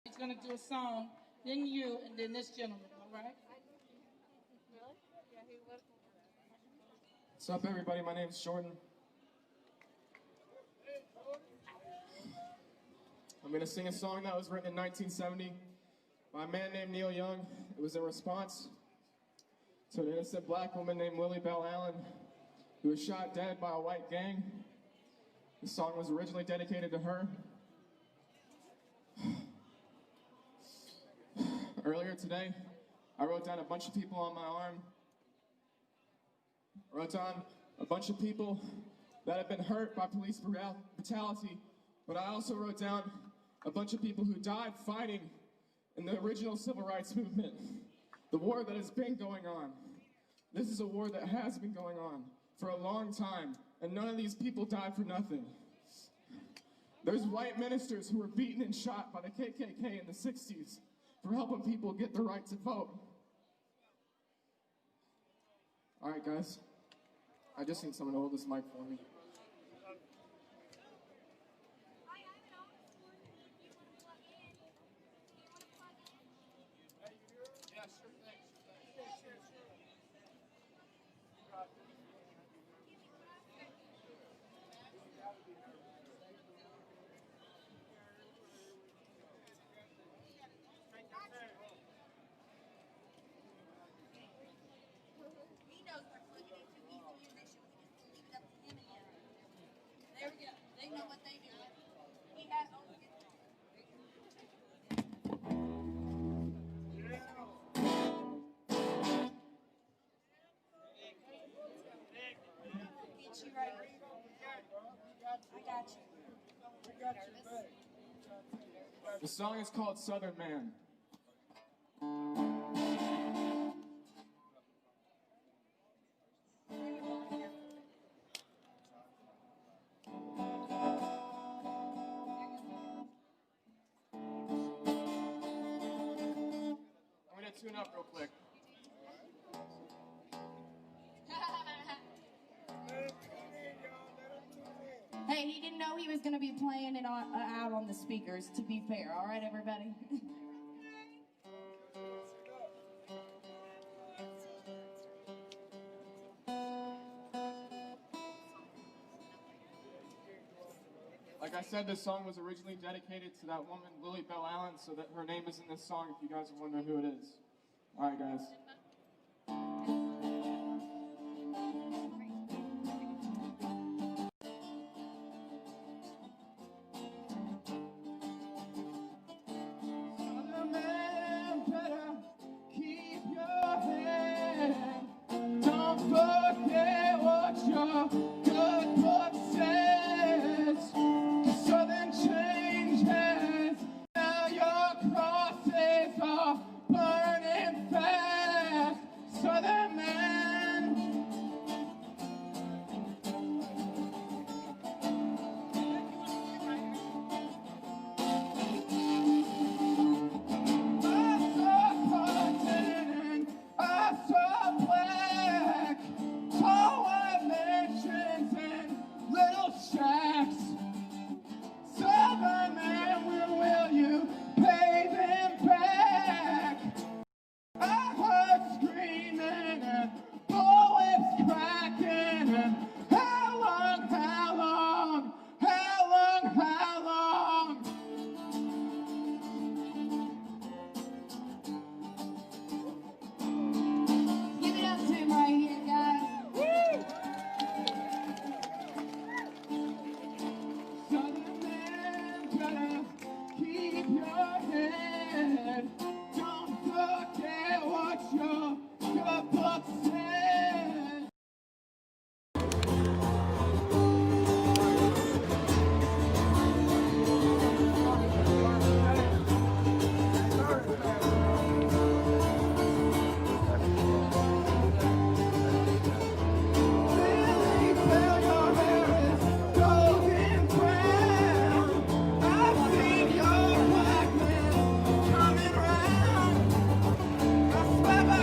He's going to do a song, then you, and then this gentleman, all right? What's up, everybody? My name's Jordan. I'm going to sing a song that was written in 1970 by a man named Neil Young. It was in response to an innocent black woman named Willie Bell Allen who was shot dead by a white gang. The song was originally dedicated to her. Earlier today, I wrote down a bunch of people on my arm. I wrote down a bunch of people that have been hurt by police brutality, but I also wrote down a bunch of people who died fighting in the original civil rights movement, the war that has been going on. This is a war that has been going on for a long time, and none of these people died for nothing. There's white ministers who were beaten and shot by the KKK in the 60s for helping people get the right to vote. All right, guys. I just need someone to hold this mic for me. There we go. They know what they do. He has get you right. I got you. The song is called Southern Man. Tune up real quick. Hey, he didn't know he was going to be playing it out on the speakers, to be fair. All right, everybody? Like I said, this song was originally dedicated to that woman, Willie Bell Allen, so that her name is in this song if you guys are wondering who it is. All right, guys. Southern man, better keep your head. Don't forget what your good book says. Southern changes, now your crosses are burning fast. Southern man. I saw cotton, I saw black, tall white mansions and little shacks. Southern man, will you pay them back? I heard screaming and bullets cracking and how long, how long, how long, how long? Give it up to him right here, guys. Woo! Southern man, better keep your head. Don't forget what your book says. Lily, tell your hair is golden brown. I've seen your black man coming round. I swear by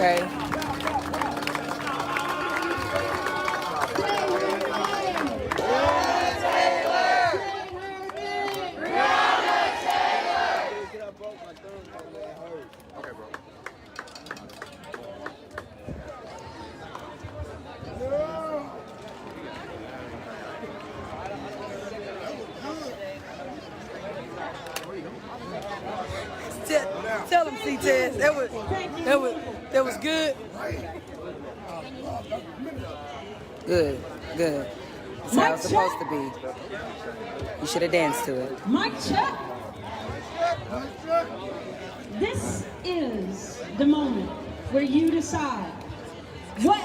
okay? Tell them, C-Test. That was good. Good. That's how it's supposed to be. You should have danced to it. Mic check. This is the moment where you decide, what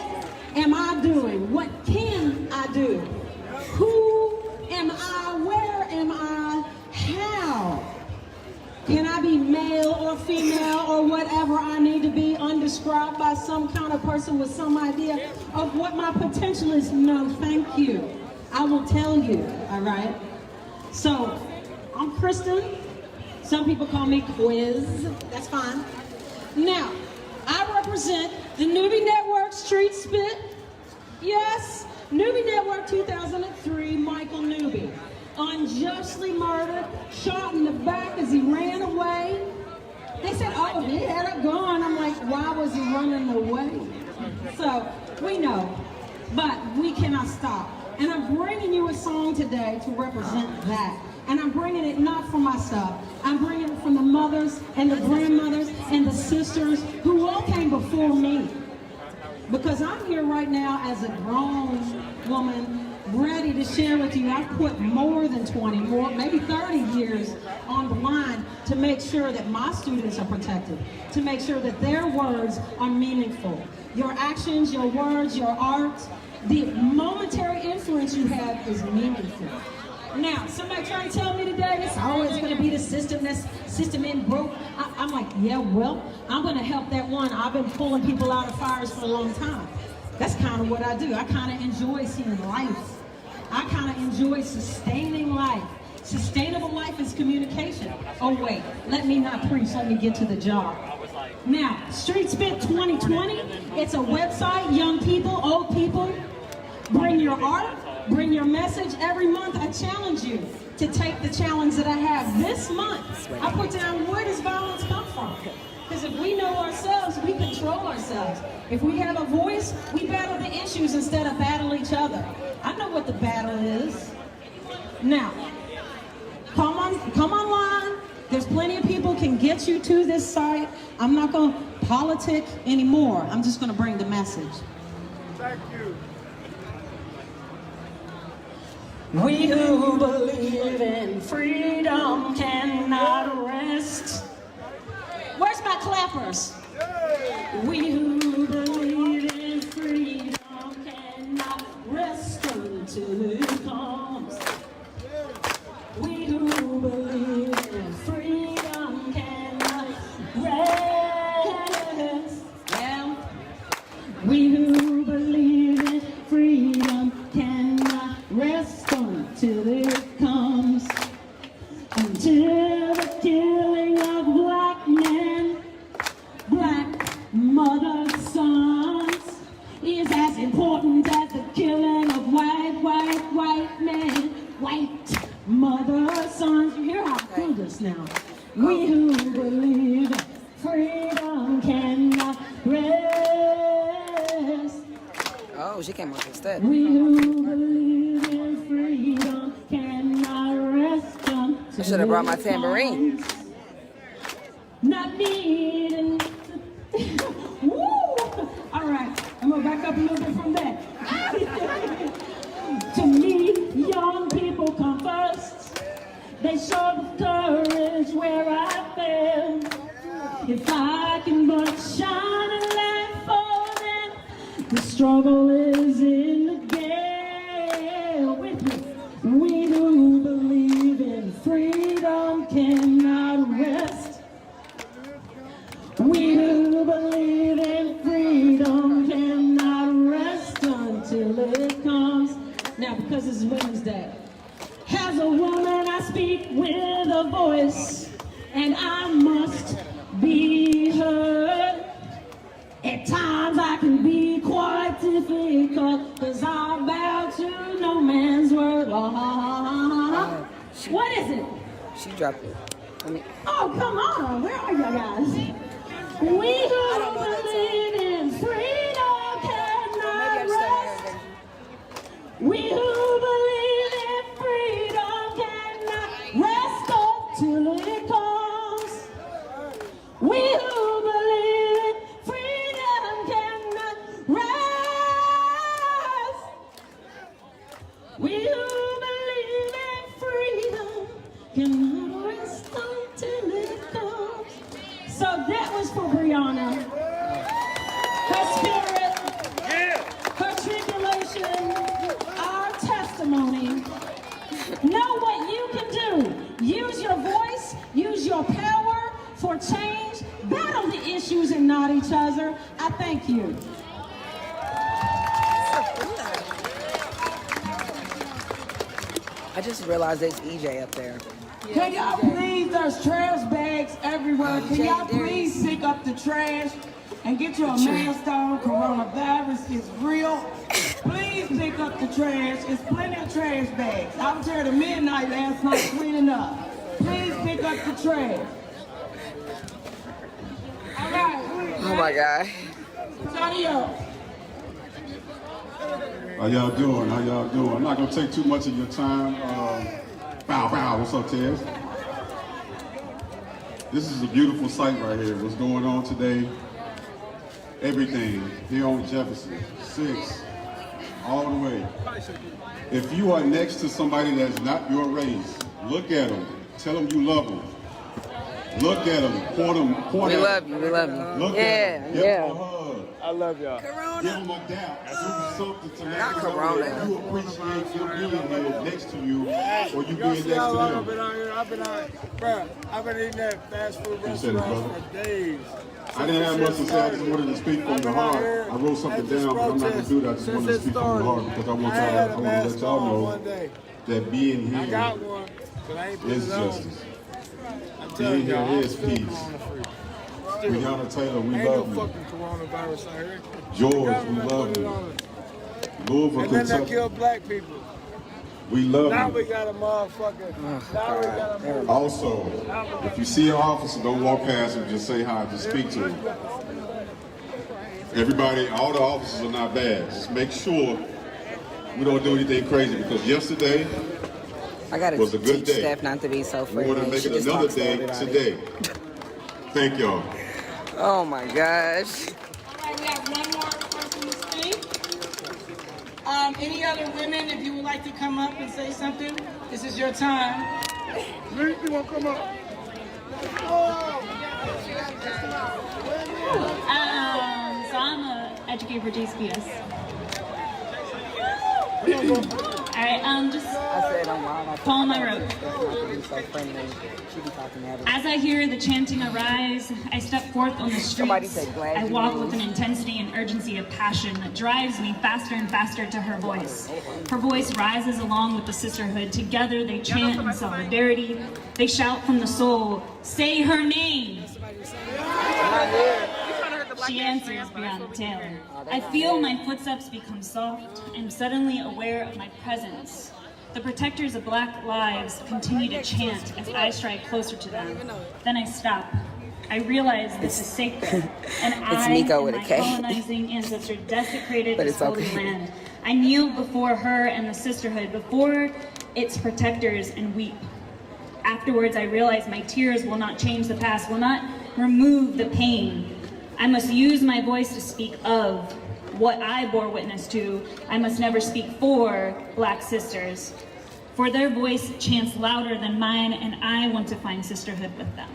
am I doing? What can I do? Who am I? Where am I? How? Can I be male or female or whatever I need to be, undescribed by some kind of person with some idea of what my potential is? No, thank you. I will tell you, all right? So, I'm Kristen. Some people call me Quiz. That's fine. Now, I represent the Newbie Network Street Spit. Yes, Newbie Network 2003, Michael Newbie. Unjustly murdered, shot in the back as he ran away. They said, oh, he had a gun. I'm like, why was he running away? So, we know, but we cannot stop. And I'm bringing you a song today to represent that. And I'm bringing it not for myself. I'm bringing it from the mothers and the grandmothers and the sisters who all came before me. Because I'm here right now as a grown woman, ready to share with you. I've put more than 20, maybe 30 years on the line to make sure that my students are protected, to make sure that their words are meaningful. Your actions, your words, your art, the momentary influence you have is meaningful. Now, somebody trying to tell me today it's always going to be the system ain't broke. I'm like, yeah, well, I'm going to help that one. I've been pulling people out of fires for a long time. That's kind of what I do. I kind of enjoy seeing life. I kind of enjoy sustaining life. Sustainable life is communication. Oh wait, let me not preach, let me get to the job. Now, Street Spit 2020, it's a website, young people, old people. Bring your art, bring your message. Every month I challenge you to take the challenge that I have. This month, I put down, where does violence come from? Because if we know ourselves, we control ourselves. If we have a voice, we battle the issues instead of battle each other. I know what the battle is. Now, come online. There's plenty of people can get you to this site. I'm not going to politic anymore. I'm just going to bring the message. Thank you. We who believe in freedom cannot rest. Where's my clappers? We who believe in freedom cannot rest until it comes. We who believe in freedom cannot rest. Yeah. We who believe in freedom cannot rest until it comes. Until the killing of black men, black mother sons is as important as the killing of white men, white mother sons. You hear how I do this now? We who believe in freedom cannot rest. Oh, she came off the step. We who believe in freedom cannot rest. I should have brought my tambourine. Not needing. Woo! All right, I'm gonna back up a little bit from that. To me, young people come first. They show the courage where I fail. If I can but shine a light for them, the struggle is in the gale. With me, we who believe in freedom cannot rest. We who believe in freedom cannot rest until it comes. Now, because it's Women's Day, as a woman I speak with a voice, and I must be heard. At times I can be quite difficult, cause I bow to no man's word. What is it? She dropped it. Oh, come on. Where are you guys? We who believe in freedom cannot rest. We who believe in freedom cannot rest until it comes. We who believe in freedom cannot rest. We who believe in freedom cannot rest until it comes. So that was for Breonna. Her spirit, her tribulation, our testimony. Know what you can do. Use your voice, use your power for change. Battle the issues and not each other. I thank you. I just realized there's EJ up there. Can y'all please, there's trash bags everywhere. Can y'all please pick up the trash and get you a mask on? Coronavirus is real. Please pick up the trash. There's plenty of trash bags. I was here at midnight last night cleaning up. Please pick up the trash. All right. Oh my God. Sadio. How y'all doing? How y'all doing? I'm not gonna take too much of your time. Bow, what's up, Tez? This is a beautiful sight right here. What's going on today? Everything here on Jefferson, 6, all the way. If you are next to somebody that's not your race, look at them. Tell them you love them. Look at them. Point them. Point We at love them. you. We love you. Look Yeah, at them. Give yeah. them a hug. I love y'all. Give them a dap. Do something to Not let them know Corona. that you appreciate them being here next to you, or you being Y'all next see how to long I've them. been out here? I've been eating that fast food said it, restaurant brother. for days. I didn't have much to say. I just wanted to speak from the heart. I wrote something down, but I'm not going to do that. I just wanted to speak from the heart because I want to let y'all know that being I here got one, but I ain't put is it on. justice. I'm Being telling here y'all, is peace. Breonna Taylor, we Ain't no love you. fucking coronavirus out here. George, we Government love put it you. on us. Louisville, And then they Kentucky, kill black people. we love Now you. we got a motherfucker. Now we got a motherfucker. Also, if you see an officer, don't walk past him, just say hi, just speak to him. Everybody, all the officers are not bad. Just make sure we don't do anything crazy because yesterday I gotta was a good teach day. Steph not to be so we friendly. want to make She it just another talks to day everybody. today. Thank y'all. Oh my gosh. All right, we have one more person to speak. Any other women, if you would like to come up and say something, this is your time. You want to come up? So I'm an educator for JCPS. Alright, just I said on my follow my road. Steph not to be so friendly. She be talking to everybody. As I hear the chanting arise, I step forth on the Somebody streets. said glad I you walk moved. with an intensity and urgency of passion that drives me faster and faster to her voice. Her voice rises along with the sisterhood. Together they chant in solidarity. They shout from the soul, say her name. She answers Breonna Taylor. I feel my footsteps become soft. I'm suddenly aware of my presence. The protectors of Black lives continue to chant as I stride closer to them. Then I stop. I realize this is sacred, and I Nico and with a my K. colonizing ancestor desecrated But this it's holy okay. land. I kneel before her and the sisterhood, before its protectors, and weep. Afterwards, I realize my tears will not change the past, will not remove the pain. I must use my voice to speak of what I bore witness to. I must never speak for Black sisters. For their voice chants louder than mine, and I want to find sisterhood with them.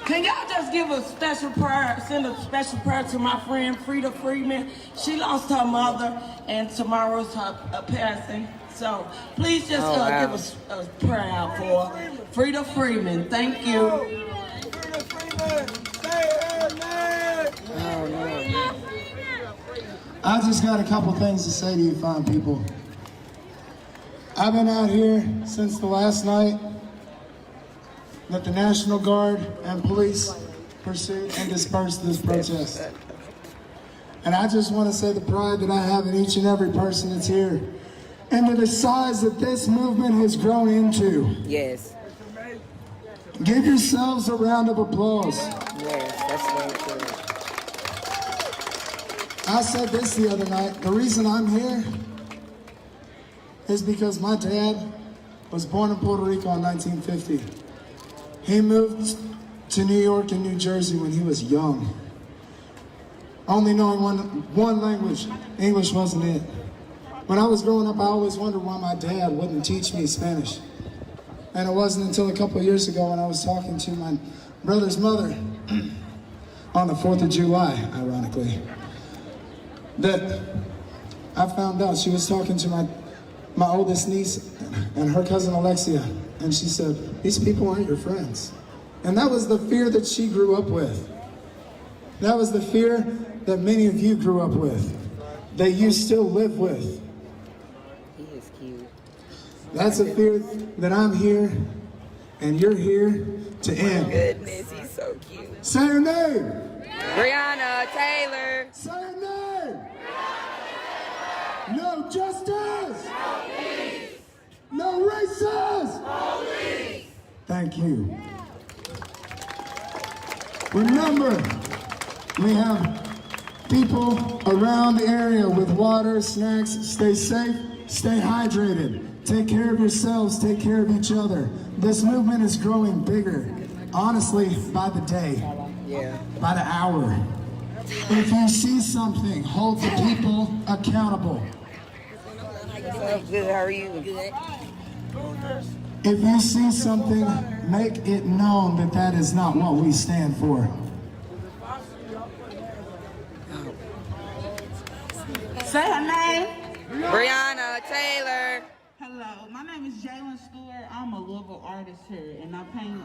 Can y'all just give a special prayer, send a special prayer to my friend Frida Freeman? She lost her mother, and tomorrow's her passing. So please just give us a prayer out for her. Frida Freeman. Thank you. I just got a couple things to say to you fine people. I've been out here since the last night that the National Guard and police pursued and dispersed this protest. And I just want to say the pride that I have in each and every person that's here, and the size that this movement has grown into. Yes. Give yourselves a round of applause. Yes, that's very true. I said this the other night. The reason I'm here is because my dad was born in Puerto Rico in 1950. He moved to New York and New Jersey when he was young, only knowing one language. English wasn't it. When I was growing up, I always wondered why my dad wouldn't teach me Spanish. And it wasn't until a couple of years ago when I was talking to my brother's mother on the 4th of July, ironically, that I found out she was talking to my oldest niece and her cousin Alexia, and she said, these people aren't your friends. And that was the fear that she grew up with. That was the fear that many of you grew up with, that you still live with. He is cute. That's a fear that I'm here and you're here to end. Goodness, he's so cute. Say her name. Breonna Taylor. Say her name. No justice. No racism. Thank you. Remember, we have people around the area with water, snacks. Stay safe, stay hydrated. Take care of yourselves, take care of each other. This movement is growing bigger, honestly, by the day, by the hour. If you see something, hold the people accountable. What's up? Good, how are you? Good. If you see something, make it known that that is not what we stand for. Say her name. Breonna Taylor. Hello, my name is Jalen Stewart. I'm a Louisville artist here, and I paint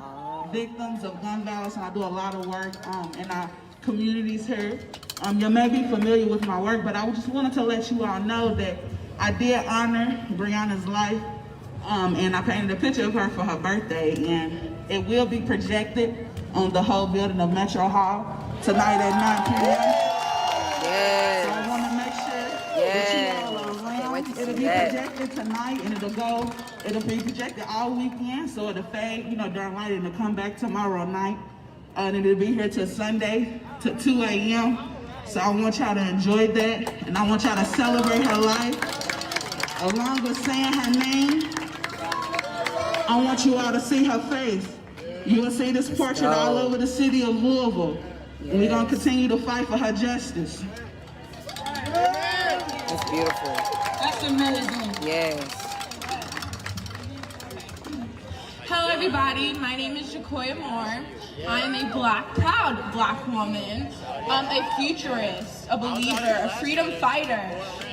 victims of gun violence, and I do a lot of work in our communities here. You may be familiar with my work, but I just wanted to let you all know that I did honor Breonna's life, and I painted a picture of her for her birthday, and it will be projected on the whole building of Metro Hall tonight at 9 p.m. Yes. So I want to make sure that you all are around. It'll be projected tonight, and it'll be projected all weekend, so it'll fade, during light, and it'll come back tomorrow night, and it'll be here till Sunday to 2 a.m. So I want y'all to enjoy that, and I want y'all to celebrate her life, along with saying her name. I want you all to see her face. You will see this portrait all over the city of Louisville. And we're going to continue to fight for her justice. That's beautiful. That's amazing. Yes. Hello everybody, my name is Jacoya Moore. I am a proud black woman, a futurist, a believer, a freedom fighter,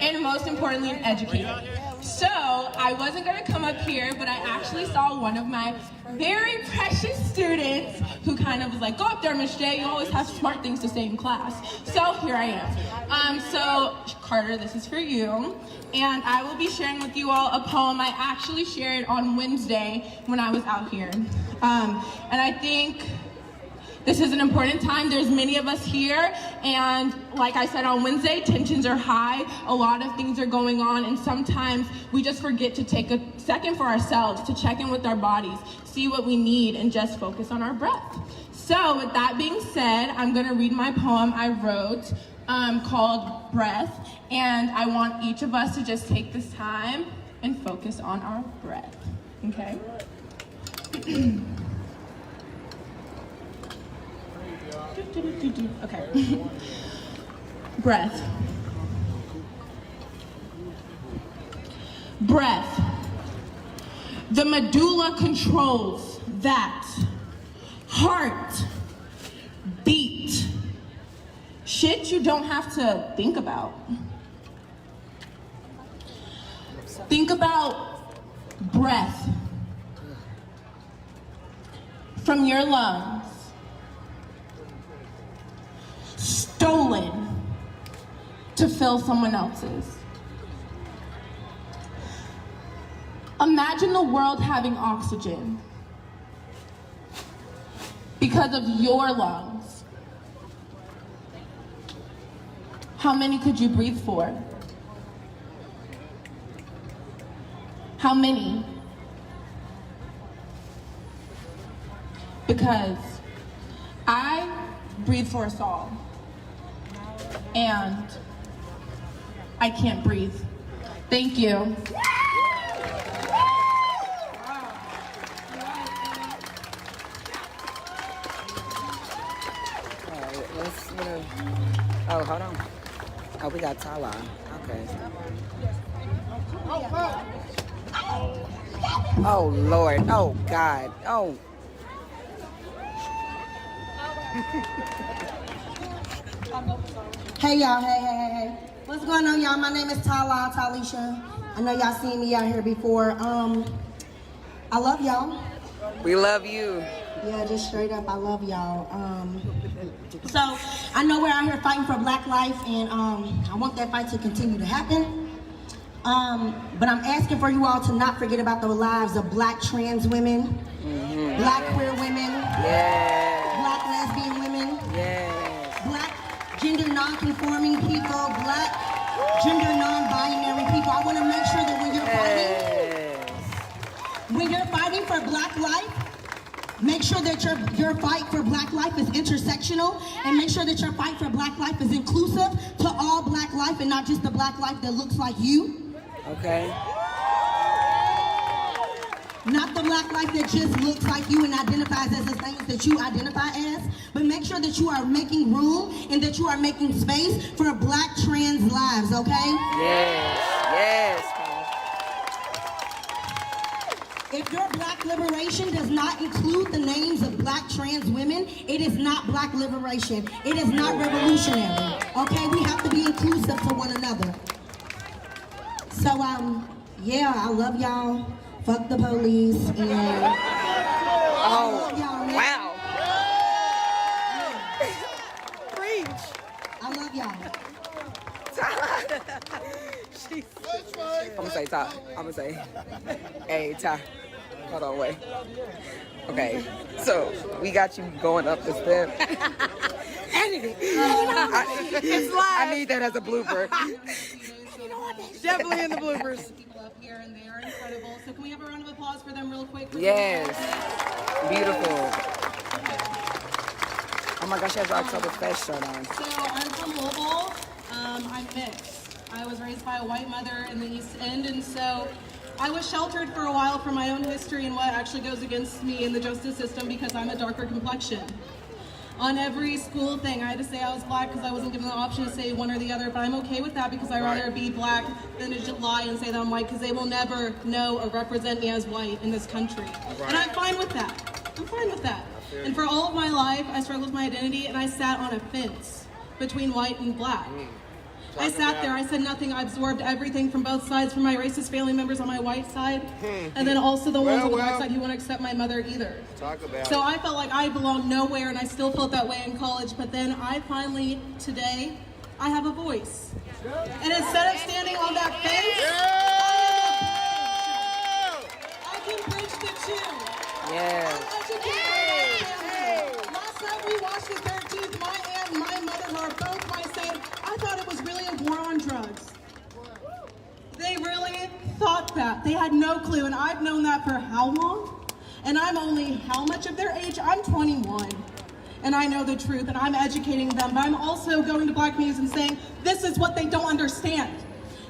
and most importantly, an educator. So, I wasn't going to come up here, but I actually saw one of my very precious students who kind of was like, go up there, Miss J, you always have smart things to say in class. So, here I am. So, Carter, this is for you. And I will be sharing with you all a poem I actually shared on Wednesday when I was out here. And I think this is an important time. There's many of us here, and like I said on Wednesday, tensions are high. A lot of things are going on, and sometimes we just forget to take a second for ourselves to check in with our bodies, see what we need, and just focus on our breath. So with that being said, I'm gonna read my poem I wrote called Breath, and I want each of us to just take this time and focus on our breath, okay? Okay. Breath. Breath. The medulla controls that. Heart. Beat. Shit you don't have to think about. Think about breath from your lungs. Stolen to fill someone else's. Imagine the world having oxygen because of your lungs. How many could you breathe for? How many? Because I breathe for us all, and I can't breathe. Thank you. All right, let's, oh, hold on. Oh, we got Tala. Okay. Oh, Lord. Oh, God. Oh. Hey y'all, hey. What's going on, y'all? My name is Talisha. I know y'all seen me out here before. I love y'all. We love you. Yeah, just straight up, I love y'all. So I know we're out here fighting for Black life, and I want that fight to continue to happen. But I'm asking for you all to not forget about the lives of Black trans women, Black queer women, Black lesbian women, Black gender non-conforming people, Black gender non-binary people. I want to make sure that when you're fighting for Black life, make sure that your fight for Black life is intersectional, and make sure that your fight for Black life is inclusive to all Black life and not just the Black life that looks like you. Okay. Not the Black life that just looks like you and identifies as the things that you identify as, but make sure that you are making room and that you are making space for Black trans lives, okay? Yes. If your Black liberation does not include the names of Black trans women, it is not Black liberation. It is not revolutionary, okay? We have to be inclusive to one another. So, yeah, I love y'all. Fuck the police, and oh, wow. Preach. I love y'all. I'm gonna say, Ty. I'm gonna say, hey, Ty. Hold on, wait. Okay, so we got you going up the step. I need that as a blooper. Definitely in the bloopers. People up here, and they are incredible. So can we have a round of applause for them real quick? Yes. Beautiful. Oh my gosh, she has October Fest shirt on. So I'm from Louisville. I'm mixed. I was raised by a white mother in the East End, and so I was sheltered for a while from my own history and what actually goes against me in the justice system because I'm a darker complexion. On every school thing, I had to say I was Black because I wasn't given the option to say one or the other, but I'm okay with that because I'd rather be Black than to just lie and say that I'm white because they will never know or represent me as white in this country. And I'm fine with that. I'm fine with that. And for all of my life, I struggled with my identity and I sat on a fence between white and Black. I sat there, I said nothing, I absorbed everything from both sides, from my racist family members on my white side, and then also the ones on the black side who won't accept my mother either. So I felt like I belonged nowhere, and I still felt that way in college, but then I finally, today, I have a voice. And instead of standing on that fence, I can bridge the two. Yeah. Last night we watched the 13th, my aunt and my mother are both my saying, I thought it was really a war on drugs. They really thought that. They had no clue, and I've known that for how long? And I'm only how much of their age? I'm 21. And I know the truth, and I'm educating them, but I'm also going to Black communities and saying, this is what they don't understand.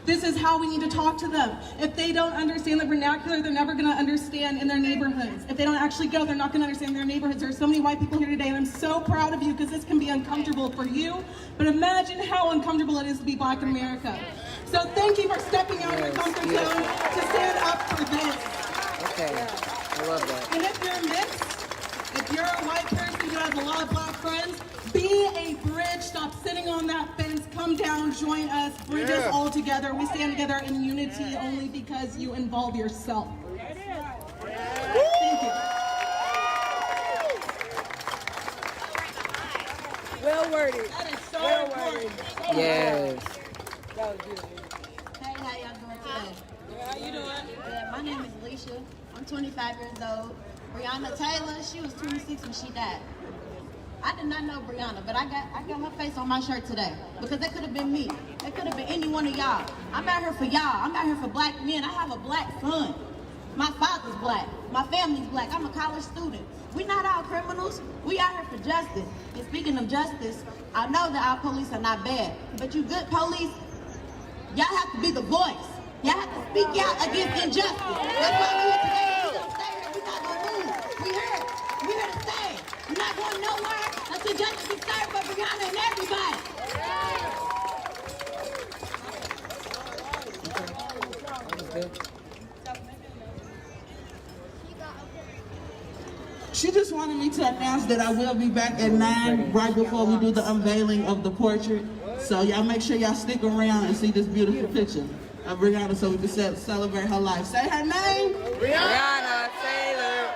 This is how we need to talk to them. If they don't understand the vernacular, they're never gonna understand in their neighborhoods. If they don't actually go, they're not gonna understand their neighborhoods. There are so many white people here today, and I'm so proud of you because this can be uncomfortable for you, but imagine how uncomfortable it is to be Black in America. So thank you for stepping out of your comfort zone to stand up for this. Okay, I love that. And if you're mixed, if you're a white person who has a lot of Black friends, be a bridge, stop sitting on that fence, come down, join us, bridge us all together. We stand together in unity only because you involve yourself. Thank you. Well worded. That is so important. Yes. That was beautiful. Hey, how y'all doing today? How you doing? Yeah, my name is Alicia. I'm 25 years old. Breonna Taylor, she was 26 when she died. I did not know Breonna, but I got her face on my shirt today because that could have been me. That could have been any one of y'all. I'm out here for y'all. I'm out here for black men. I have a black son. My father's black. My family's black. I'm a college student. We're not all criminals. We out here for justice. And speaking of justice, I know that our police are not bad, but you good police, y'all have to be the voice. Y'all have to speak out against injustice. That's why we're here today. We're gonna stay here. We're not gonna move. We're here. We're here to stay. We're not going nowhere until justice is served for Breonna and everybody. She just wanted me to announce that I will be back at 9 right before we do the unveiling of the portrait. So y'all make sure y'all stick around and see this beautiful picture of Breonna so we can celebrate her life. Say her name. Breonna Taylor.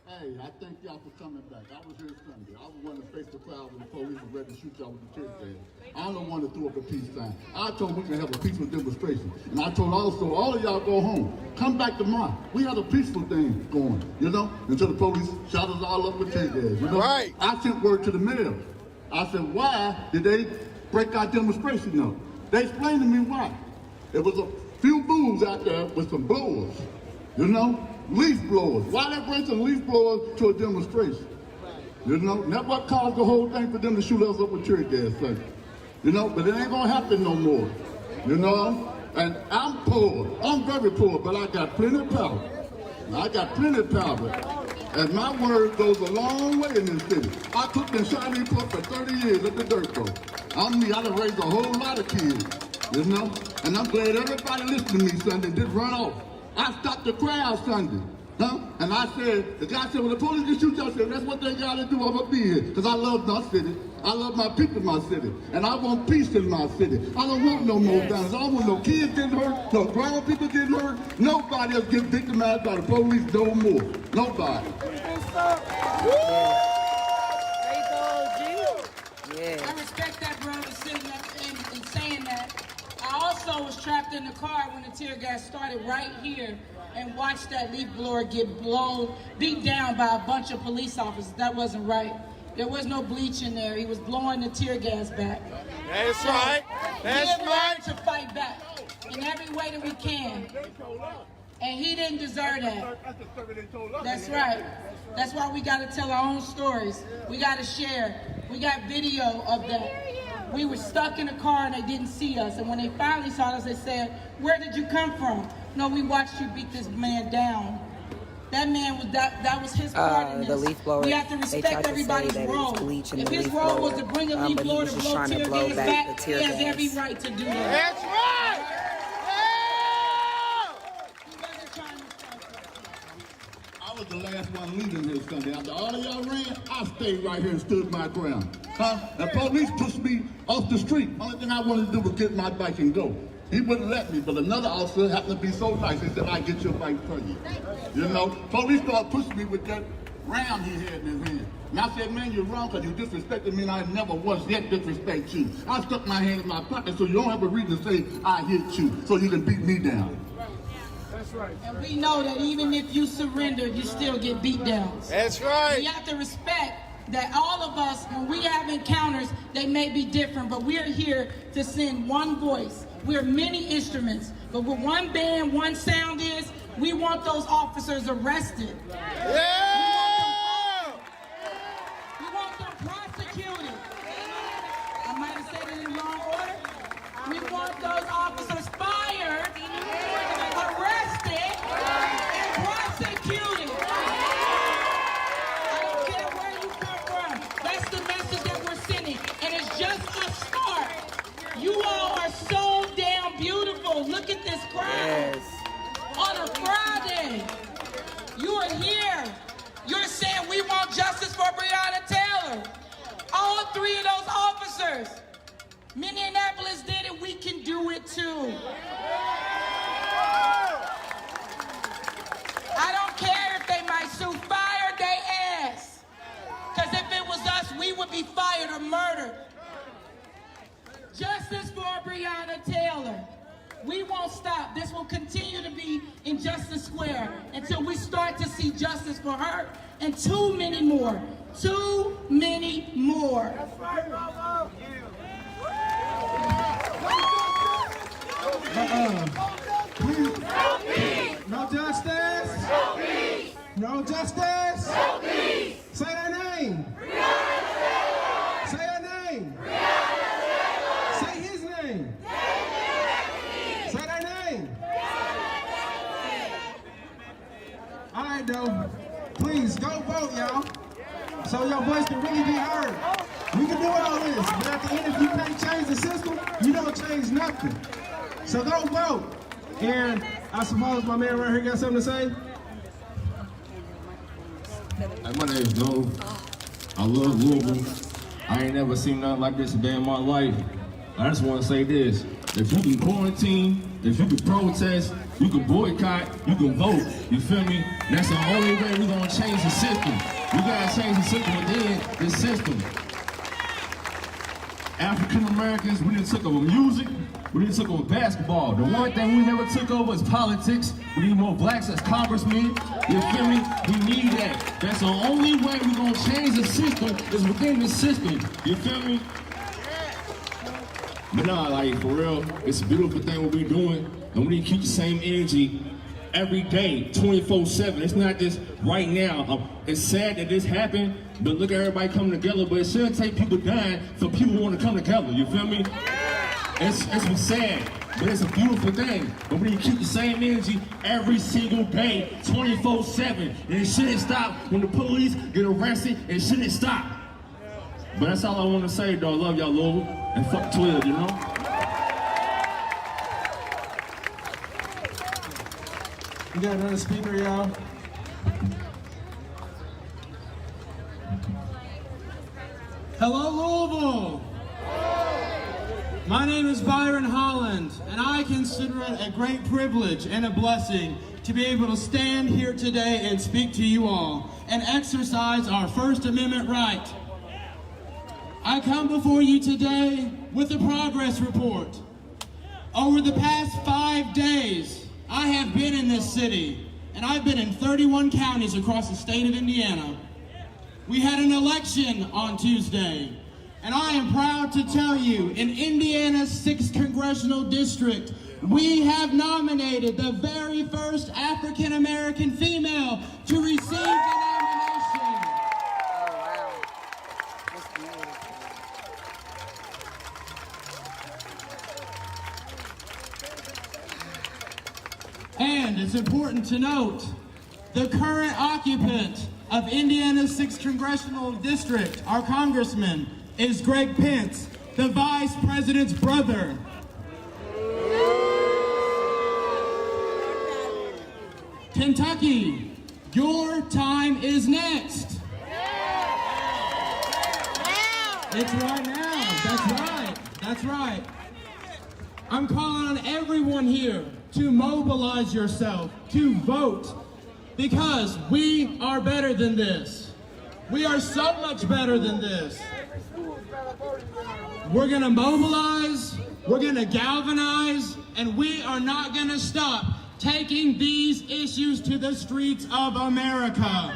Hey, I thank y'all for coming back. I was here Sunday. I was one to face the crowd when the police were ready to shoot y'all with the tear gas. I don't want to throw up a peace sign. I told we can have a peaceful demonstration. And I told also all of y'all go home. Come back tomorrow. We had a peaceful thing going, you know, until the police shot us all up with tear gas, you know? Right. I sent word to the mayor. I said, why did they break our demonstration up? They explained to me why. There was a few bulls out there with some blowers, you know? Leaf blowers. Why they bring some leaf blowers to a demonstration? You know, that's what caused the whole thing for them to shoot us up with tear gas thing. You know, but it ain't gonna happen no more. You know? And I'm poor. I'm very poor, but I got plenty of power. I got plenty of power. And my word goes a long way in this city. I cooked in Shiny Cook for 30 years at the dirt boat. I'm me, I done raised a whole lot of kids. You know? And I'm glad everybody listened to me Sunday did run off. I stopped the crowd Sunday, huh? And I said, the guy said, well, the police can shoot y'all. I said, that's what they gotta do, I'm gonna be here. Because I love my city. I love my people in my city. And I want peace in my city. I don't want no more violence. I don't want no kids getting hurt, no grown people getting hurt. Nobody else getting victimized by the police no more. Nobody. I respect that brother sitting up and saying that. I also was trapped in the car when the tear gas started right here and watched that leaf blower get beat down by a bunch of police officers. That wasn't right. There was no bleach in there. He was blowing the tear gas back. That's right. That's right. We have learned to fight back in every way that we can. And he didn't deserve that. That's right. That's why we got to tell our own stories. We got to share. We got video of that. We were stuck in a car and they didn't see us. And when they finally saw us, they said, where did you come from? No, we watched you beat this man down. That man was, that was his part in this. The leaf blower, we have to respect everybody's role. If his role was to bring a leaf blower to blow tear gas back, he has every right to do that. That's right! I was the last one leaving here Sunday. After all of y'all ran, I stayed right here and stood my ground. Huh? The police pushed me off the street. Only thing I wanted to do was get my bike and go. He wouldn't let me, but another officer happened to be so nice. He said, I'll get your bike for you. You know, police started pushing me with that round he had in his hand. And I said, man, you're wrong because you disrespected me and I never once yet disrespect you. I stuck my hand in my pocket so you don't have a reason to say I hit you so you can beat me down. That's right. And we know that even if you surrender, you still get beat down. That's right. We have to respect that all of us, when we have encounters, they may be different, but we're here to send one voice. We're many instruments, but what one band, one sound is, we want those officers arrested. Yeah! We want them prosecuted. I might have said it in the wrong order. We want those officers fired, arrested, and prosecuted. I don't care where you come from. That's the message that we're sending, and it's just a start. You all are so damn beautiful. Look at this crowd. Yes. On a Friday, you are here. You're saying we want justice for Breonna Taylor. All three of those officers. Minneapolis did it. We can do it too. I don't care if they might sue. Fire they ass. Because if it was us, we would be fired or murdered. Justice for Breonna Taylor. We won't stop. This will continue to be Injustice Square until we start to see justice for her and too many more. Too many more. That's right, Mama. No justice. No peace. No justice. No peace. Say their name. Breonna. Say her name. Breonna. Say his name. Say their name. All right, though. Please go vote, y'all, so your voice can really be heard. We can do all this, but at the end, if you can't change the system, you don't change nothing. So go vote. And I suppose my man right here got something to say? My name is Lou. I love Louisville. I ain't never seen nothing like this a day in my life. I just want to say this. If you can quarantine, if you can protest, you can boycott, you can vote. You feel me? That's the only way we're going to change the system. We got to change the system within this system. African Americans, we didn't took over music, we didn't took over basketball. The one thing we never took over is politics. We need more blacks as congressmen. You feel me? We need that. That's the only way we're gonna change the system is within the system. You feel me? But nah, like for real, it's a beautiful thing what we doing, and we need to keep the same energy every day, 24/7. It's not just right now. It's sad that this happened, but look at everybody coming together. But it shouldn't take people dying for people who want to come together. You feel me? It's sad, but it's a beautiful thing. But we need to keep the same energy every single day, 24/7. And it shouldn't stop when the police get arrested. It shouldn't stop. But that's all I want to say, though. I love y'all, Louisville, and fuck 12, you know? We got another speaker, y'all. Hello, Louisville. My name is Byron Holland, and I consider it a great privilege and a blessing to be able to stand here today and speak to you all and exercise our First Amendment right. I come before you today with a progress report. Over the past 5 days, I have been in this city, and I've been in 31 counties across the state of Indiana. We had an election on Tuesday, and I am proud to tell you, in Indiana's 6th Congressional District, we have nominated the very first African-American female to receive the nomination. And it's important to note, the current occupant of Indiana's 6th Congressional District, our congressman, is Greg Pence, the vice president's brother. Kentucky, your time is next. It's right now. That's right. That's right. I'm calling on everyone here to mobilize yourself, to vote, because we are better than this. We are so much better than this. We're gonna mobilize, we're gonna galvanize, and we are not gonna stop taking these issues to the streets of America.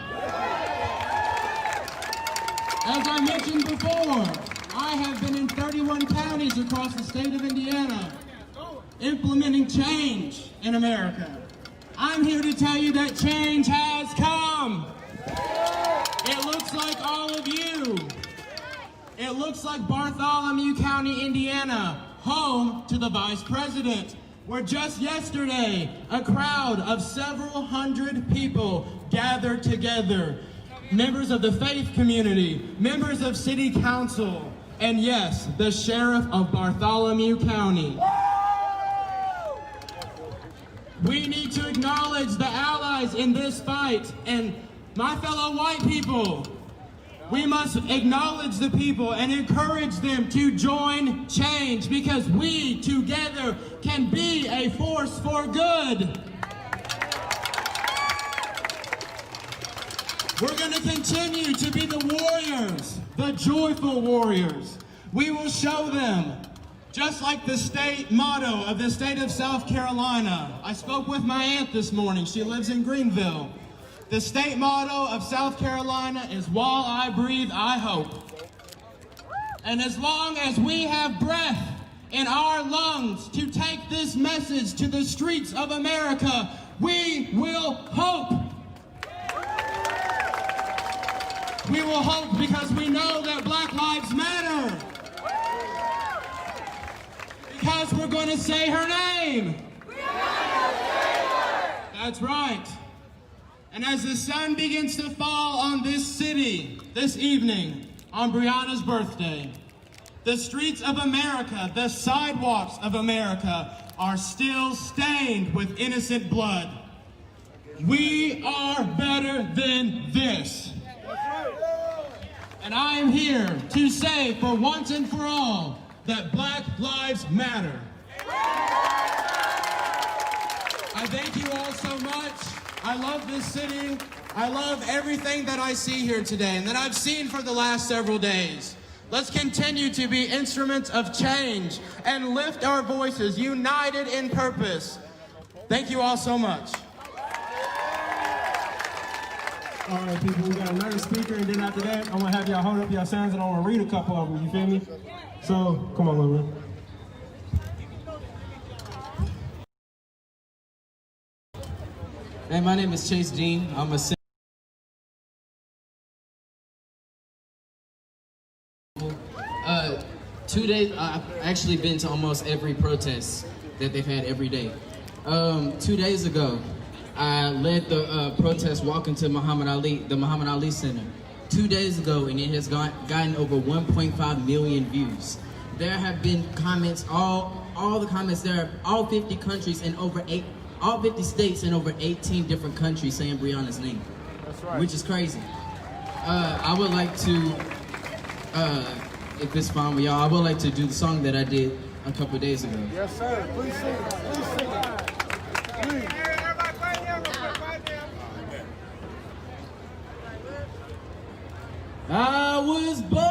As I mentioned before, I have been in 31 counties across the state of Indiana, implementing change in America. I'm here to tell you that change has come. It looks like all of you. It looks like Bartholomew County, Indiana, home to the vice president, where just yesterday, a crowd of several hundred people gathered together. Members of the faith community, members of city council, and yes, the sheriff of Bartholomew County. We need to acknowledge the allies in this fight, and my fellow white people, we must acknowledge the people and encourage them to join change, because we together can be a force for good. We're going to continue to be the warriors, the joyful warriors. We will show them Just like the state motto of the state of South Carolina. I spoke with my aunt this morning. She lives in Greenville. The state motto of South Carolina is, while I breathe, I hope. And as long as we have breath in our lungs to take this message to the streets of America, we will hope. We will hope because we know that Black Lives Matter. Because we're going to say her name. That's right. And as the sun begins to fall on this city this evening, on Breonna's birthday, the streets of America, the sidewalks of America are still stained with innocent blood. We are better than this. And I am here to say for once and for all that Black Lives Matter. I thank you all so much. I love this city. I love everything that I see here today and that I've seen for the last several days. Let's continue to be instruments of change and lift our voices, united in purpose. Thank you all so much. All right, people, we got another speaker, and then after that, I'm gonna have y'all hold up your signs and I'm gonna read a couple of them, you feel me? So, come on, Lou. Hey, my name is Chase Dean. I'm a singer. I've actually been to almost every protest that they've had every day. 2 days ago, I led the protest walk into the Muhammad Ali Center. 2 days ago, and it has gotten over 1.5 million views. There have been comments, all the comments there, all 50 countries and all 50 states and over 18 different countries saying Breonna's name. That's right. Which is crazy. I would like to, if it's fine with y'all, I would like to do the song that I did a couple of days ago. Yes, sir. Please sing it. Please sing it. Please. I was born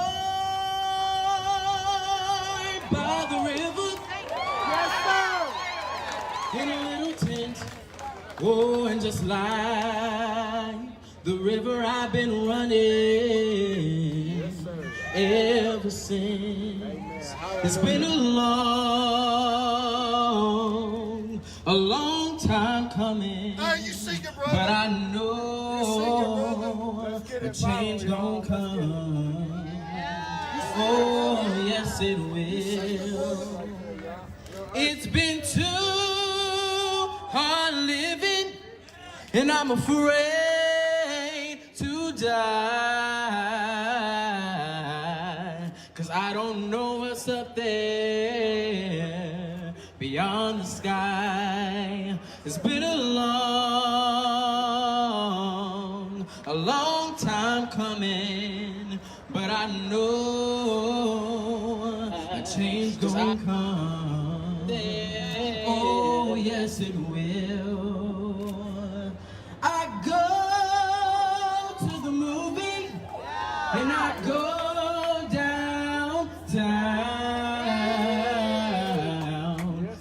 by the river. Yes, sir. In a little tent. Oh, and just like the river I've been running. Yes, sir. Ever since. It's been a long time coming. You sing it, brother. But I know a change gon' come. Oh, yes it will. It's been too hard living, and I'm afraid to die. 'Cause I don't know what's up there beyond the sky. It's been a long time coming, but I know a change gonna come. Oh, yes it will. I go to the movie and I go downtown.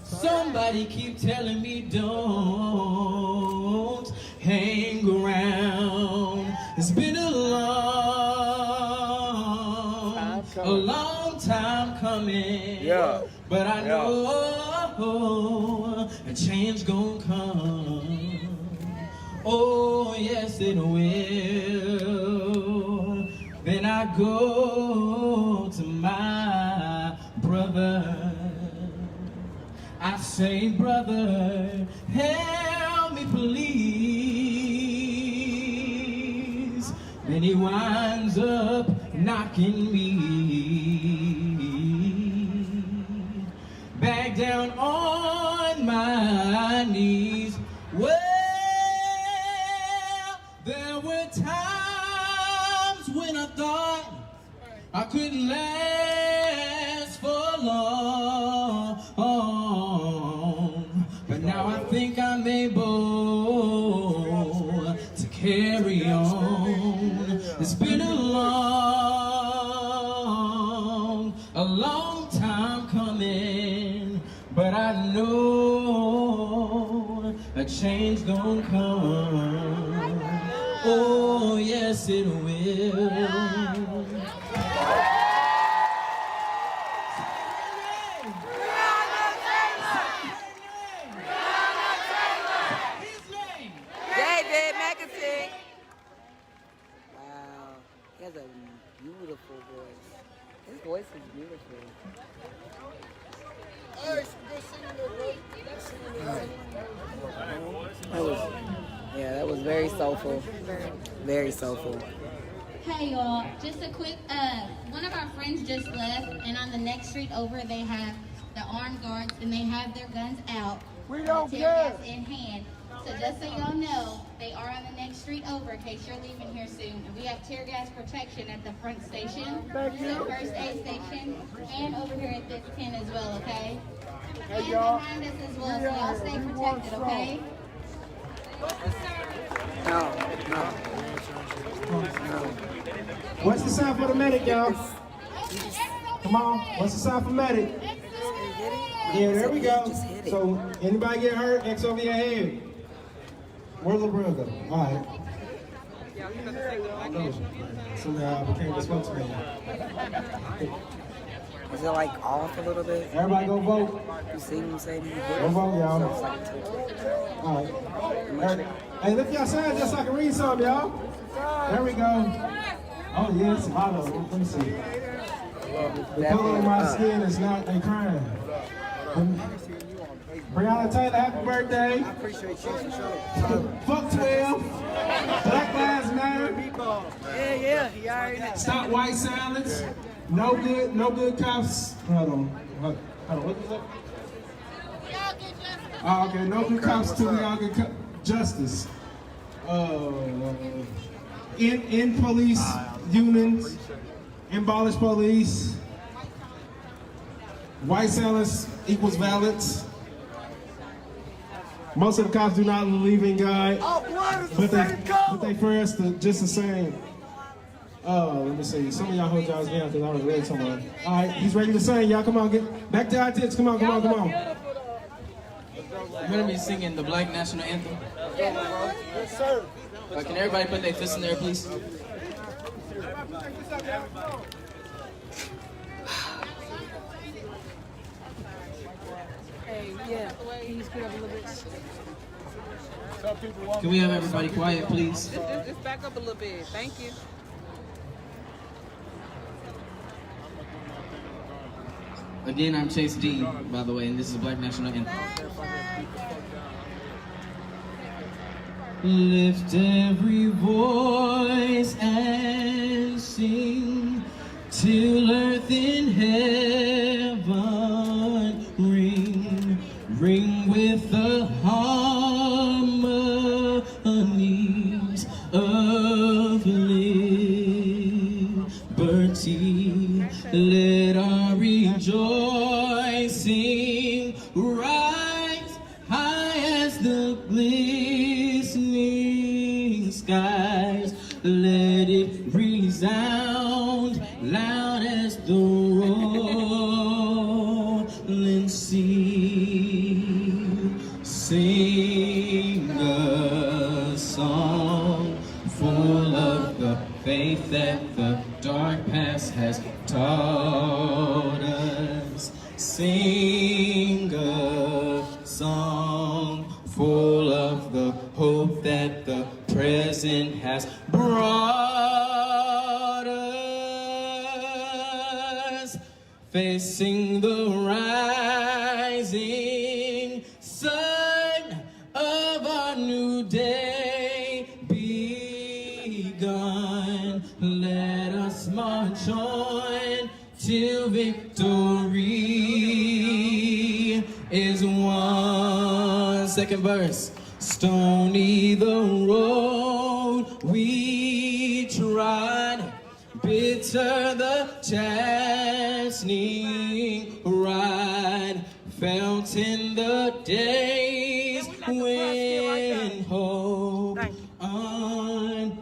Somebody keep telling me don't hang around. It's been a long time coming, yeah. But I know a change gonna come. Oh, yes it will. Then I go to my brother. I say, brother, help me please. Then he winds up knocking me back down on my knees. Well, there were times when I thought I couldn't last for long, but now I think I'm able to carry on. It's been a long long time coming, but I know a change gonna come. Oh, yes, it will. David McAtee. Wow, he has a beautiful voice. His voice is beautiful. That was very soulful. Very soulful. Hey y'all, just a quick, one of our friends just left, and on the next street over they have the armed guards and they have their guns out. We don't tear care. gas in hand. So just so y'all know, they are on the next street over in case you're leaving here soon. And we have tear gas protection at the front station, the first aid station, and over here at 510 as well, okay? And behind us as well, so y'all stay protected, okay? No. What's the sign for the medic, y'all? Come on. What's the sign for medic? Yeah, there we go. So, anybody get hurt, X over your head. Where's the real go? All right. Somehow I became dysfunctional. Is it like off a little bit? Everybody go vote. You see what I'm saying? Go vote, y'all. All right. Hey, lift your sign just so I can read some, y'all. There we go. Oh, yes, auto. Let me see. The color of my skin is not a crime. Breonna Taylor, happy birthday. I appreciate you for sure. Fuck 12. Black Lives Matter. Yeah, you already know. Stop white silence. No good cops. Hold on, what is that? Oh, okay, no good cops till we all get justice. In police unions, abolish police. White silence equals violence. Most of the cops do not believe in God, but they for us to just the same. Let me see. Some of y'all hold y'all's down because I already read someone. All right, he's ready to sing. Y'all, come on, get back to our tits. Come on. I'm gonna be singing the Black National Anthem. Yes, sir. Can everybody put their fists in there, please? Hey, yeah. Can you speak up a little bit? Can we have everybody quiet, please? Just back up a little bit. Thank you. Again, I'm Chase D, by the way, and this is Black National Anthem. Lift every voice and sing till earth and heaven ring with the harmonies of liberty. Let our rejoicing rise high as the glistening skies. Let it resound loud as the rolling sea. Sing a song full of the faith that the dark past has taught us. Sing a song full of the hope that the present has brought us. Facing the rising sun of our new day begun. Let us march on till victory is won. Second verse. Stony the road we trod, bitter the chastening rod, felt in the days when hope unborn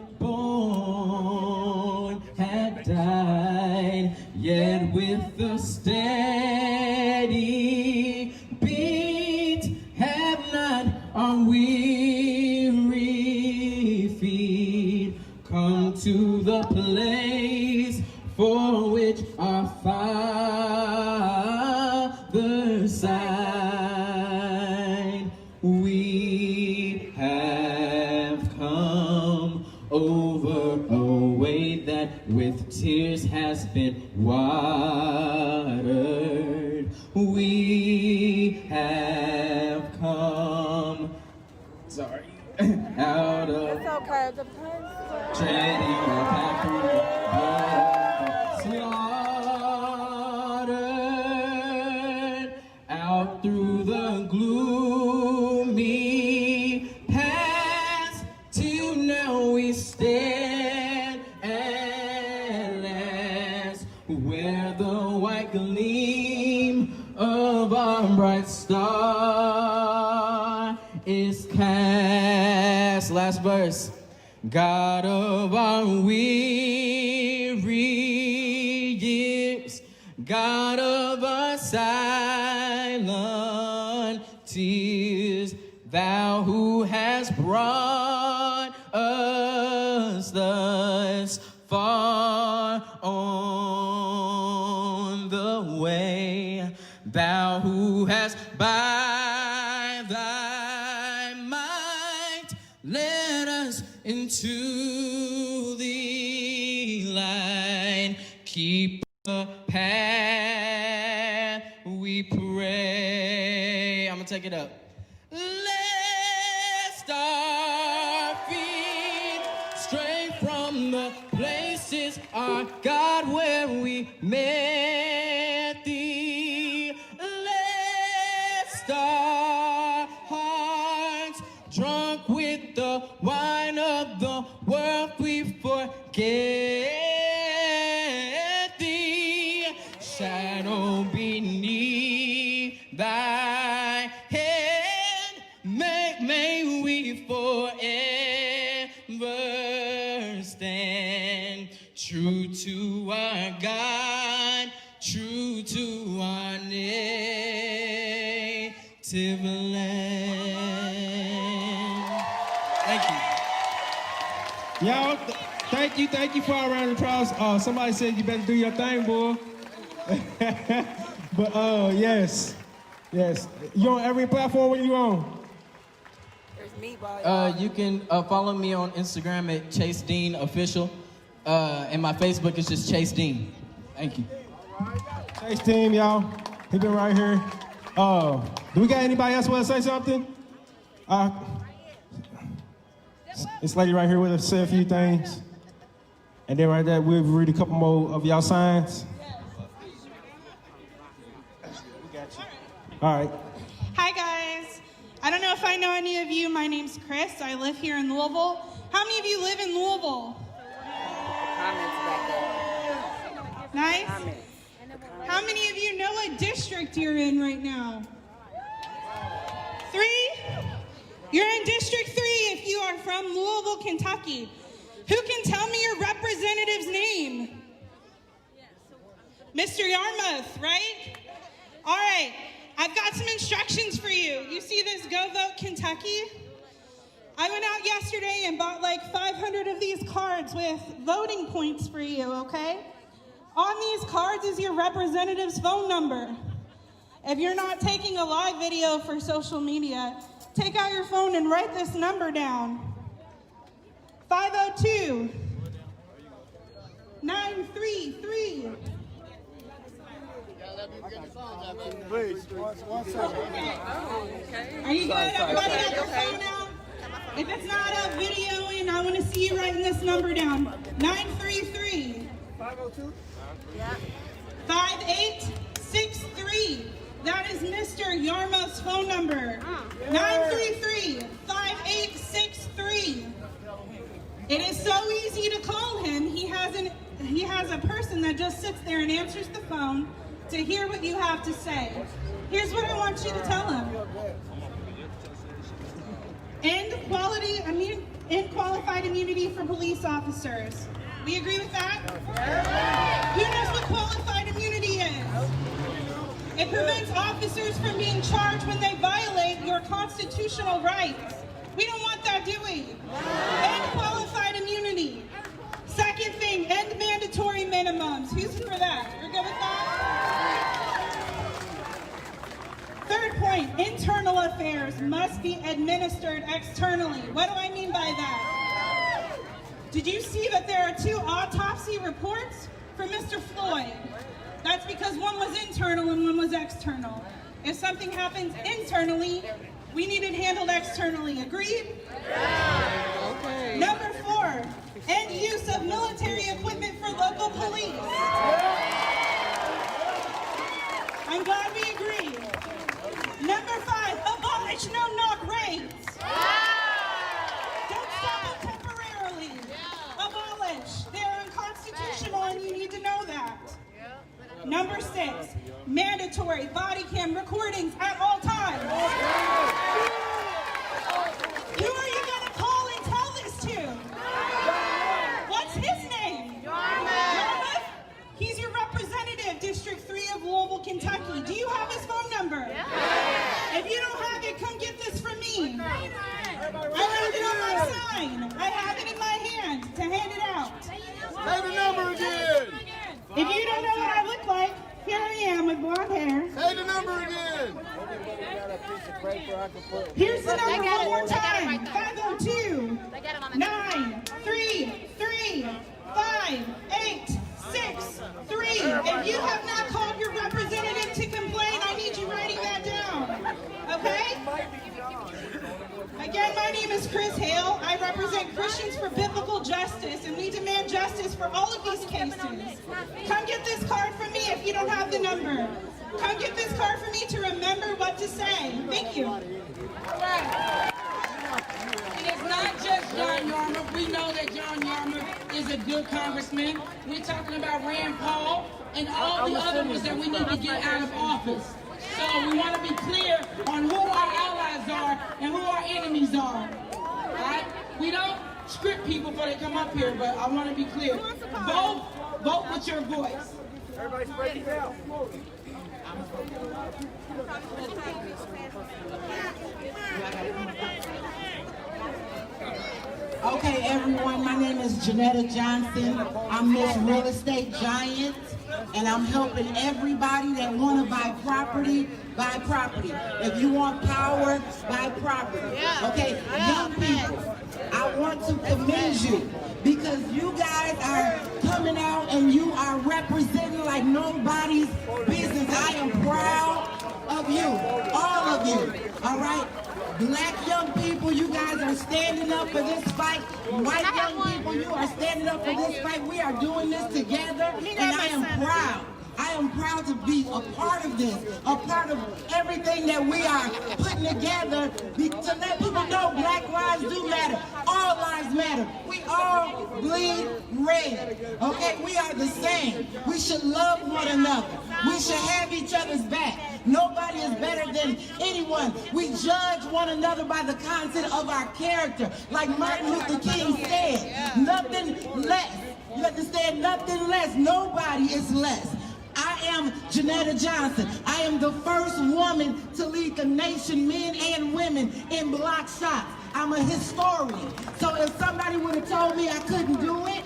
had died, yet with the steady beat, have not our weary feet come to the place for which our Father sighed. We have come over a way that with tears has been watered. We have come, out of treading a path through the slaughtered, out through the gloomy paths, till now we stand at last, where the white gleam of our bright star is cast. Last verse. God of our weary years, God of our silent tears, thou who hast brought us thus far on the way, thou who hast by thy might led us into the light, keep the path, we pray. I'm gonna take it up. Lest our feet stray from the places, our God, where we met thee. Lest our hearts, drunk with the wine of the world, we forget thee. Shadow beneath thy head, may we forever stand true to our God, true to our native land. Thank you. Y'all, thank you for a round of applause. Somebody said you better do your thing, boy. But yes. You on every platform? What are you on? You can follow me on Instagram at Chase Dean Official, and my Facebook is just Chase Dean. Thank you. Chase team, y'all. He been right here. Do we got anybody else want to say something? This lady right here with us say a few things. And then right there, we'll read a couple more of y'all signs. All right. Hi guys. I don't know if I know any of you. My name's Chris. I live here in Louisville. How many of you live in Louisville? Nice. How many of you know what district you're in right now? 3? You're in District 3 if you are from Louisville, Kentucky. Who can tell me your representative's name? Mr. Yarmouth, right? All right, I've got some instructions for you. You see this Go Vote Kentucky? I went out yesterday and bought like 500 of these cards with voting points for you, okay? On these cards is your representative's phone number. If you're not taking a live video for social media, take out your phone and write this number down. 502 933. Please, one second. Are you good? Everybody got your phone out? If it's not a video and I want to see you writing this number down. 933. 502? Yeah. 5863. That is Mr. Yarmouth's phone number. 933-5863. It is so easy to call him. He has a person that just sits there and answers the phone to hear what you have to say. Here's what I want you to tell him. End qualified immunity for police officers. We agree with that? Who knows what qualified immunity is? It prevents officers from being charged when they violate your constitutional rights. We don't want that, do we? End qualified immunity. Second thing, end mandatory minimums. Who's for that? We're good with that? Third point, internal affairs must be administered externally. What do I mean by that? Did you see that there are 2 autopsy reports for Mr. Floyd? That's because one was internal and one was external. If something happens internally, we need it handled externally. Agreed? Yeah. Okay. Number 4, end use of military equipment for local police. I'm glad we agree. Number 5, abolish no-knock raids. Don't stop them temporarily. Abolish. They're unconstitutional and you need to know that. Number 6, mandatory body cam recordings at all times. Who are you going to call and tell this to? What's his name? Yarmouth? He's your representative, District 3 of Louisville, Kentucky. Do you have his phone number? If you don't have it, come get this from me. I have it on my sign. I have it in my hand to hand it out. Say the number again. If you don't know what I look like, here I am with blonde hair. Say the number again. Here's the number one more time. 502 933 5863. If you have not called your representative to complain, I need you writing that down. Okay? Again, my name is Chris Hale. I represent Christians for Biblical Justice, and we demand justice for all of these cases. Come get this card from me if you don't have the number. Come get this card from me to remember what to say. Thank you. All right. And it's not just John Yarmouth. We know that John Yarmouth is a good congressman. We're talking about Rand Paul and all the other ones that we need to get out of office. So we want to be clear on who our allies are and who our enemies are. All right? We don't script people before they come up here, but I want to be clear. Vote with your voice. Everybody spread it out. Okay, everyone, my name is Janetta Johnson. I'm Miss Real Estate Giant, and I'm helping everybody that want to buy property, buy property. If you want power, buy property. Okay, young people, I want to commend you because you guys are coming out and you are representing like nobody's business. I am proud of you, all of you, all right? Black young people, you guys are standing up for this fight. White young people, you are standing up for this fight. We are doing this together, and I am proud. I am proud to be a part of this, a part of everything that we are putting together to let people know Black lives do matter. All lives matter. We all bleed red. Okay, we are the same. We should love one another. We should have each other's back. Nobody is better than anyone. We judge one another by the content of our character. Like Martin Luther King said, nothing less. You understand? Nothing less. Nobody is less. I am Janetta Johnson. I am the first woman to lead the nation, men and women, in block shots. I'm a historian. So if somebody would have told me I couldn't do it,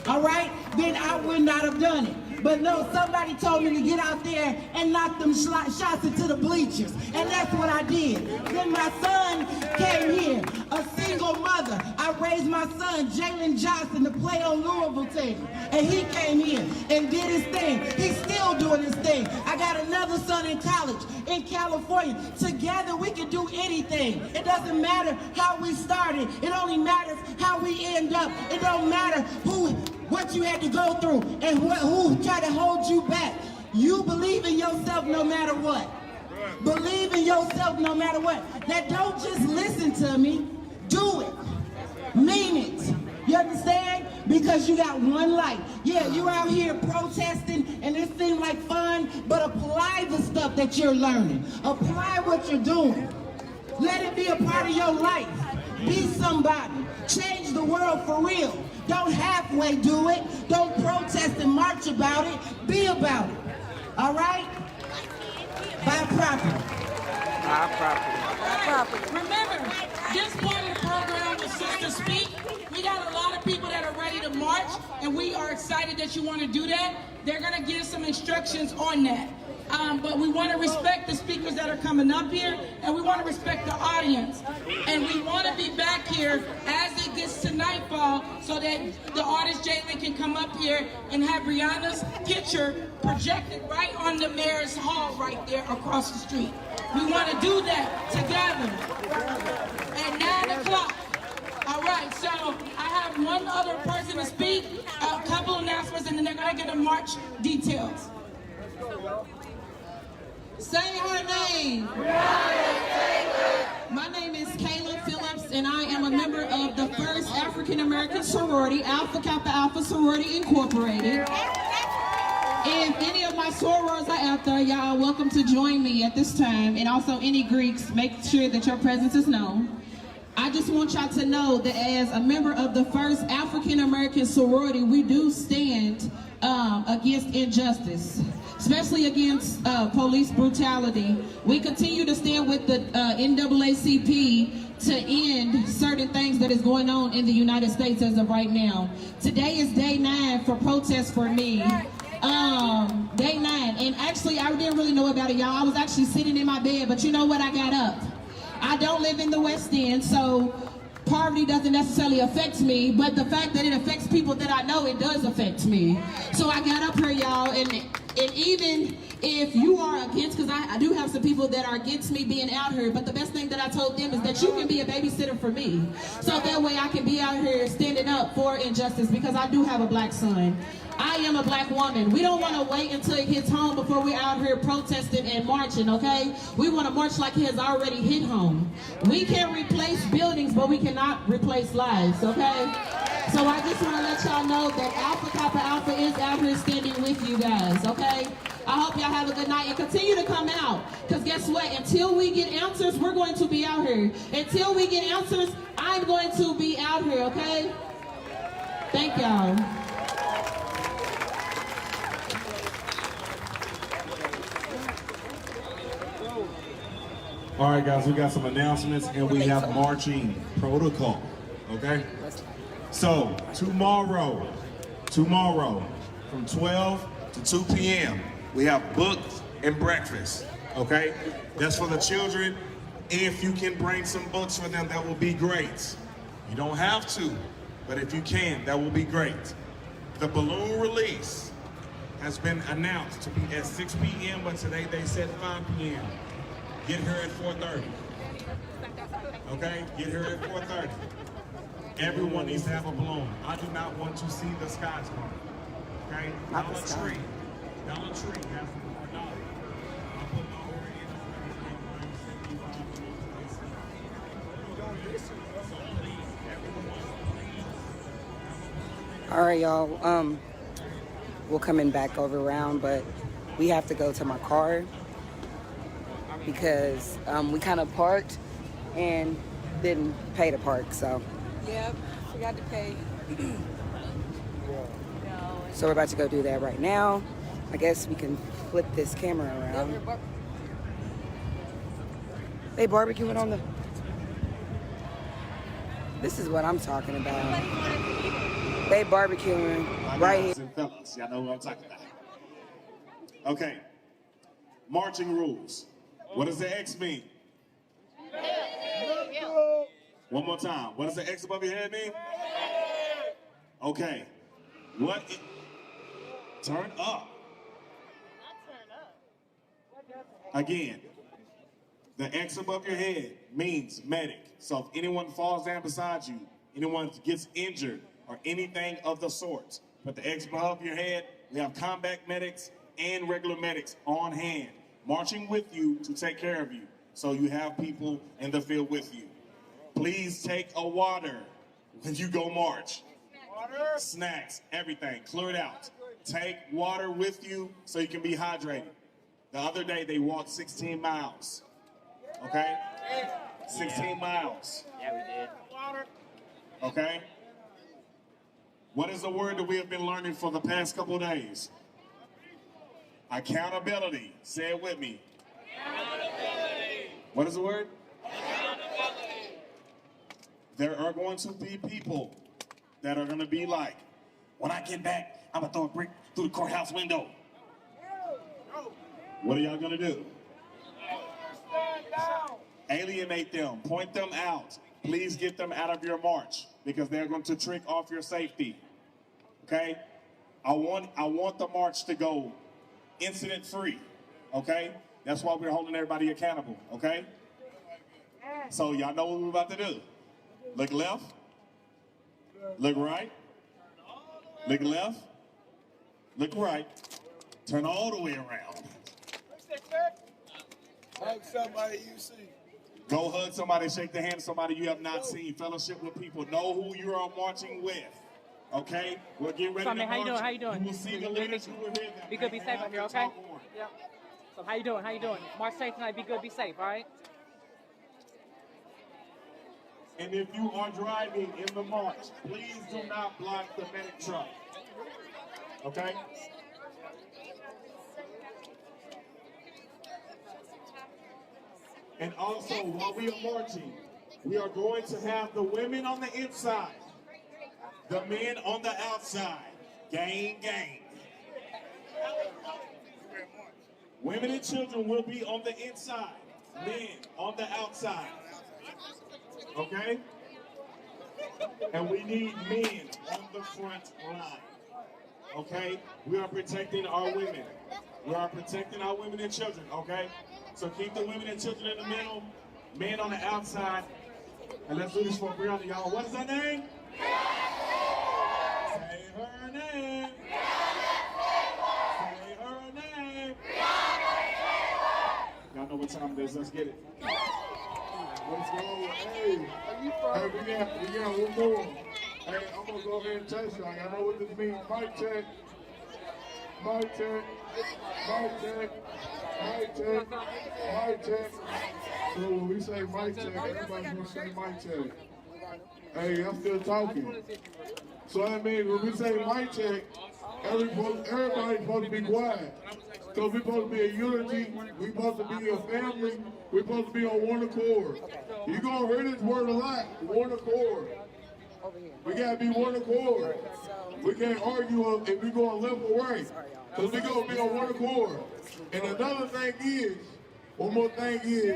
all right, then I would not have done it. But no, somebody told me to get out there and knock them shots into the bleachers. And that's what I did. Then my son came here, a single mother. I raised my son, Jalen Johnson, to play on Louisville team. And he came here and did his thing. He's still doing his thing. I got another son in college in California. Together we can do anything. It doesn't matter how we started. It only matters how we end up. It don't matter what you had to go through and who tried to hold you back. You believe in yourself no matter what. Believe in yourself no matter what. Now don't just listen to me. Do it. Mean it. You understand? Because you got one life. Yeah, you out here protesting and it seems like fun, but apply the stuff that you're learning. Apply what you're doing. Let it be a part of your life. Be somebody. Change the world for real. Don't halfway do it. Don't protest and march about it. Be about it. All right? Top property. Remember, this part of the program was just to speak. We got a lot of people that are ready to march, and we are excited that you want to do that. They're going to give some instructions on that. But we want to respect the speakers that are coming up here, and we want to respect the audience. And we want to be back here as it gets to nightfall so that the artist Jalen can come up here and have Breonna's picture projected right on the mayor's hall right there across the street. We want to do that together at 9 o'clock. All right, so I have one other person to speak, a couple announcements, and then they're going to get the march details. Say her name. My name is Kayla Phillips, and I am a member of the first African American sorority, Alpha Kappa Alpha Sorority Incorporated. If any of my sorors are out there, y'all are welcome to join me at this time. And also any Greeks, make sure that your presence is known. I just want y'all to know that as a member of the first African American sorority, we do stand against injustice, especially against police brutality. We continue to stand with the NAACP to end certain things that is going on in the United States as of right now. Today is day 9 for protests for me. Day 9, and actually I didn't really know about it, y'all. I was actually sitting in my bed, but you know what? I got up. I don't live in the West End, so poverty doesn't necessarily affect me, but the fact that it affects people that I know, it does affect me. So I got up here, y'all, and even if you are against, because I do have some people that are against me being out here, but the best thing that I told them is that you can be a babysitter for me. So that way I can be out here standing up for injustice, because I do have a black son. I am a black woman. We don't want to wait until it hits home before we're out here protesting and marching, okay? We want to march like it has already hit home. We can replace buildings, but we cannot replace lives, okay? So I just want to let y'all know that Alpha Kappa Alpha is out here standing with you guys, okay? I hope y'all have a good night and continue to come out, because guess what? Until we get answers, we're going to be out here. Until we get answers, I'm going to be out here, okay? Thank y'all. All right, guys, we got some announcements and we have marching protocol, okay? So, tomorrow, from 12 to 2 p.m., we have books and breakfast, okay? That's for the children. If you can bring some books for them, that will be great. You don't have to, but if you can, that will be great. The balloon release has been announced to be at 6 p.m., but today they said 5 p.m. Get here at 4:30. Okay? Get here at 4:30. Everyone needs to have a balloon. I do not want to see the sky tomorrow. Okay? Dollar Tree has $4. All right, y'all. We're coming back over around, but we have to go to my car because we kind of parked and didn't pay to park, so. Yep, forgot to pay. So we're about to go do that right now. I guess we can flip this camera around. They barbecuing on the... This is what I'm talking about. They barbecuing right here. And fellas, y'all know what I'm talking about. Okay, marching rules. What does the X mean? One more time. What does the X above your head mean? Okay. Turn up. Again, the X above your head means medic. So if anyone falls down beside you, anyone gets injured or anything of the sort, put the X above your head. We have combat medics and regular medics on hand, marching with you to take care of you. So you have people in the field with you. Please take a water when you go march. Water. Snacks, everything, clear it out. Take water with you so you can be hydrated. The other day they walked 16 miles. Okay? 16 miles. Yeah, we did. Okay? What is the word that we have been learning for the past couple of days? Accountability. Say it with me. Accountability. What is the word? There are going to be people that are going to be like, when I get back, I'm going to throw a brick through the courthouse window. What are y'all going to do? Alienate them, point them out. Please get them out of your march because they're going to trick off your safety. Okay? I want the march to go incident free. Okay? That's why we're holding everybody accountable. Okay? So y'all know what we're about to do. Look left. Look right. Look left. Look right. Turn all the way around. Hug somebody you see. Go hug somebody, shake the hand of somebody you have not seen. Fellowship with people. Know who you are marching with. Okay? We'll get ready to march. How you doing? How you doing? You will see the leaders who were here. Be good, be safe up here, okay? Yep. So how you doing? How you doing? March safe tonight. Be good, be safe, all right? And if you are driving in the march, please do not block the medic truck. Okay? And also, while we are marching, we are going to have the women on the inside, the men on the outside. Gang, gang. Women and children will be on the inside, men on the outside. Okay? And we need men on the front line. Okay? We are protecting our women. We are protecting our women and children, okay? So keep the women and children in the middle, men on the outside, and let's do this for Breonna, y'all. What is her name? Say her name. Say her name. Y'all know what time it is. Let's get it. Let's go. Hey, we got one more. Hey, I'm gonna go ahead and test y'all. Y'all know what this means. Mic check. Mic check. Mic check. Mic check. Mic check. So when we say mic check, everybody's gonna say mic check. Hey, I'm still talking. So that means when we say mic check, everybody's supposed to be quiet. Because we're supposed to be a unity, we're supposed to be a family, we're supposed to be on one accord. You're going to hear this word a lot, one accord. We got to be one accord. We can't argue if we're going left or right. Because we're going to be on one accord. And another thing is, one more thing is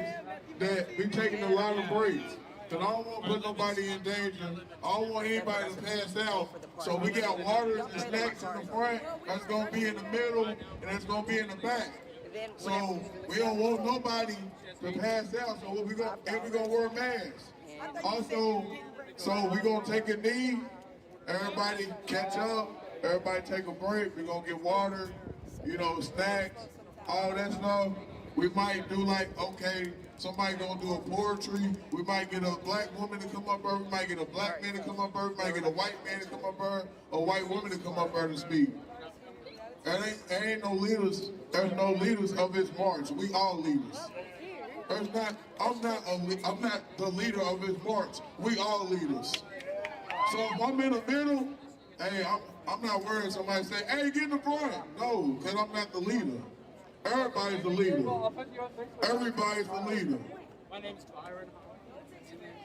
that we're taking a lot of breaks. Because I don't want to put nobody in danger. I don't want anybody to pass out. So we got water and snacks in the front, that's going to be in the middle, and that's going to be in the back. So we don't want nobody to pass out. So we're going to wear masks. Also, so we're going to take a knee. Everybody catch up. Everybody take a break. We're going to get water, you know, snacks, all that stuff. We might do like, okay, somebody gonna do a poetry. We might get a black woman to come up there. We might get a black man to come up there. We might get a white man to come up there. A white woman to come up there to speak. There ain't no leaders. There's no leaders of this march. We all leaders. There's not. I'm not the leader of this march. We all leaders. So if I'm in the middle, hey, I'm not worried. Somebody say, hey, get in the front. No, because I'm not the leader. Everybody's the leader. Everybody's the leader. My name's Byron.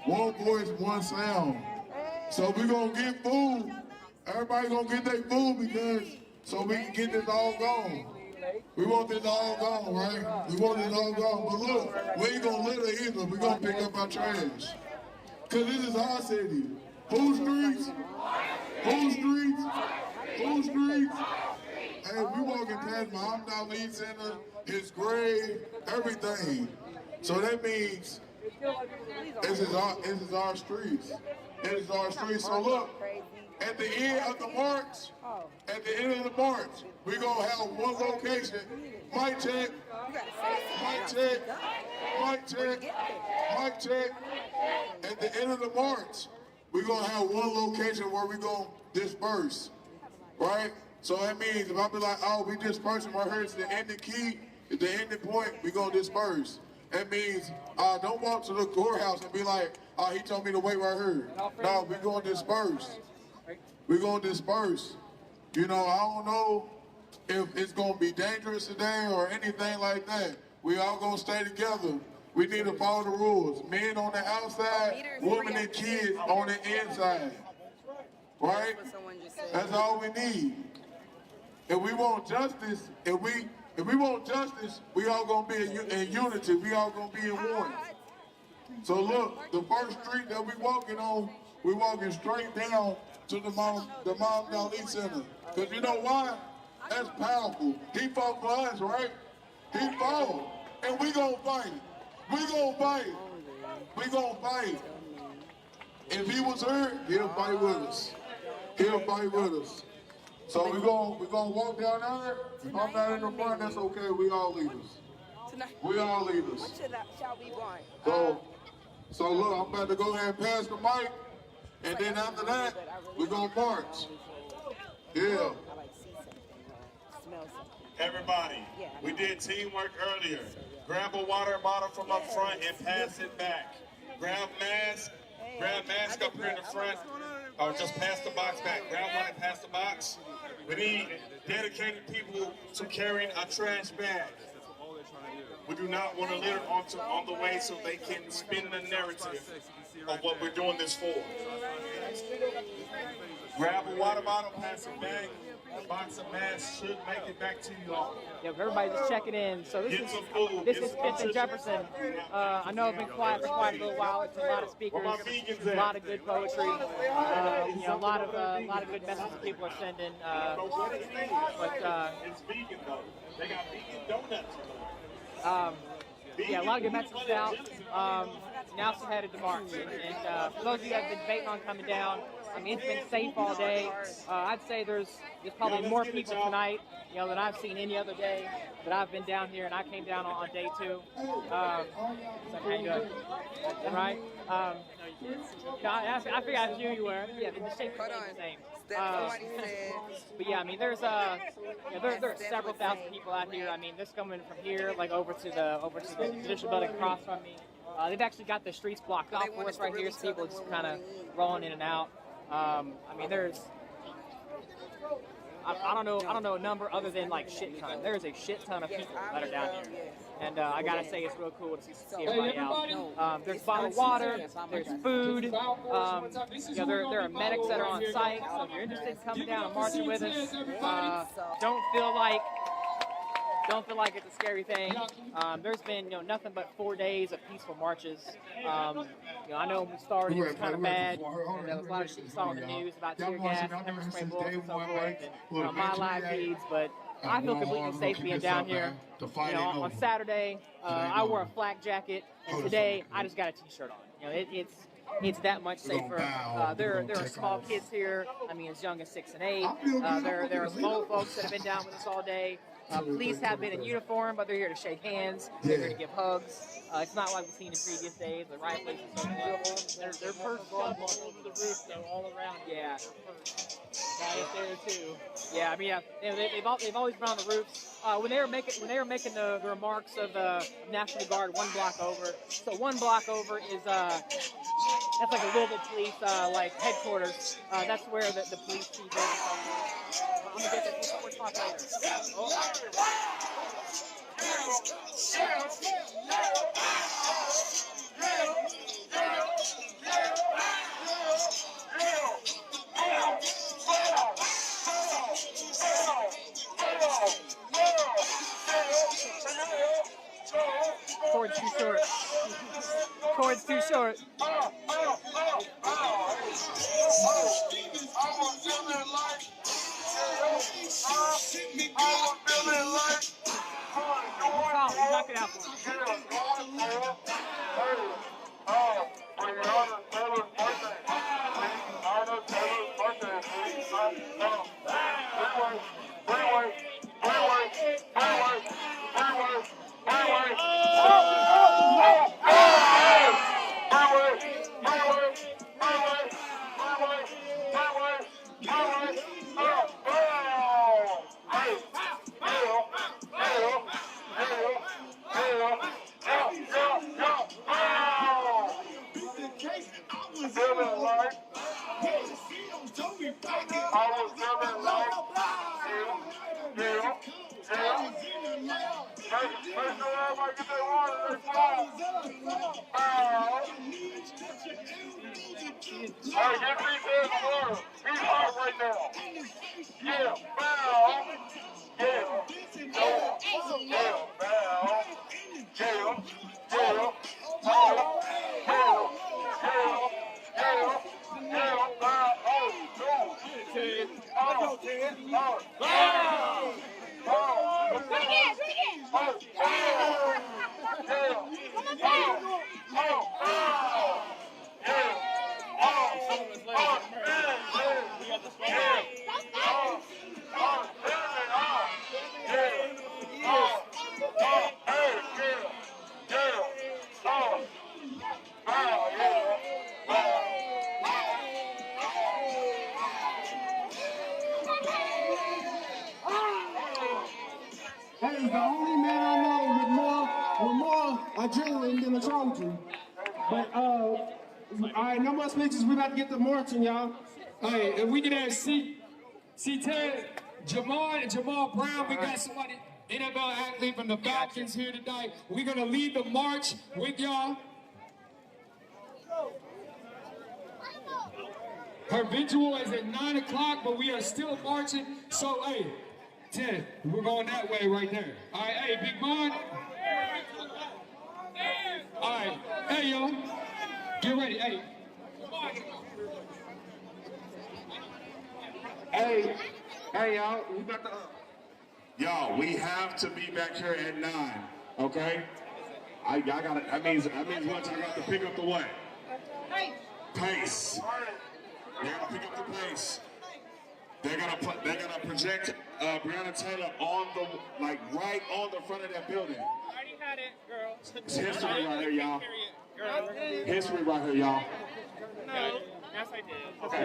One voice, one sound. So we're going to get food. Everybody going to get their food because so we can get this all gone. We want this all gone, right? We want this all gone. But look, we ain't going to litter either. We're going to pick up our trash. Because this is our city. Whose streets? Whose streets? Whose streets? Hey, we walking past Muhammad Ali Center, his grave, everything. So that means this is our streets. It is our streets. So look, at the end of the march, we're gonna have one location. Mic check, mic check, mic check, mic check. At the end of the march, we're gonna have one location where we're gonna disperse, right? So that means if I be like, oh, we dispersing right here, it's the ending key, at the ending point, we're gonna disperse. That means don't walk to the courthouse and be like, oh, he told me to wait right here. No, we're gonna disperse. We're gonna disperse. You know, I don't know if it's gonna be dangerous today or anything like that. We all gonna stay together. We need to follow the rules. Men on the outside, women and kids on the inside. Right? That's all we need. If we want justice, if we want justice, we all gonna be in unity. We all gonna be in one. So look, the first street that we walking on, we walking straight down to the Muhammad Ali Center. Cause you know why? That's powerful. He fought for us, right? He fought, and we gonna fight. We gonna fight. We gonna fight. If he was hurt, he'll fight with us. He'll fight with us. So we're gonna walk down there. If I'm not in the front, that's okay. We all leaders. We all leaders. What shall we want? So look, I'm about to go ahead and pass the mic, and then after that, we're gonna march. Yeah. Everybody, we did teamwork earlier. Grab a water bottle from up front and pass it back. Grab mask up here in the front, or just pass the box back. Grab one and pass the box. We need dedicated people to carrying a trash bag. We do not want to litter on the way so they can spin the narrative of what we're doing this for. Grab a water bottle, pass it back. A box of masks should make it back to you all. Yeah, everybody's just checking in. So this is 5th and Jefferson. I know it's been quiet for quite a little while. It's a lot of speakers, a lot of good poetry, you know, a lot of good messages people are sending. It's vegan though. They got vegan donuts. Yeah, a lot of good messages out. Now it's headed to March. And for those of you that have been debating on coming down, I mean, it's been safe all day. I'd say there's probably more people tonight, you know, than I've seen any other day that I've been down here, and I came down on day 2. So how you doing? Right? I figured I knew you were. Yeah, the shape is the same. But yeah, I mean, there's there are several thousand people out here. I mean, this coming from here, like over to the judicial building across from me. They've actually got the streets blocked off for us right here, so people are just kind of rolling in and out. I mean, there's I don't know a number other than like shit ton. There's a shit ton of people that are down here, and I gotta say it's real cool to see everybody out. There's bottled water, there's food. You know, there are medics that are on site. So if you're interested in coming down and marching with us, don't feel like it's a scary thing. There's been nothing but 4 days of peaceful marches. I know when we started it was kind of bad, and there was a lot of shit you saw on the news about tear gas, pepper spray bullets, and so forth, and my live feeds. But I feel completely safe being down here. On Saturday, I wore a flak jacket, and today I just got a t-shirt on. It's that much safer. There are small kids here. I mean, as young as 6 and 8. There are old folks that have been down with us all day. Police have been in uniform, but they're here to shake hands. They're here to give hugs. It's not like we've seen in previous days. The riot place is so beautiful. They're perched all over the roof, though, all around. Yeah. Right there too. Yeah, I mean, they've always been on the roofs. When they were making the remarks of the National Guard 1 block over. So 1 block over is that's like a Louisville police like headquarters. That's where the police chief is. I'm gonna get this. We'll talk later. Cord's too short. Cord's too short. Knock it out for That is the only man I know with more adrenaline than a Trojan. But all right, no more speeches. We about to get to marching, y'all. All right, if we can have C10, Jamal Brown. We got somebody, NFL athlete from the Falcons here tonight. We're gonna lead the march with y'all. Her vigil is at 9 o'clock, but we are still marching. So, hey, 10, we're going that way right there. All right, hey, Big Mon. All right, hey, yo, get ready, hey. Hey, y'all, we got the... Y'all, we have to be back here at 9, okay? I gotta, that means what? I got to pick up the what? Pace. They gotta pick up the pace. They're gonna project Breonna Taylor on the, like, right on the front of that building. Already had it, girl. It's history right here, y'all. History right here, y'all. No, yes I did. Okay.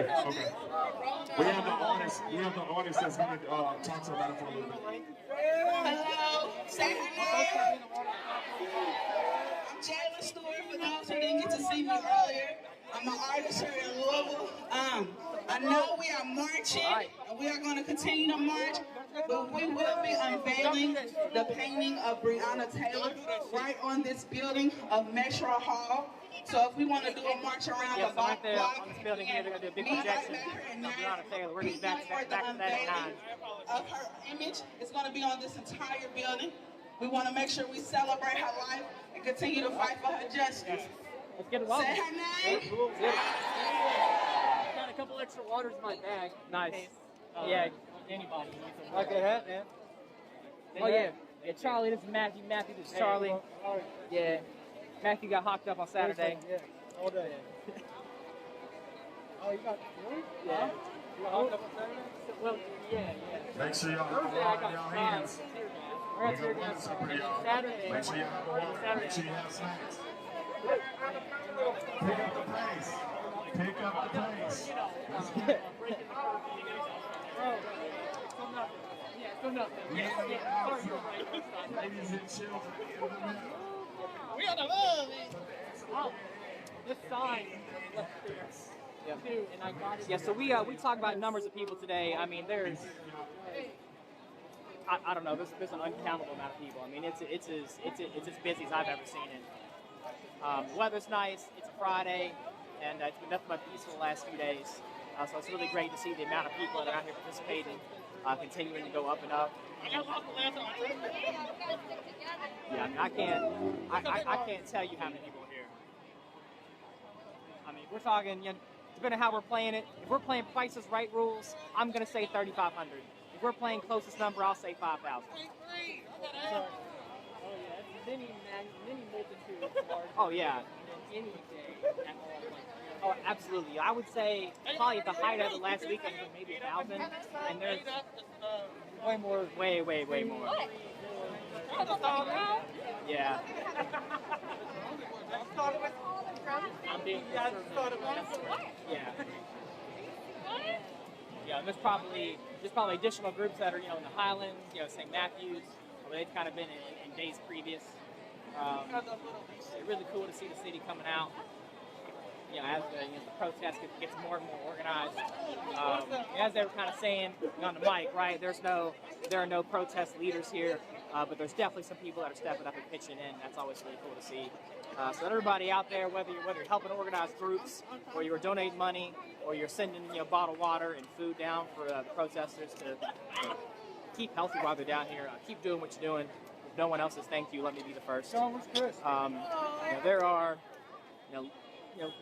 We have the artist that's gonna talk to us about it for a little bit. Hello, say hi. I'm Jalen Stewart, for those who didn't get to see me earlier. I'm an artist here in Louisville. I know we are marching, and we are going to continue to march, but we will be unveiling the painting of Breonna Taylor right on this building of Metro Hall. So if we want to do a march around the block, on this building here, they're going to do a big projection of Breonna Taylor. We're going to be back to that at 9. Of her image is going to be on this entire building. We want to make sure we celebrate her life and continue to fight for her justice. Let's get it Say her name. Got a couple extra waters in my bag. Nice. Yeah, anybody. Like a hat, man. Oh yeah. Yeah, Charlie, this is Matthew. Matthew, this is Charlie. Yeah. Matthew got hocked up on Saturday. Yeah. All day. Oh, you got yeah. You got hocked up on Saturday? Well, yeah. Make sure y'all have y'all hands. We're at Tear Gas Saturday. Make sure you have water. Make sure you have snacks. Pick up the pace. Pick up the pace. Ladies and children in the middle. We on the move, man. This sign left there. Yeah, so we talk about numbers of people today. I mean, there's I don't know. There's an uncountable amount of people. I mean, it's as busy as I've ever seen it. The weather's nice. It's a Friday, and it's been nothing but peaceful the last few days. So it's really great to see the amount of people that are out here participating, continuing to go up and up. Yeah, I mean, I can't tell you how many people are here. I mean, we're talking, depending on how we're playing it. If we're playing Price is Right rules, I'm gonna say 3,500. If we're playing closest number, I'll say 5,000. Many multitudes. Oh yeah. Any day at all. Oh, absolutely. I would say probably at the height of it last weekend was maybe 1,000, and there's way more. Way more. Yeah. I'm being yeah. Yeah. There's probably additional groups that are in the Highlands, St. Matthews. They've kind of been in days previous. It's really cool to see the city coming out. As the protest gets more and more organized. As they were kind of saying on the mic, right? There are no protest leaders here. but there's definitely some people that are stepping up and pitching in. That's always really cool to see. So everybody out there, whether you're helping organize groups, or you're donating money, or you're sending bottled water and food down for the protesters to keep healthy while they're down here, keep doing what you're doing. If no one else has thanked you, let me be the first. There are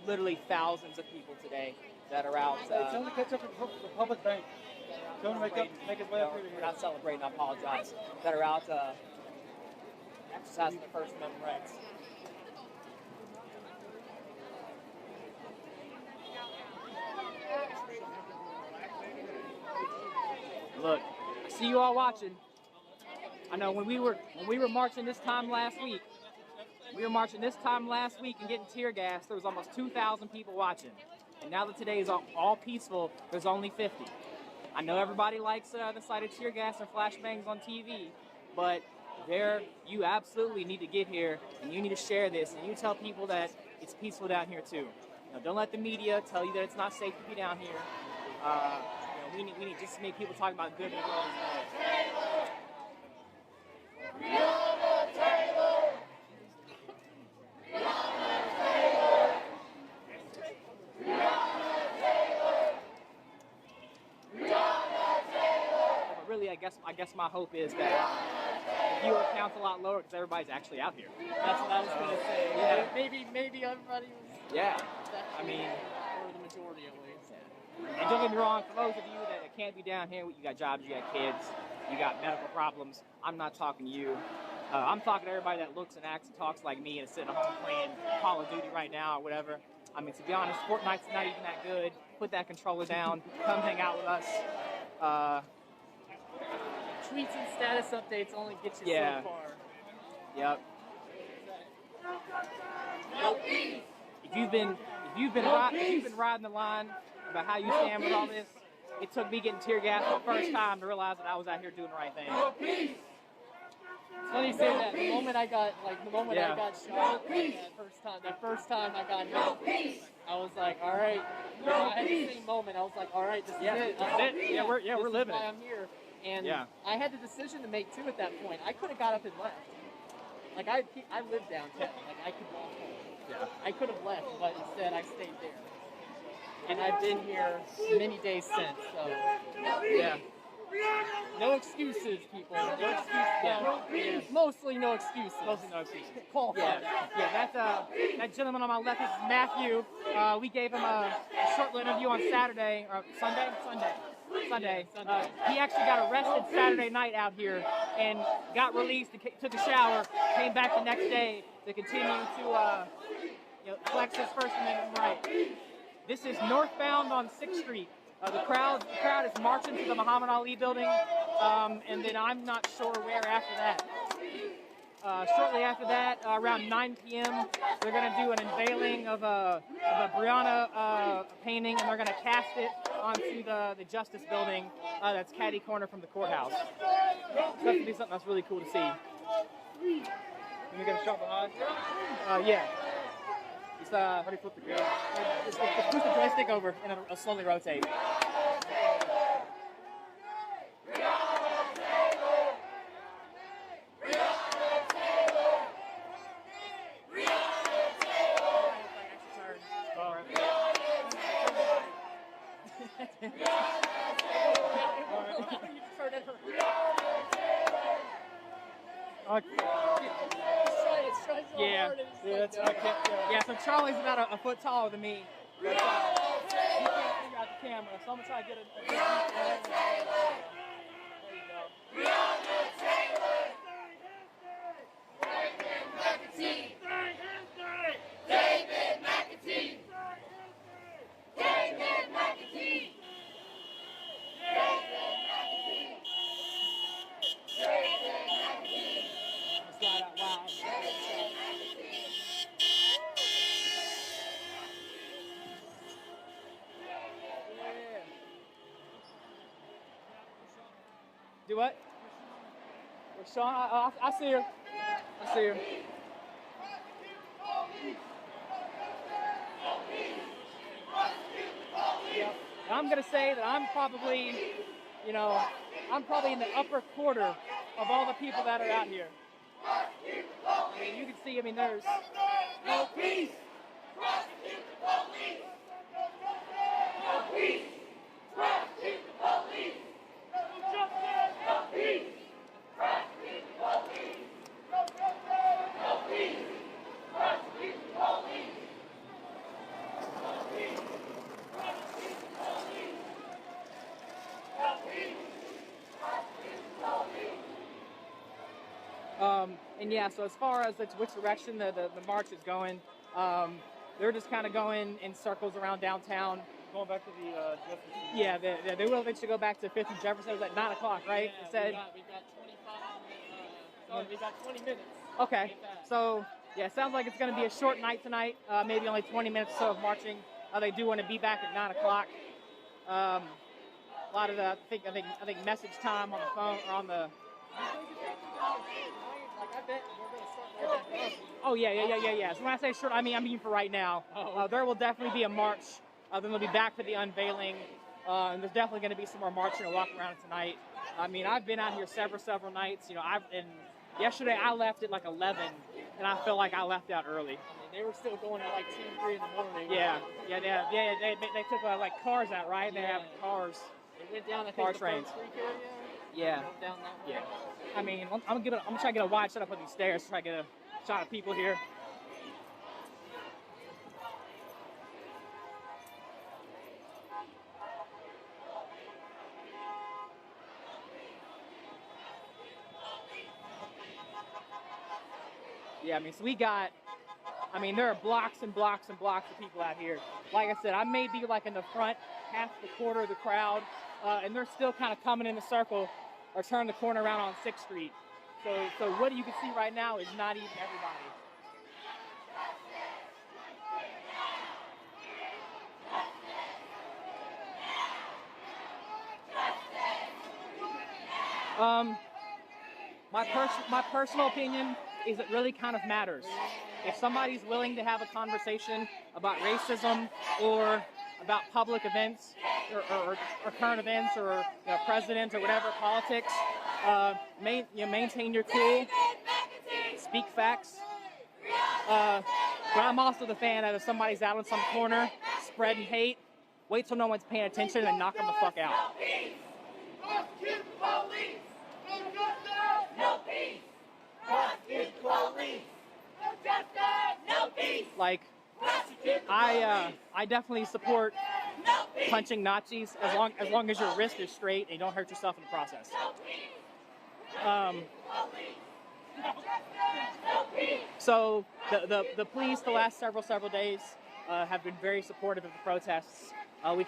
literally thousands of people today that are out. Tell him to catch up at the public bank. Tell him to make his way up here. We're not celebrating, I apologize. That are out exercising their First Amendment rights. Look, I see you all watching. I know when we were marching this time last week, and getting tear gas, there was almost 2,000 people watching. And now that today is all peaceful, there's only 50. I know everybody likes the sight of tear gas and flashbangs on TV, but you absolutely need to get here, and you need to share this, and you tell people that it's peaceful down here too. Don't let the media tell you that it's not safe to be down here. We need just to make people talk about good and well. Really, I guess my hope is that the viewer count's a lot lower because everybody's actually out here. That's what I was going to say. Yeah. Maybe everybody was. Yeah. I mean, or the majority at least. And don't get me wrong, for those of you that can't be down here, you got jobs, you got kids, you got medical problems. I'm not talking to you. I'm talking to everybody that looks and acts and talks like me and is sitting at home playing Call of Duty right now or whatever. I mean, to be honest, Fortnite's not even that good. Put that controller down. Come hang out with us. Tweets and status updates only get you so far. Yep. If you've been riding the line about how you stand with all this, it took me getting tear gas for the first time to realize that I was out here doing the right thing. It's funny you say that. The moment I got shot, that first time I got hit, I was like, all right. I had the same moment. I was like, all right, this is it. That's it. Yeah, we're living why it. I'm here. And I had the decision to make too at that point. I could have got up and left. Like I live downtown. Like I could walk home. Yeah. I could have left, but instead I stayed there. And I've been here many days since. So yeah. No excuses, people. No excuses. Yeah. Mostly no excuses. Mostly no excuses. Call for it. Yeah. That gentleman on my left is Matthew. We gave him a short little interview on Saturday or Sunday. He actually got arrested Saturday night out here and got released, took a shower, came back the next day to continue to flex his First Amendment right. This is northbound on 6th Street. The crowd is marching to the Muhammad Ali building, and then I'm not sure where after that. Shortly after that, around 9 p.m., they're going to do an unveiling of a Breonna painting, and they're going to cast it onto the Justice Building that's catty corner from the courthouse. So that's going to be something that's really cool to see. Can you get a shot behind? Yeah. It's, how do you flip the gun? Just push the joystick over and it'll slowly rotate. So Charlie's about a foot taller than me. But, he can't figure out the camera, so I'm gonna try to get a good there you go. David McAtee! David McAtee! Slide out loud. Do what? Sean, I see her. I see her. Yep. I'm gonna say that I'm probably in the upper quarter of all the people that are out here. I mean, you can see, I mean, there's no peace. Prosecute the police. No peace. Prosecute the police. No justice. No peace. Prosecute the police. No justice. No peace. Prosecute the police. No peace. Prosecute the police. No peace. Prosecute the police. And yeah, so as far as which direction the march is going, they're just kind of going in circles around downtown. Going back to the Jefferson. Yeah, they will eventually go back to 5th and Jefferson. It was at 9 o'clock, right? Yeah, it said. we got 25. We got 20 minutes. Okay, so yeah, it sounds like it's going to be a short night tonight. Maybe only 20 minutes or so of marching. They do want to be back at 9 o'clock. A lot of the I think message time on the phone or on the. Oh yeah. So when I say short, I mean for right now. There will definitely be a march. Then they'll be back for the unveiling. And there's definitely going to be some more marching and walk around tonight. I mean, I've been out here several nights. You know, yesterday I left at like 11, and I feel like I left out early. I mean, they were still going at like 2, 3 in the morning. Yeah. They took like cars out, right? They have cars. They went down the car trains. Creek area. Yeah. Down that way. Yeah. I mean, I'm gonna try to get a wide setup of these stairs. Try to get a shot of people here. Yeah, I mean, so there are blocks and blocks and blocks of people out here. Like I said, I may be like in the front, half the quarter of the crowd, and they're still kind of coming in the circle or turn the corner around on 6th Street. So what you can see right now is not even everybody. My personal opinion is it really kind of matters. If somebody's willing to have a conversation about racism or about public events or current events or president or whatever, politics, maintain your cool, speak facts. But I'm also the fan that if somebody's out in some corner spreading hate, wait till no one's paying attention and knock them the fuck out. Prosecute the police! No justice! No peace! Prosecute the police! No justice! No peace! Like, I definitely support punching Nazis as long as your wrist is straight and you don't hurt yourself in the process. So the police the last several days have been very supportive of the protests. We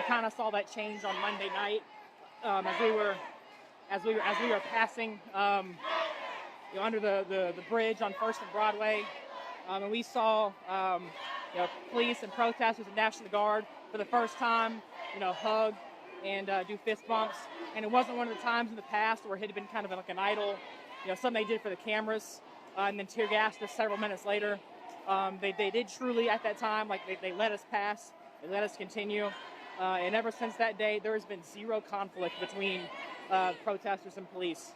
kind of saw that change on Monday night as we were passing under the bridge on 1st and Broadway, and we saw police and protesters and National Guard for the first time hug and do fist bumps. And it wasn't one of the times in the past where it had been kind of like an idle, something they did for the cameras, and then tear gassed us several minutes later. They did truly at that time, like they let us pass, they let us continue, and ever since that day, there has been zero conflict between protesters and police,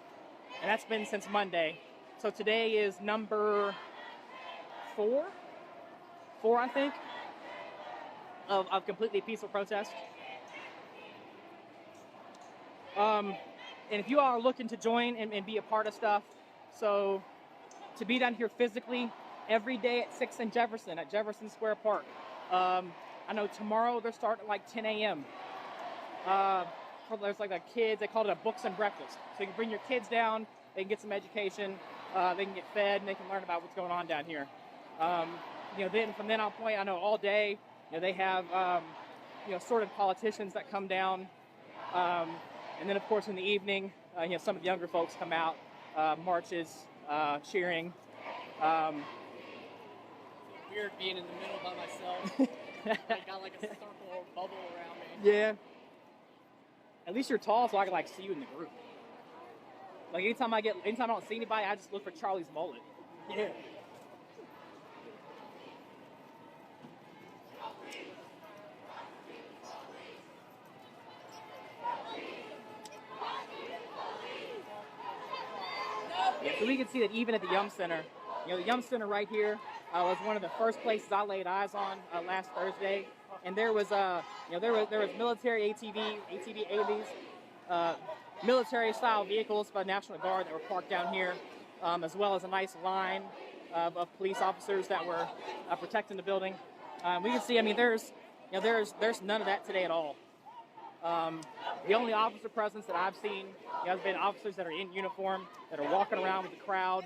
and that's been since Monday. So today is number 4, I think, of completely peaceful protest. And if you all are looking to join and be a part of stuff, so to be down here physically every day at 6th and Jefferson at Jefferson Square Park. I know tomorrow they're starting at like 10 a.m. There's like the kids, they call it a books and breakfast. So you can bring your kids down, they can get some education, they can get fed, and they can learn about what's going on down here. Then from then on point, I know all day, they have sorted politicians that come down. And then, of course, in the evening, some of the younger folks come out, marches, cheering. Weird being in the middle by myself. I got like a circle or bubble around me. Yeah. At least you're tall, so I can see you in the group. Like anytime I don't see anybody, I just look for Charlie's mullet. Yeah. So we can see that even at the Yum Center, the Yum Center right here was one of the first places I laid eyes on last Thursday, and there was there was military ATVs, military-style vehicles by the National Guard that were parked down here, as well as a nice line of police officers that were protecting the building. We can see, I mean, there's none of that today at all. The only officer presence that I've seen has been officers that are in uniform, that are walking around with the crowd,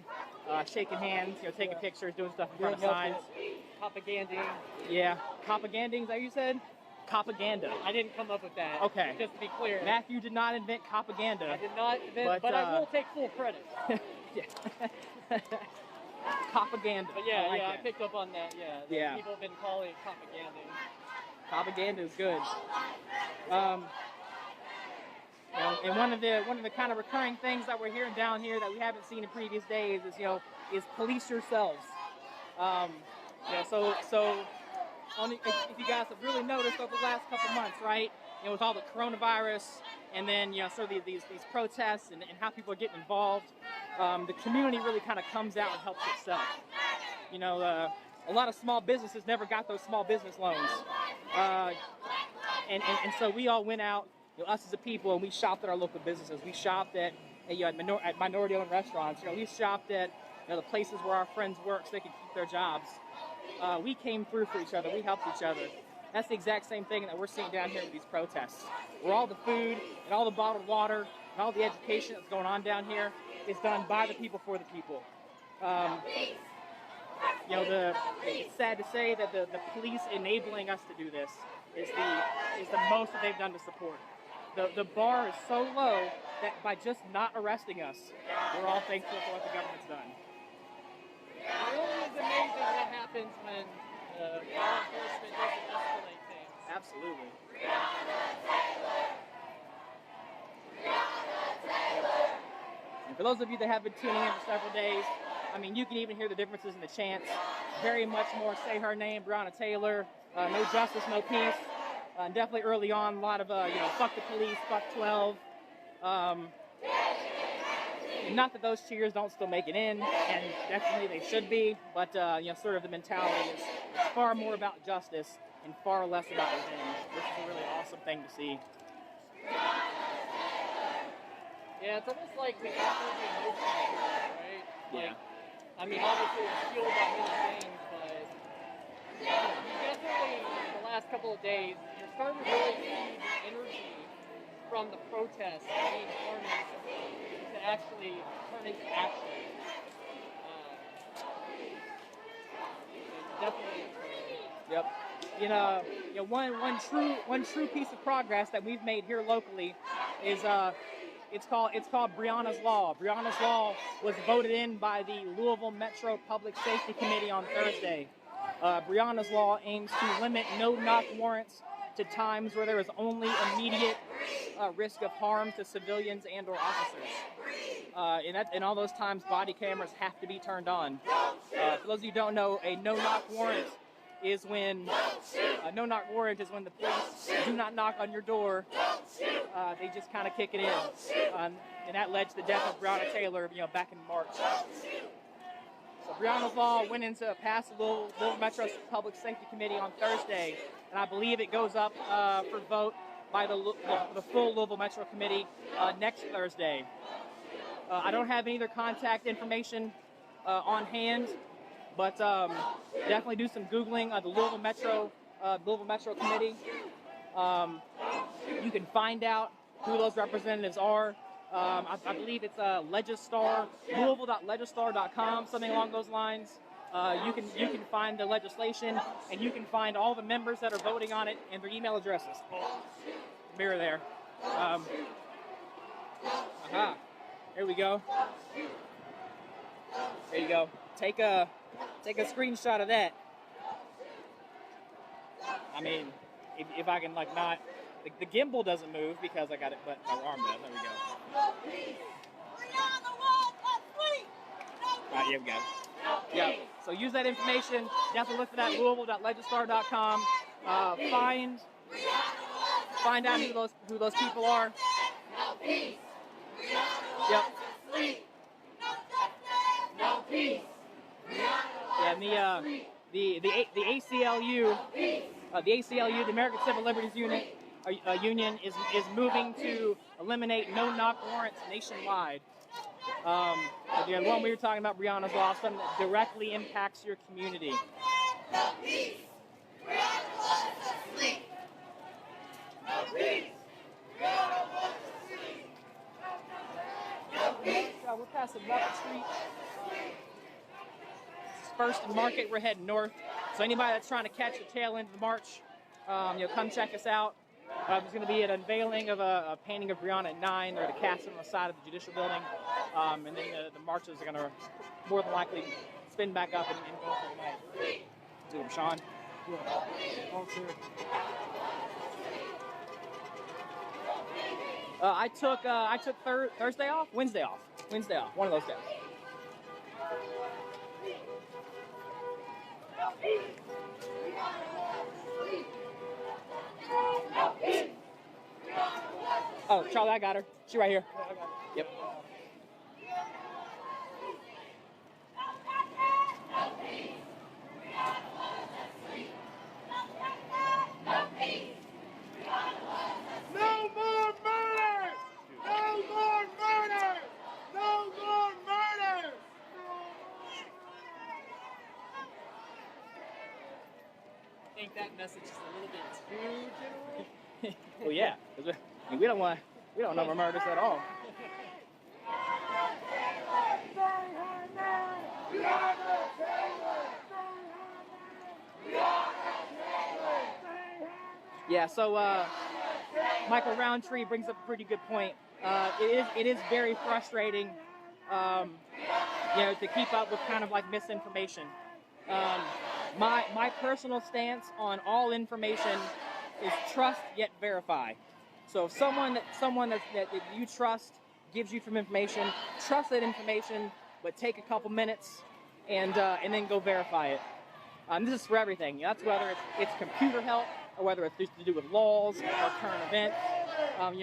shaking hands, taking pictures, doing stuff in front of signs. Propaganding. Yeah, propaganding, is that what you said? Propaganda. I didn't come up with that. Okay. Just to be clear. Matthew did not invent propaganda. I did not invent, but I will take full credit. Yeah. Propaganda. But yeah, I I picked up on that. Yeah. People have been calling it propaganda. Propaganda is good. And one of the kind of recurring things that we're hearing down here that we haven't seen in previous days is police yourselves. So if you guys have really noticed over the last couple months, right? With all the coronavirus, and then sort of these protests and how people are getting involved, the community really kind of comes out and helps itself. A lot of small businesses never got those small business loans, and so we all went out, us as a people, and we shopped at our local businesses. We shopped at minority-owned restaurants. We shopped at the places where our friends work so they could keep their jobs. We came through for each other. We helped each other. That's the exact same thing that we're seeing down here with these protests, where all the food and all the bottled water and all the education that's going on down here is done by the people for the people. It's sad to say that the police enabling us to do this is the most that they've done to support. The bar is so low that by just not arresting us, we're all thankful for what the government's done. It really is amazing what happens when law enforcement doesn't escalate things. Absolutely. And for those of you that have been tuning in for several days, I mean, you can even hear the differences in the chants. Very much more say her name, Breonna Taylor, no justice, no peace. And definitely early on, a lot of, fuck the police, fuck 12. Not that those cheers don't still make it in, and definitely they should be, but, sort of the mentality is far more about justice and far less about revenge. This is a really awesome thing to see. Yeah, it's almost like we have to be emotional, right? Yeah. I mean, obviously it's fueled by many things, but definitely the last couple of days, you're starting to really see the energy from the protests being harnessed to actually turn into action. Definitely. Yep. One true piece of progress that we've made here locally is it's called Breonna's Law. Breonna's Law was voted in by the Louisville Metro Public Safety Committee on Thursday. Breonna's Law aims to limit no-knock warrants to times where there is only immediate risk of harm to civilians and/or officers. In all those times, body cameras have to be turned on. For those of you who don't know, a no-knock warrant is when the police do not knock on your door. They just kind of kick it in, and that led to the death of Breonna Taylor, back in March. So Breonna's Law went into past the Louisville Metro Public Safety Committee on Thursday, and I believe it goes up for vote by the full Louisville Metro Committee next Thursday. I don't have any other contact information on hand, but definitely do some Googling of the Louisville Metro Committee. You can find out who those representatives are. I believe it's Louisville.legistar.com, something along those lines. You can find the legislation, and you can find all the members that are voting on it and their email addresses. Mirror there. Here we go. There you go. Take a screenshot of that. I mean, if I can not. The gimbal doesn't move because I got it, but my arm does. There we go. Right, here we go. Yeah. So use that information. Definitely look for that Louisville.legistar.com. Find out who those people are. Yep. peace. Yeah, and the ACLU, the ACLU, the American Civil Liberties Union, is moving to eliminate no-knock warrants nationwide. The one we were talking about, Breonna's law, something that directly impacts your community. No peace. Breonna wants us to sleep. No peace. Breonna wants us to sleep. No peace. We're passing Market Street. First and Market, we're heading north. So anybody that's trying to catch the tail end of the march, come check us out. There's going to be an unveiling of a painting of Breonna at 9. They're at a castle on the side of the Judicial Building. And then the marches are going to more than likely spin back up and go for the night. Do them, Sean. I took Thursday off, Wednesday off, one of those days. Oh, Charlie, I got her. She right here. Yep. No more murder! No more murder! No more murder! I think that message is a little bit too general. Well, yeah, 'cause we don't know more murders at all. Yeah, so Michael Roundtree brings up a pretty good point. It is very frustrating, to keep up with kind of like misinformation. My personal stance on all information is trust yet verify. So if someone that you trust gives you some information, trust that information, but take a couple minutes and then go verify it. This is for everything. That's whether it's computer help or whether it's to do with laws or current events.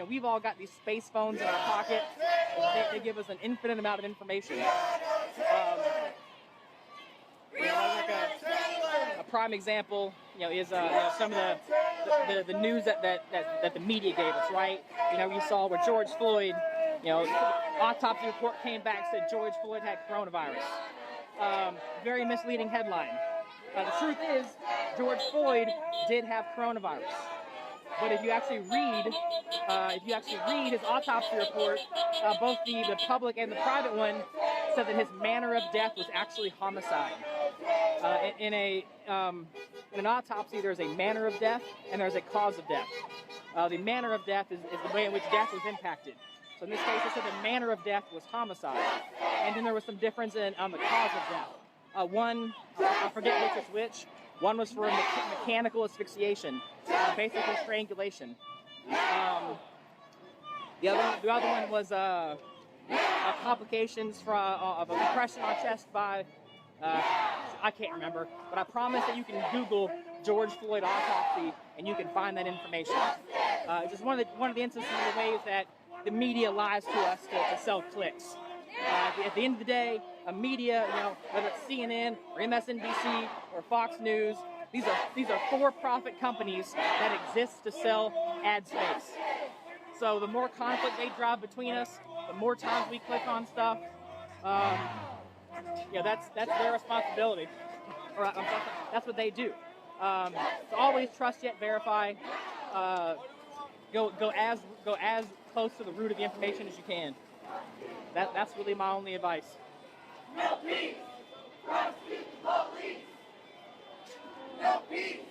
We've all got these space phones in our pocket. They give us an infinite amount of information. A prime example, is some of the news that the media gave us, right? You saw where George Floyd, autopsy report came back, said George Floyd had coronavirus. Very misleading headline. The truth is, George Floyd did have coronavirus. But if you actually read his autopsy report, both the public and the private one said that his manner of death was actually homicide. In an autopsy, there's a manner of death and there's a cause of death. The manner of death is the way in which death was impacted. So in this case, it said the manner of death was homicide. And then there was some difference on the cause of death. One, I forget which is which. One was for mechanical asphyxiation, basically strangulation. The other one was complications of a compression on chest by, I can't remember, but I promise that you can Google George Floyd autopsy and you can find that information. It's just one of the instances of the ways that the media lies to us to sell clicks. At the end of the day, a media, whether it's CNN or MSNBC or Fox News, these are for-profit companies that exist to sell ad space. So the more conflict they drive between us, the more times we click on stuff, that's their responsibility. Or that's what they do. So always trust yet verify. Go as close to the root of the information as you can. That's really my only advice. No peace. Prosecute the police. No peace.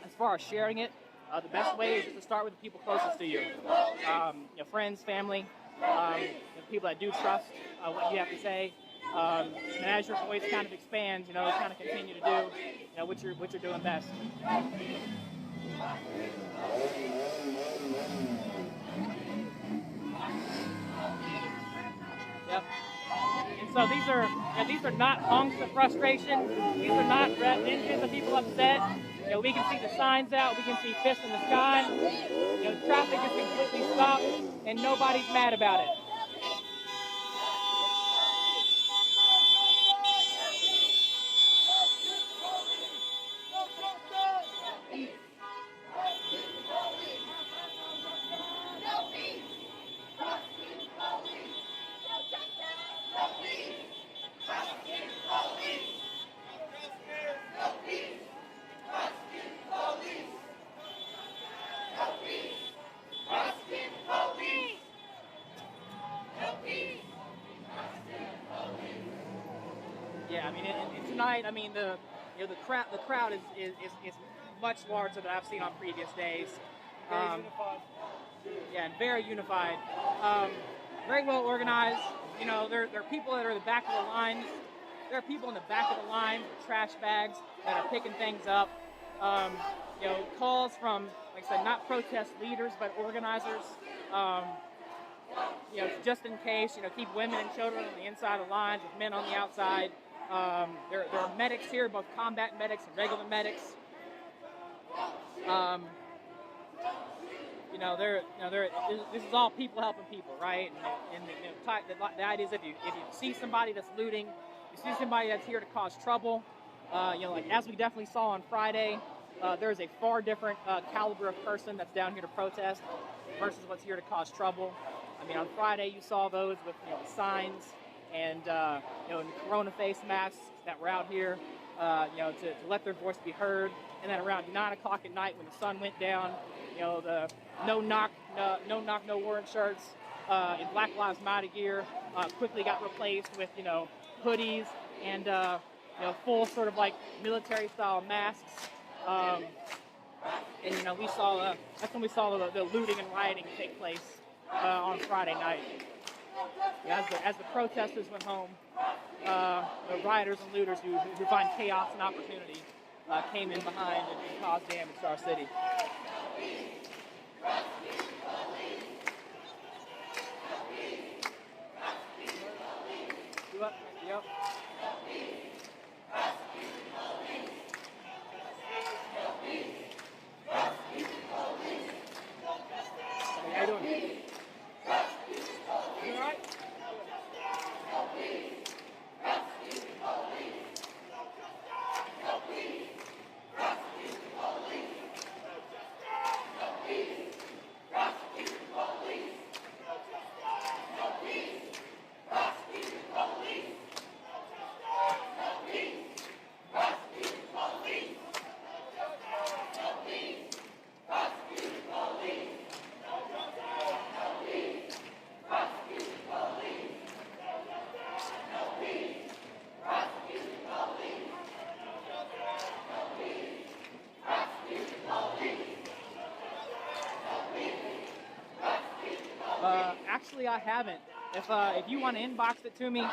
As far as sharing it, the best way is to start with the people closest to you. Friends, family, people that do trust what you have to say. And as your voice kind of expands, kind of continue to do what you're doing best. Yep. And so these are not honks of frustration. These are not engines of people upset. We can see the signs out. We can see fists in the sky. Traffic is completely stopped, and nobody's mad about it. Yeah, I mean, and tonight, I mean, the crowd is much larger than I've seen on previous days. Very unified. Yeah, and very unified. Very well organized. You know, there are people that are in the back of the lines. There are people in the back of the lines with trash bags that are picking things up. You know, calls from, like I said, not protest leaders, but organizers. You know, just in case, you know, keep women and children on the inside of the lines with men on the outside. There are medics here, both combat medics and regular medics. This is all people helping people, right? And the idea is if you see somebody that's looting, you see somebody that's here to cause trouble, you know, like as we definitely saw on Friday, there's a far different caliber of person that's down here to protest versus what's here to cause trouble. I mean, on Friday you saw those with, you know, the signs and you know, and the Corona face masks that were out here, you know, to let their voice be heard. And then around 9 o'clock at night, when the sun went down, you know, the no knock, no warrant shirts in Black Lives Matter gear quickly got replaced with, you know, hoodies and you know, full sort of like military style masks. And you know, we saw that's when we saw the looting and rioting take place on Friday night. Yeah, as the protesters went home, the rioters and looters who find chaos and opportunity came in behind and caused damage to our city. Yep. How you doing? You all right? Actually, I haven't. If you want to inbox it to me,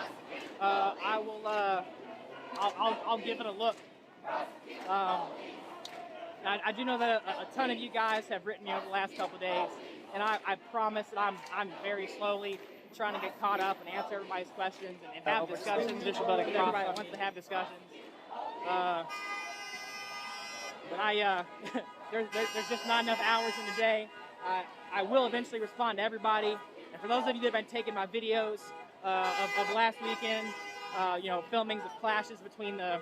I will. I'll give it a look. I do know that a ton of you guys have written me over the last couple of days, and I promise that I'm very slowly trying to get caught up and answer everybody's questions and have discussions with everybody that wants to have discussions. But there's just not enough hours in the day. I will eventually respond to everybody. And for those of you that have been taking my videos of last weekend, you know, filmings of clashes between the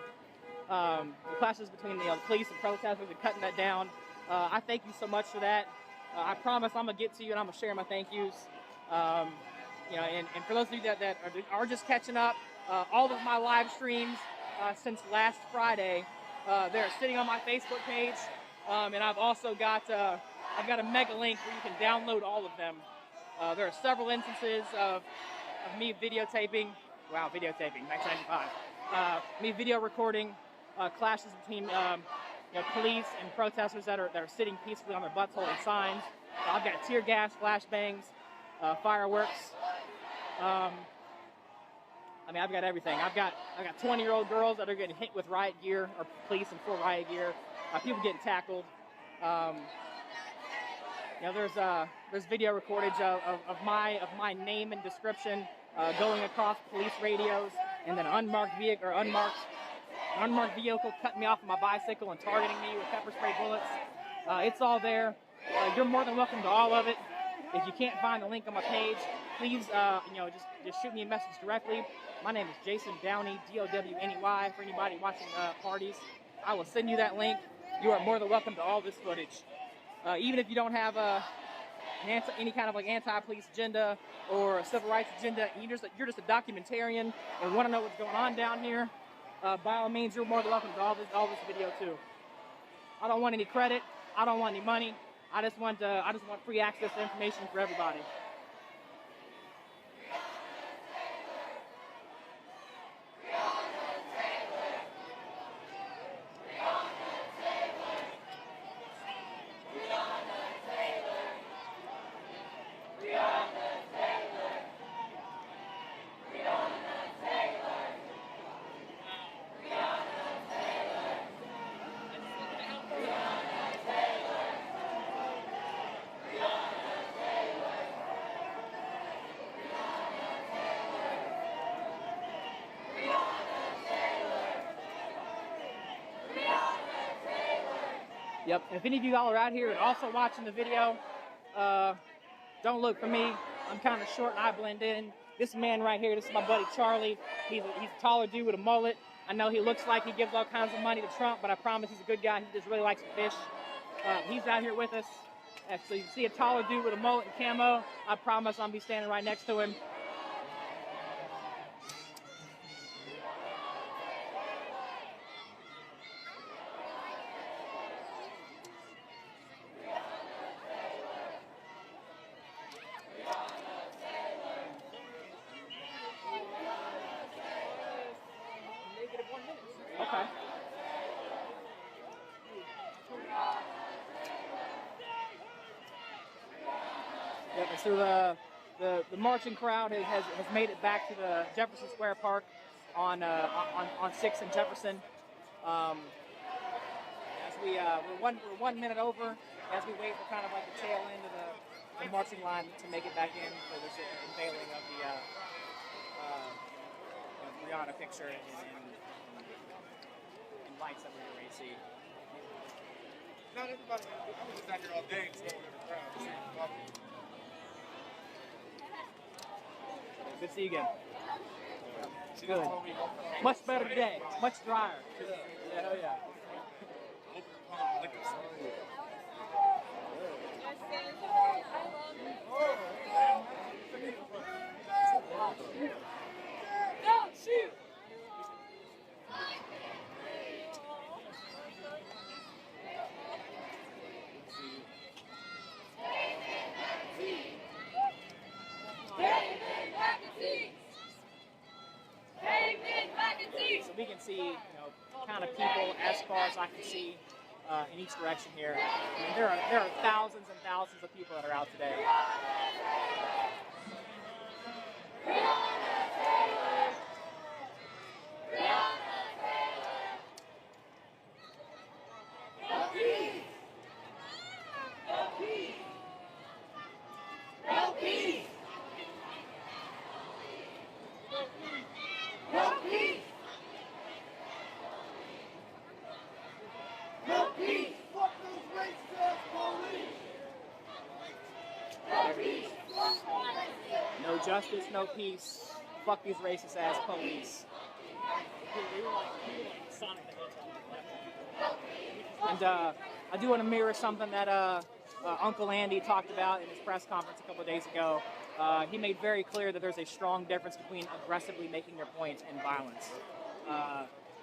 police and protesters and cutting that down, I thank you so much for that. I promise I'm gonna get to you and I'm gonna share my thank yous. You know, and for those of you that are just catching up, all of my live streams since last Friday, they're sitting on my Facebook page, and I've also got a mega link where you can download all of them. There are several instances of me videotaping, 1995, me video recording clashes between you know, police and protesters that are sitting peacefully on their butts holding signs. I've got tear gas, flashbangs, fireworks. I mean, I've got everything. I've got 20-year-old girls that are getting hit with riot gear, or police in full riot gear. People getting tackled. You know, there's video recordage of my name and description going across police radios, and then an unmarked vehicle cutting me off on my bicycle and targeting me with pepper spray bullets. It's all there. You're more than welcome to all of it. If you can't find the link on my page, please, you know, just shoot me a message directly. My name is Jason Downey, D-O-W-N-E-Y, for anybody watching parties. I will send you that link. You are more than welcome to all this footage. Even if you don't have any kind of like anti-police agenda or a civil rights agenda, you're just a documentarian and want to know what's going on down here, by all means, you're more than welcome to all this video too. I don't want any credit. I don't want any money. I just want free access to information for everybody. Breonna Yep. And if any of you all are out here and also watching the video, don't look for me. I'm kind of short and I blend in. This man right here, this is my buddy Charlie. He's a taller dude with a mullet. I know he looks like he gives all kinds of money to Trump, but I promise he's a good guy. He just really likes to fish. He's out here with us. So you see a taller dude with a mullet and camo. I promise I'll be standing right next to him. Okay. Yep, so the marching crowd has made it back to the Jefferson Square Park on 6th and Jefferson. As we're 1 minute over as we wait for kind of like the tail end of the marching line to make it back in for this unveiling of the Breonna picture and lights that we're going to see. Not everybody. I was just out here all day, so Good to see you again. Good. Much better day. Much drier. Yeah, hell yeah. Don't shoot! So we can see, kind of people as far as I can see in each direction here. I mean, there are thousands and thousands of people that are out today. No justice, no peace. Fuck these racist ass police. And I do want to mirror something that Uncle Andy talked about in his press conference a couple of days ago. He made very clear that there's a strong difference between aggressively making your point and violence.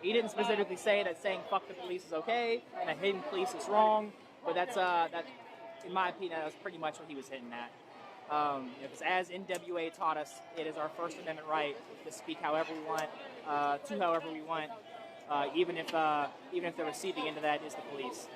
He didn't specifically say that saying fuck the police is okay and that hating police is wrong, but that's in my opinion, that was pretty much what he was hitting at. Because as NWA taught us, it is our First Amendment right to speak however we want, to however we want, even if the receiving end of that is the police.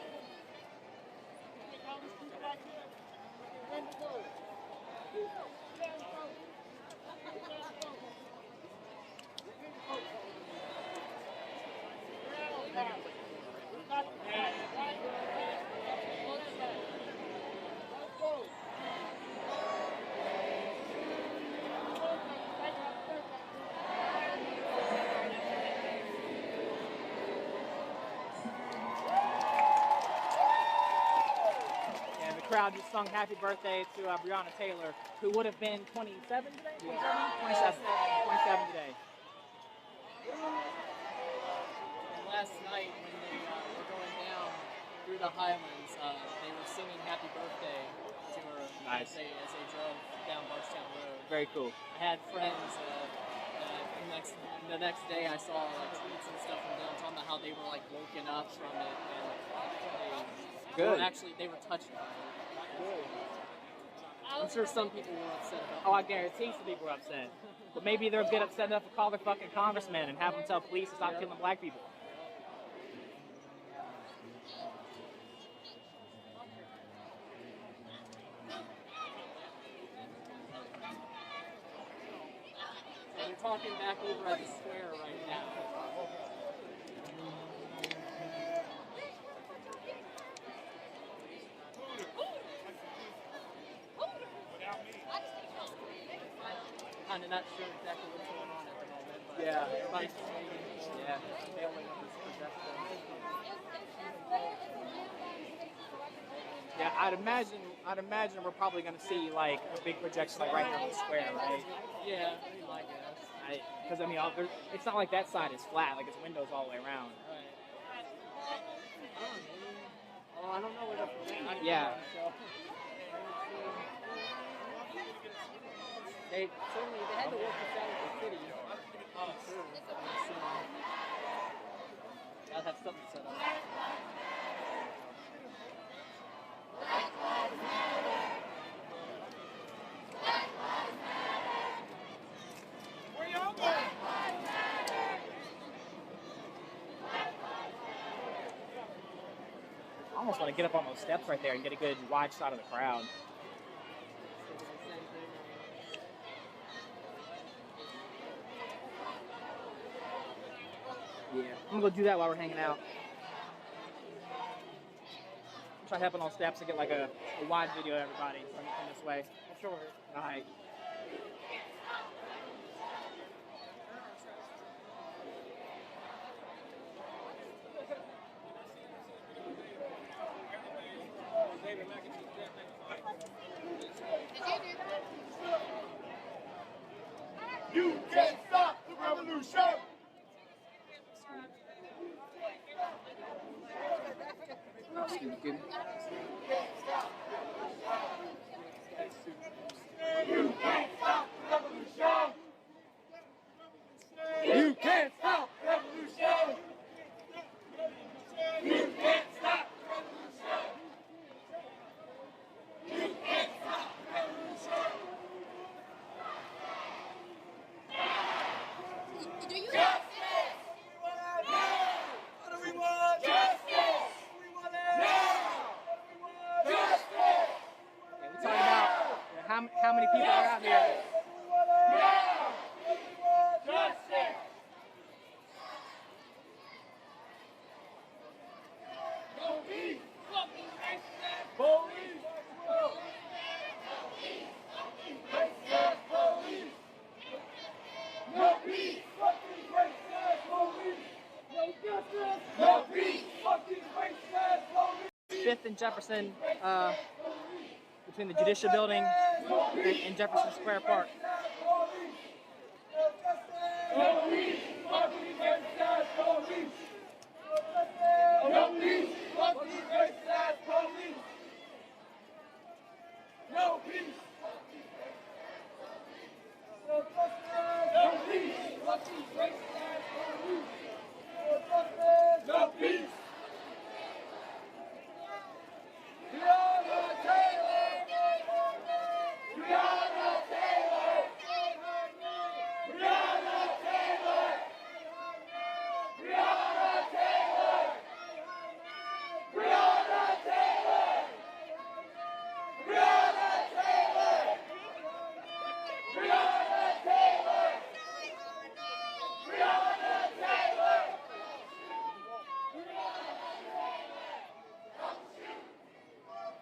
Crowd just sung happy birthday to Breonna Taylor, who would have been 27 today? 27 today. And last night when they were going down through the Highlands, they were singing happy birthday to her as they drove down Barstown Road. Very cool. I had friends, the next day I saw tweets and stuff from them talking about how they were woken up from it and they were touched by it. I'm sure some people were upset about it. Oh, I guarantee some people were upset. But maybe they'll get upset enough to call their fucking congressman and have them tell police to stop killing black people. So they're talking back over at the square right now. Kind of not sure exactly what's going on at the moment, but everybody's waiting. Bailing on this projectile. Yeah, I'd imagine we're probably going to see like a big projection like right here on the square, right? Yeah, I mean, my guess. Because I mean, it's not like that side is flat, like it's windows all the way around. Oh, I don't know where the Yeah. They had to work this out with the city. Oh, sure. I'll have something set up. Where y'all going? I almost want to get up on those steps right there and get a good wide shot of the crowd. Yeah, I'm gonna go do that while we're hanging out. Try hopping on steps and get like a wide video of everybody from this way. Sure. All right. You can't stop the revolution. You can't stop the revolution. You can't stop the revolution. You can't stop the revolution. You can't stop the revolution. Do you justice? What do we want? Justice. We want it now. Justice. Yeah, we talking about how many people are out here. Now. Justice. Police. Fucking racist. Police. Racist police. No peace. Fucking racist police. No justice. No peace. Fucking racist police. 5th and Jefferson, between the Judicial Building and Jefferson Square Park. No peace. Fucking racist police. No peace. Fucking racist police. No peace. No peace. Fucking racist police. No peace. Breonna Taylor. Breonna Taylor. Breonna Taylor. Breonna Taylor. Breonna Taylor. Breonna Taylor. Breonna Taylor. Breonna Taylor.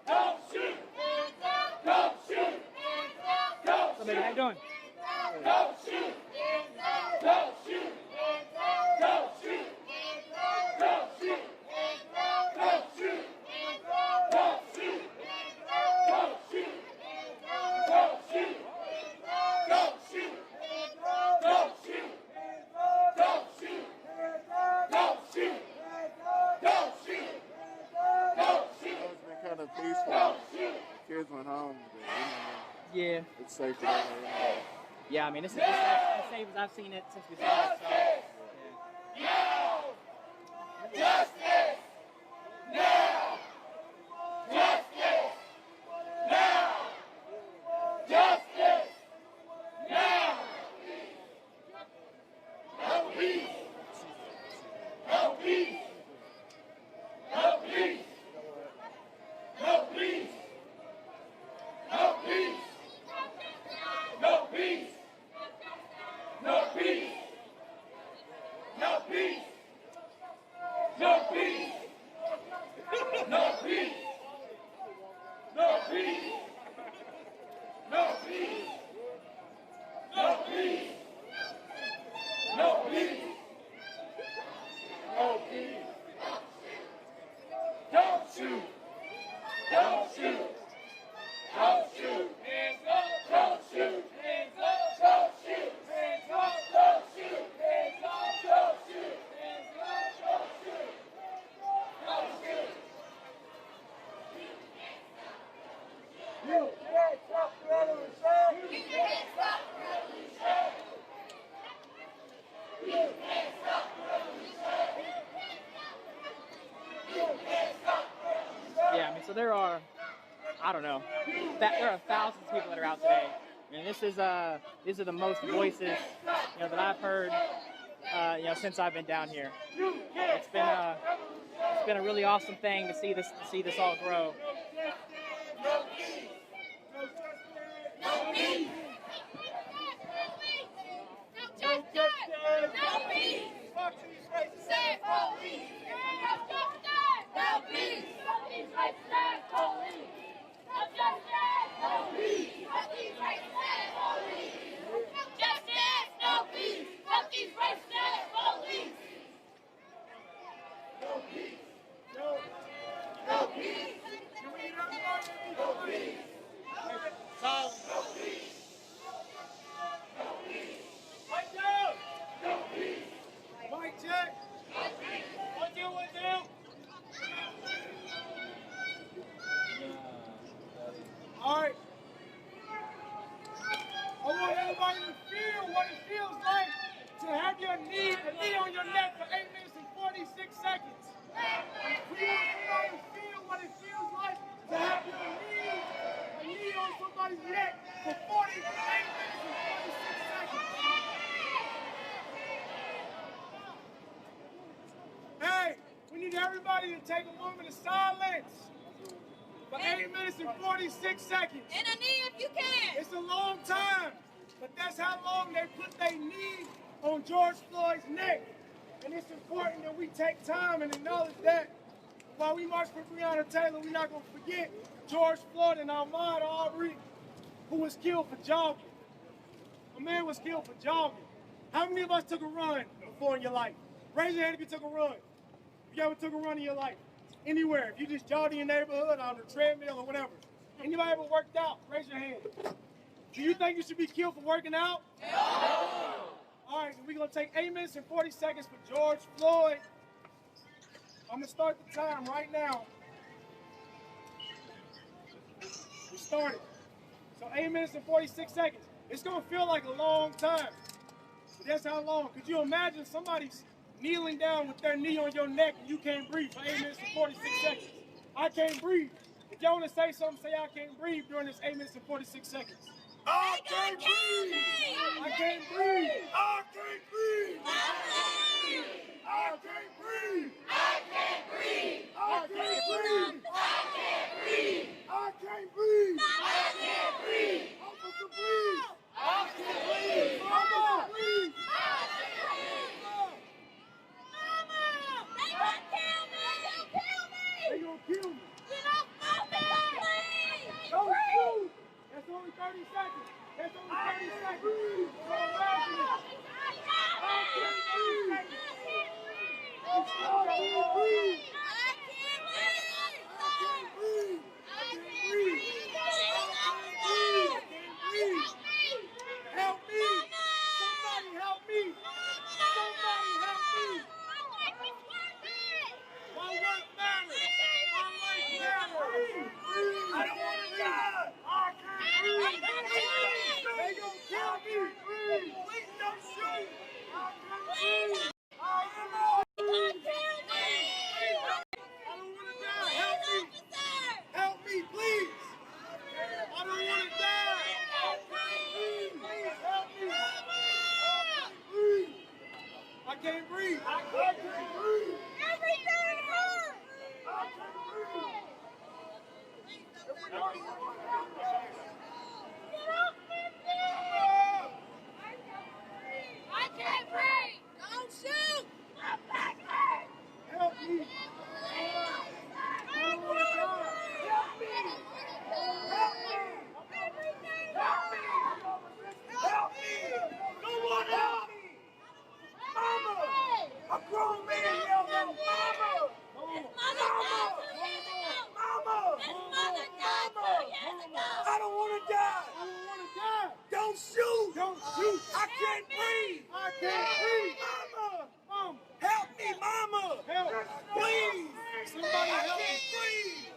Don't shoot. Don't shoot. Don't So, baby, how you doing? Don't shoot. Don't shoot. Don't shoot. Don't shoot. Don't shoot. Don't shoot. Don't shoot. Don't shoot. Don't shoot. Don't shoot. Don't shoot. Don't shoot. Don't shoot. Don't shoot. It's been kind of peaceful. Kids went home. Yeah. It's safe down there. Yeah, I mean, this is as safe as I've seen it since we started. So, Now! Justice! Now! Justice! Now! Justice! Now! No peace! No peace! No peace! No peace! No peace! No peace! No peace! No peace! No peace! No peace! No peace! No peace! No peace! No peace! No peace! Don't shoot! Don't Yeah, I mean, so there are, I don't know, there are thousands of people that are out today. And these are the most voices, that I've heard, since I've been down here. It's been a really awesome thing to see this all grow. All right. I want everybody to feel what it feels like to have a knee on your neck for 8 minutes and 46 seconds. We want everybody to feel what it feels like to have a knee on somebody's neck for 8 minutes and 46 seconds. Hey, we need everybody to take a moment of silence for 8 minutes and 46 seconds. And a knee if you can. It's a long time, but that's how long they put their knee on George Floyd's neck. And it's important that we take time and acknowledge that. While we march for Breonna Taylor, we're not going to forget George Floyd and Ahmaud Arbery, who was killed for jogging. A man was killed for jogging. How many of us took a run before in your life? Raise your hand if you took a run. If you ever took a run in your life. Anywhere. If you just jogged in your neighborhood on the treadmill or whatever. Anybody ever worked out? Raise your hand. Do you think you should be killed for working out? No! All right, so we're going to take 8 minutes and 40 seconds for George Floyd. I'm going to start the time right now. We started. So 8 minutes and 46 seconds. It's going to feel like a long time. But that's how long. Could you imagine somebody's kneeling down with their knee on your neck and you can't breathe for 8 minutes and 46 seconds? I can't breathe. If y'all want to say something, say I can't breathe during this 8 minutes and 46 seconds. I can't breathe! I can't breathe! I can't breathe! I can't breathe! I can't breathe! I can't breathe! I can't breathe! I can't breathe! I can't breathe! Officer, breathe! Officer, breathe! Mama, breathe! They gonna kill me! Don't shoot! That's only 30 seconds! That's only 30 seconds! So imagine it! I can't breathe! I can't breathe! I can't breathe! Help me! Somebody help me! Somebody help me! My work matters! My life matters! I don't want to die! I can't breathe! They gonna kill me! Please don't shoot! I can't breathe! I don't want to die! Help me! Help me, please! I don't want to die! Please help me! I can't breathe! I can't breathe! Everything hurts! I can't breathe! Get off me, please! I can't breathe! Don't shoot! My back hurts! Help me! Help me! Help me! Help me! Help me! Someone help me! Mama! A grown man yelled out, Mama! I don't want to die! I don't want to die! Don't shoot! Don't shoot! I can't breathe! I can't breathe! Mama! Mom! Help me, Mama! Help! Please! Somebody help me! I can't breathe!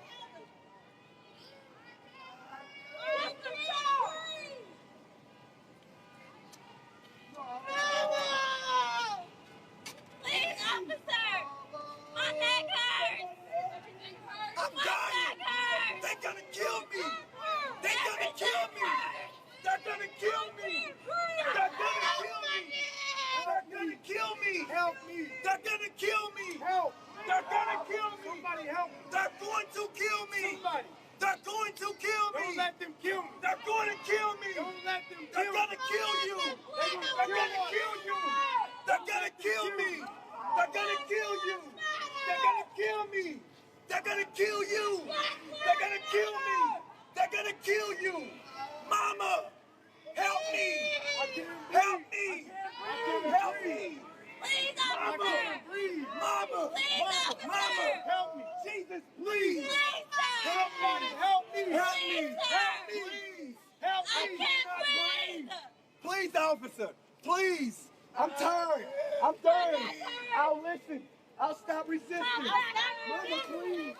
you. They're gonna kill me. They're gonna kill you. They're gonna kill me. They're gonna kill you. Mama, help me. Help me. Help me. Mama, Mama, Mama, help me. Jesus, please. Help me. Help me. Help me. Help me. Help me. Please, officer. Please. I'm tired. I'm done. I'll listen. I'll stop resisting. Mama, please.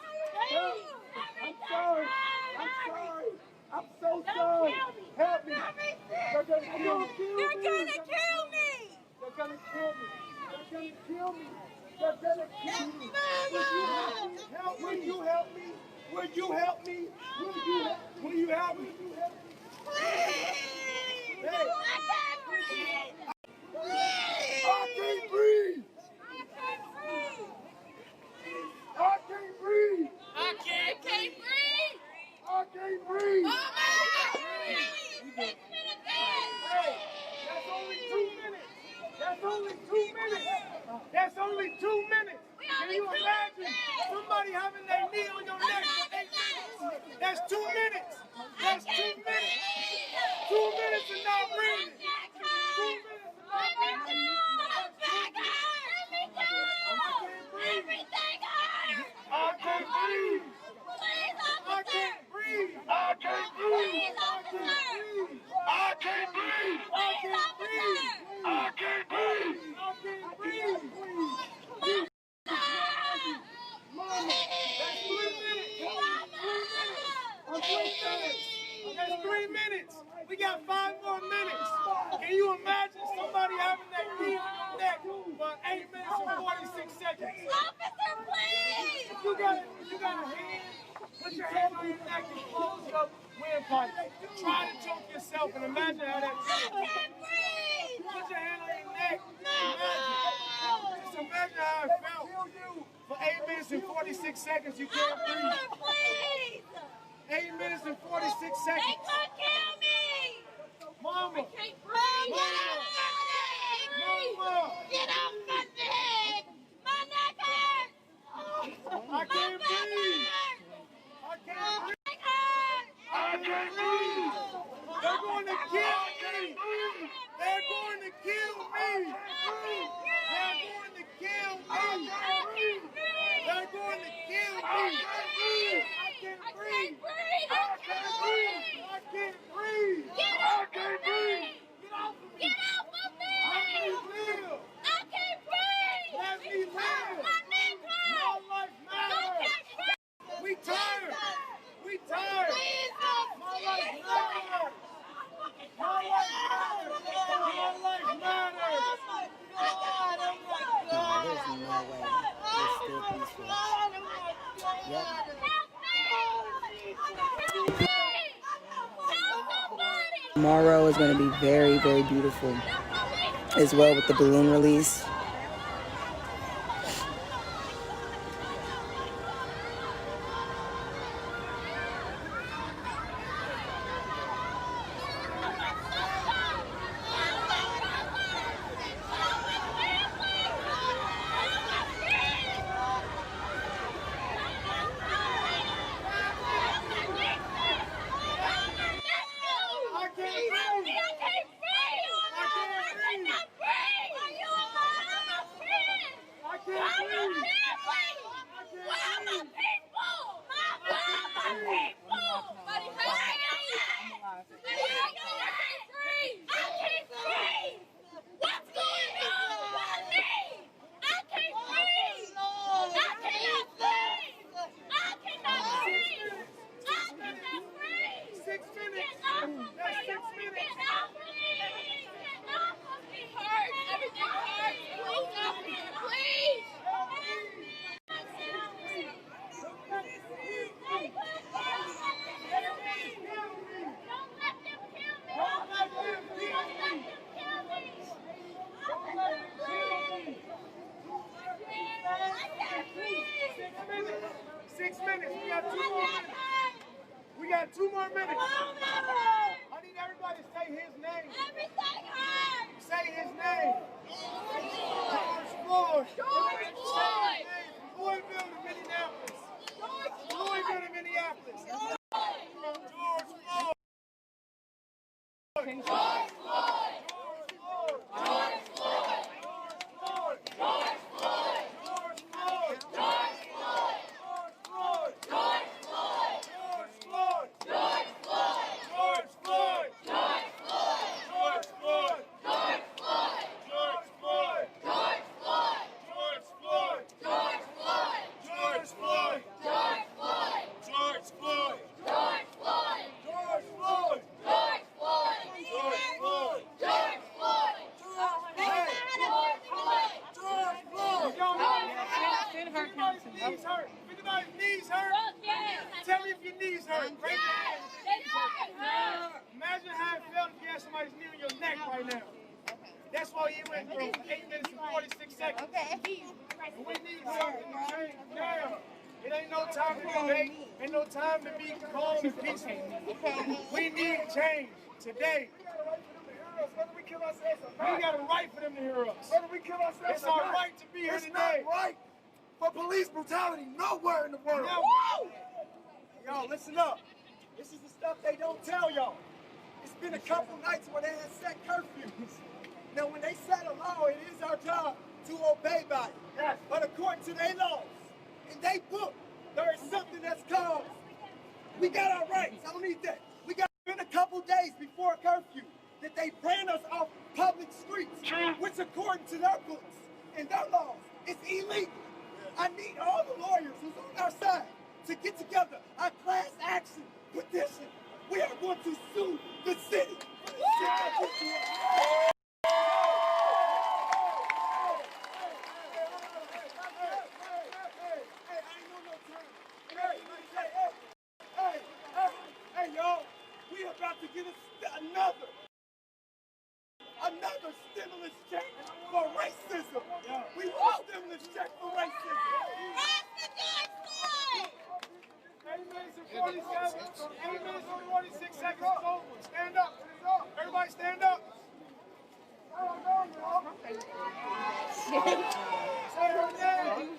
Help. I'm sorry. I'm sorry. I'm so sorry. Help me. They're gonna kill me. They're gonna kill me. They're gonna kill me. They're gonna kill me. They're gonna kill me. Will you help me? Will you help me? Will you help me? Will you help me? Please. I can't breathe. I can't breathe. I can't breathe. I can't breathe. I can't breathe. Hey, that's only 2 minutes. That's only 2 minutes. That's only 2 minutes. Can you imagine somebody having their knee on your neck for 8 minutes? That's 2 minutes. That's 2 minutes. 2 minutes and not breathing. 2 minutes and not breathing. Everything hurts. I can't breathe. I can't breathe. I can't breathe. I can't breathe. I can't breathe. I can't breathe. I can't breathe. Mama, that's 3 minutes. 3 minutes. That's 3 minutes. We got 5 more minutes. Can you imagine somebody having that knee on your neck for 8 minutes and 46 seconds? Officer, please! If you got a hand, put your hand on your neck and close your windpipe. Try to choke yourself and imagine how that feels. I can't breathe! Put your hand on your neck. Just imagine how it felt. For 8 minutes and 46 seconds, you can't breathe. Please! 8 minutes and 46 seconds. They could kill me! Mama! I can't breathe! Mama! Get off my neck! My neck hurts! I can't breathe! I can't breathe! I can't breathe! They're going to kill me! They're going to kill me! They're going to kill me! They're going to kill me! I can't breathe! I can't breathe! I can't breathe! I can't breathe! Get off of me! Let me live! I can't breathe! Let me live! My neck hurts! My life matters! We tired! We tired! My life matters! My life matters! My life matters! Oh my God! Oh my God! There's no way. It's still peaceful. Yep. Tomorrow is going to be very, very beautiful as well with the balloon release. We got 2 more minutes. I need everybody to say his name. Everything hurts. Say his name. George Floyd. George Floyd. Tell me if your knees hurt. Imagine how it felt if you had somebody's knee on your neck right now. That's why you went from 8 minutes and 46 seconds. We need something to change now. It ain't no time to debate. Ain't no time to be calm and peaceful. We need change today. We got a right for them to hear us. It's our right to be here today. It's not right for police brutality nowhere in the world. Y'all, listen up. This is the stuff they don't tell y'all. It's been a couple nights where they had set curfews. Now, when they set a law, it is our job to obey by it. Yes. But according to their laws, in their book, there is something that's called, we got our rights. I don't need that. We got in a couple days before a curfew that they ran us off public streets, which according to their books and their laws, is illegal. I need all the lawyers who's on our side to get together a class action petition. We are going to sue the city. Hey, y'all, we about to get another stimulus check for racism. We want a stimulus check for racism. 8 minutes and 47, 8 minutes and 46 seconds. Stand up. Everybody stand up. Say her name.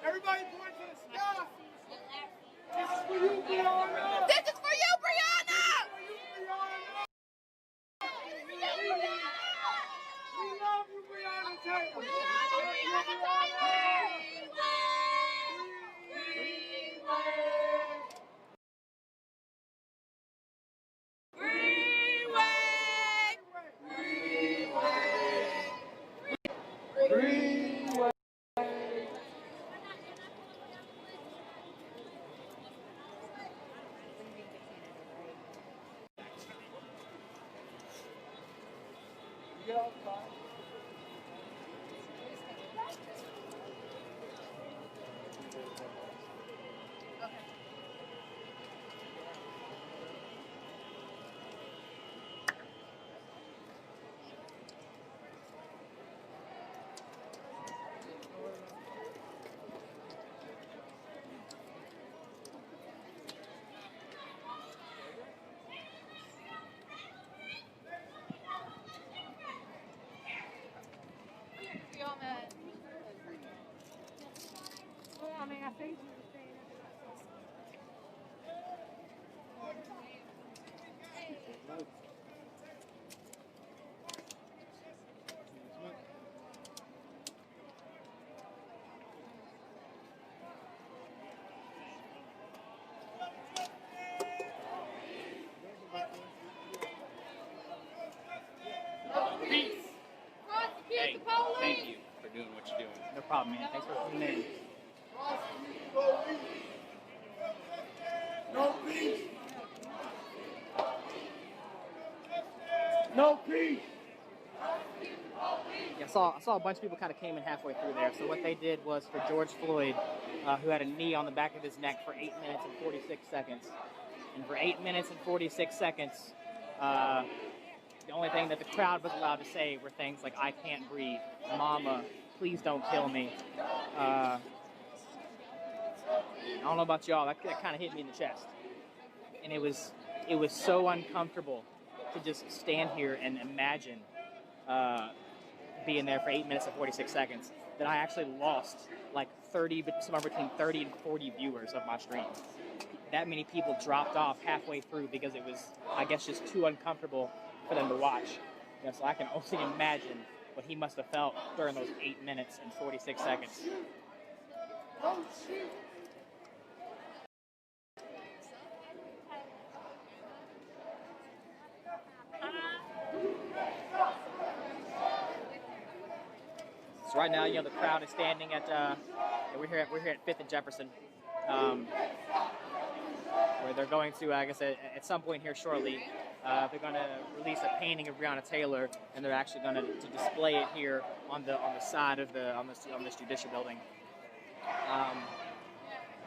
Everybody point to the sky. This is for you, Breonna. This is for you, Breonna. We love you, Breonna Taylor. We love you, Breonna Taylor. Peace. Hey, thank you for doing what you're doing. No problem, man. Thanks for coming in. No peace. No peace. Yeah, I saw a bunch of people kind of came in halfway through there. So what they did was for George Floyd, who had a knee on the back of his neck for 8 minutes and 46 seconds. And for 8 minutes and 46 seconds, The only thing that the crowd was allowed to say were things like, "I can't breathe," "Mama, please don't kill me." I don't know about y'all, that kind of hit me in the chest. And it was so uncomfortable to just stand here and imagine being there for 8 minutes and 46 seconds that I actually lost like somewhere between 30 and 40 viewers of my stream. That many people dropped off halfway through because it was, I guess, just too uncomfortable for them to watch. So I can only imagine what he must have felt during those 8 minutes and 46 seconds. So right now, the crowd is standing at we're here at 5th and Jefferson, where they're going to, I guess, at some point here shortly, they're going to release a painting of Breonna Taylor, and they're actually going to display it here on the side of this judicial building,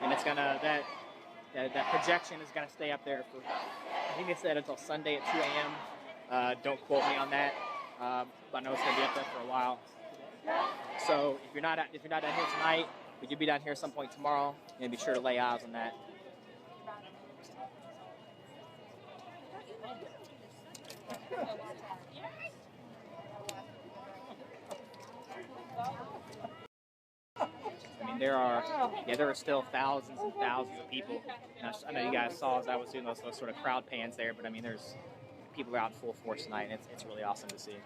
and it's gonna that projection is gonna stay up there for, I think they said, until Sunday at 2 a.m. Don't quote me on that, but I know it's gonna be up there for a while. So if you're not down here tonight, but you'll be down here some point tomorrow, and be sure to lay eyes on that. I mean, there are still thousands and thousands of people. And I know you guys saw as I was doing those sort of crowd pans there, but I mean, there's people out in full force tonight, and it's really awesome to see.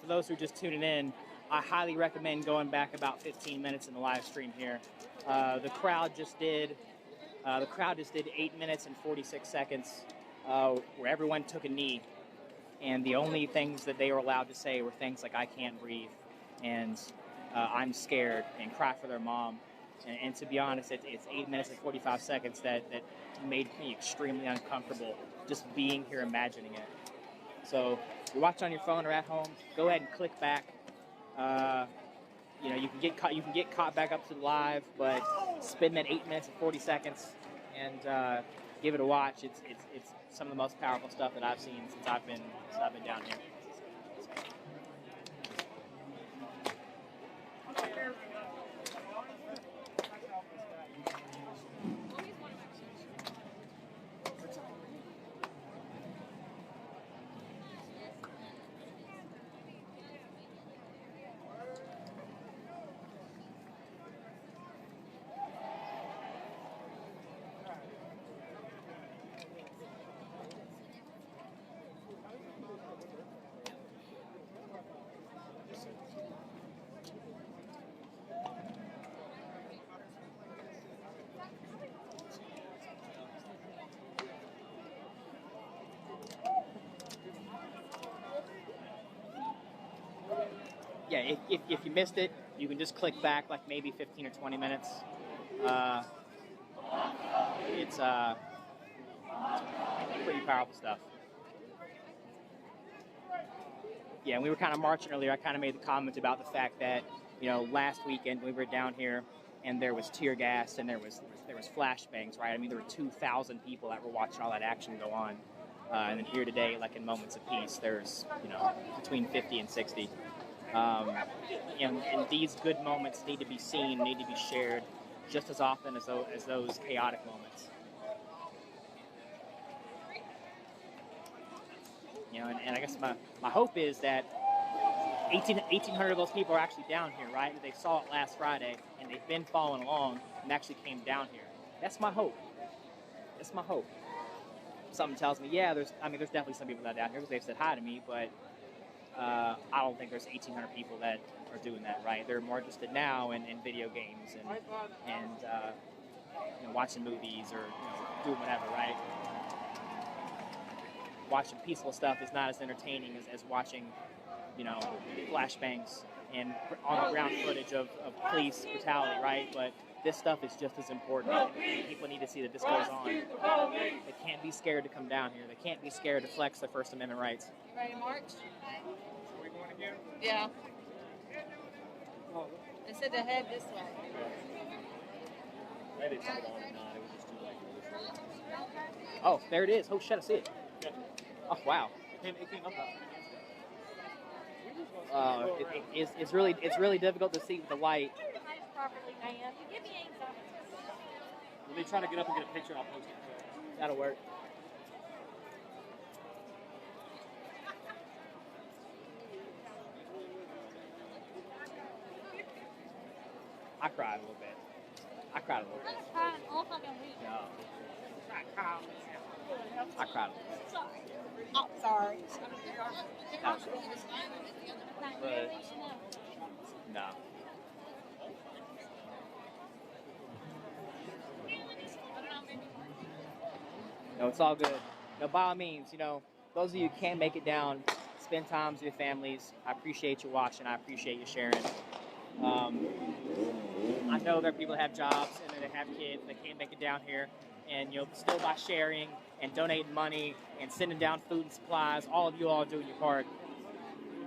for those who are just tuning in, I highly recommend going back about 15 minutes in the live stream here. The crowd just did 8 minutes and 46 seconds where everyone took a knee. And the only things that they were allowed to say were things like, I can't breathe, and I'm scared, and cry for their mom. And to be honest, it's 8 minutes and 45 seconds that made me extremely uncomfortable just being here imagining it. So if you're watching on your phone or at home, go ahead and click back. You can get caught back up to the live, but spend that 8 minutes and 40 seconds and give it a watch. It's some of the most powerful stuff that I've seen since I've been down here. Yeah, if you missed it, you can just click back like maybe 15 or 20 minutes. It's pretty powerful stuff. Yeah, and we were kind of marching earlier. I kind of made the comment about the fact that, last weekend we were down here and there was tear gas and there was flashbangs, right? I mean, there were 2,000 people that were watching all that action go on. And then here today, like in moments of peace, there's, between 50 and 60. And these good moments need to be seen, need to be shared just as often as those chaotic moments. And I guess my hope is that 1,800 of those people are actually down here, right? They saw it last Friday, and they've been following along and actually came down here. That's my hope. That's my hope. Something tells me, yeah, there's definitely some people that are down here because they've said hi to me, but I don't think there's 1,800 people that are doing that, right? They're more interested now in video games and watching movies or doing whatever, right? Watching peaceful stuff is not as entertaining as watching, flashbangs and on-the-ground footage of police brutality, right? But this stuff is just as important. People need to see that this goes on. They can't be scared to come down here. They can't be scared to flex their First Amendment rights. You ready to march? Are we going again? Yeah. They said to head this way. Oh, there it is. Oh shit, I see it. Oh wow. It came up. It's really difficult to see with the light. Let me try to get up and get a picture and I'll post it. That'll work. I cried a little bit. I cried a little bit. No. I cried a little bit. Oh, sorry. But, no. No, it's all good. No, by all means, those of you who can't make it down, spend time with your families. I appreciate you watching. I appreciate you sharing. I know there are people that have jobs and that have kids and they can't make it down here. And still by sharing and donating money and sending down food and supplies, all of you all doing your part.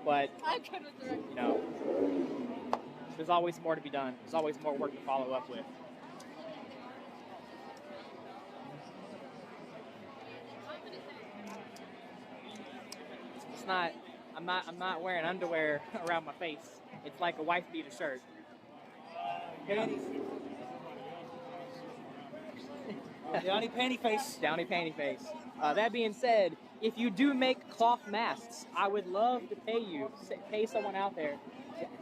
But there's always more to be done. There's always more work to follow up with. It's not. I'm not wearing underwear around my face. It's like a wife beater shirt. Panties. Downy panty face. Downy panty face. That being said, if you do make cloth masks, I would love to pay someone out there.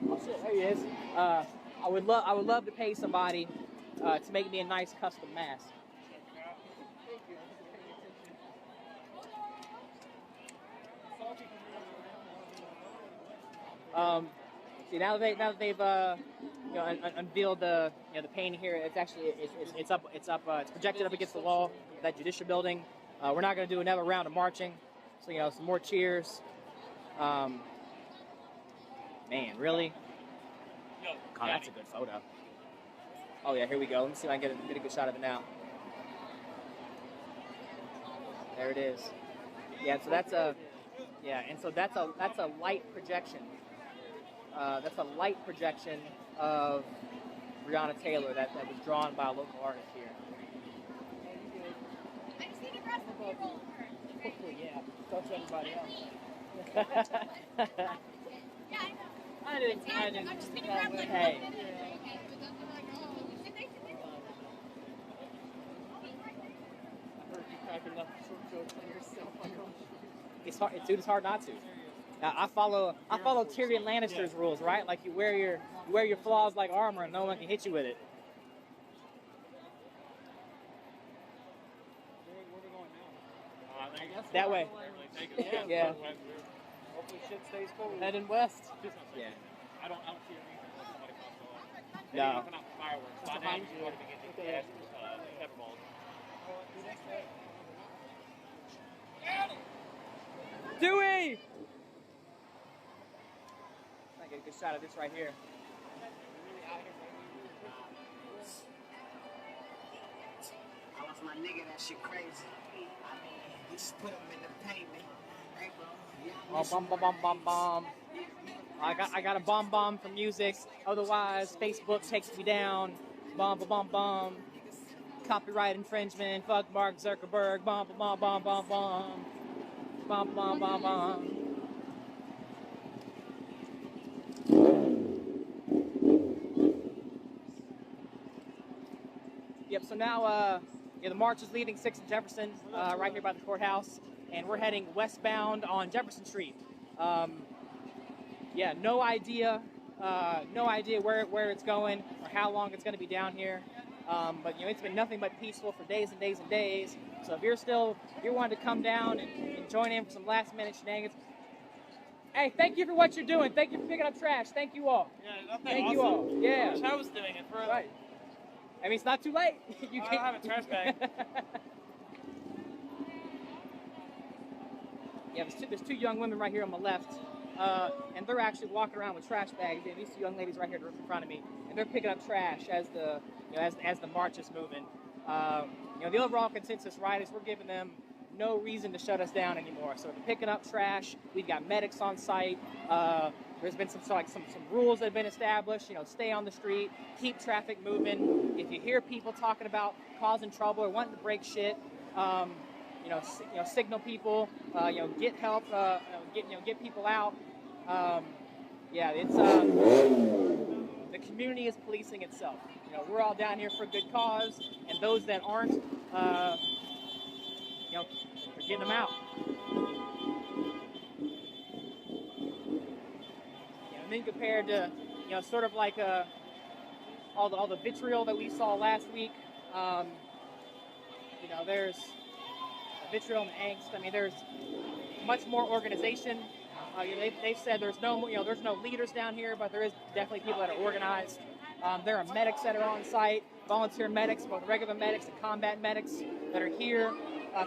Oh shit, there he is. I would love to pay somebody to make me a nice custom mask. See, now that they've unveiled the the painting here, it's actually it's projected up against the wall of that judicial building. We're not going to do another round of marching, so some more cheers. Man, really? Oh, that's a good photo. Oh yeah, here we go. Let me see if I can get a good shot of it now. There it is. Yeah, so that's a light projection. That's a light projection of Breonna Taylor that was drawn by a local artist here. I just need to grab some B-roll for her. Hopefully, yeah. So to everybody else. Yeah, I know. I didn't. I'm just gonna grab like Hey. 1 minute. Okay, but they'll be like, oh, did they? I heard you cracking up short jokes on yourself. It's hard. It's hard not to. I follow Tyrion Lannister's rules, right? Like you wear your flaws like armor, and no one can hit you with it. Where we going now? I guess That way. Yeah. Hopefully shit stays cold. Heading west. Yeah. I don't see a reason why somebody comes along. No. Putting out fireworks. By now you want to begin to get pepper balls. Dewey! I get a good shot of this right here. I lost my nigga, that shit crazy. I mean, we just put him in the payment. Hey, bro. Oh, bomb. I got a bomb for music. Otherwise, Facebook takes me down. Bomb. Copyright infringement. Fuck Mark Zuckerberg. Bomb. Yep. So now, the march is leaving 6th and Jefferson, right here by the courthouse, and we're heading westbound on Jefferson Street. Yeah, no idea where it's going or how long it's going to be down here. But it's been nothing but peaceful for days and days and days. So if you're wanting to come down and join in for some last minute shenanigans, hey, thank you for what you're doing. Thank you for picking up trash. Thank you all. Yeah, Thank you all. Yeah. I wish I was doing it for right. I mean, it's not too late. You I don't have a trash bag. Yeah, there's two young women right here on my left, and they're actually walking around with trash bags. Yeah, these two young ladies right here in front of me, and they're picking up trash as the as the march is moving. The overall consensus, right, is we're giving them no reason to shut us down anymore. So they're picking up trash. We've got medics on site. There's been some rules that have been established. Stay on the street, keep traffic moving. If you hear people talking about causing trouble or wanting to break shit, signal people. Get help. Get people out. It's the community is policing itself. We're all down here for a good cause, and those that aren't, we're getting them out. And then compared to, sort of like all the vitriol that we saw last week, there's vitriol and angst. I mean, there's much more organization. They've said there's no leaders down here, but there is definitely people that are organized. There are medics that are on site, volunteer medics, both regular medics and combat medics that are here.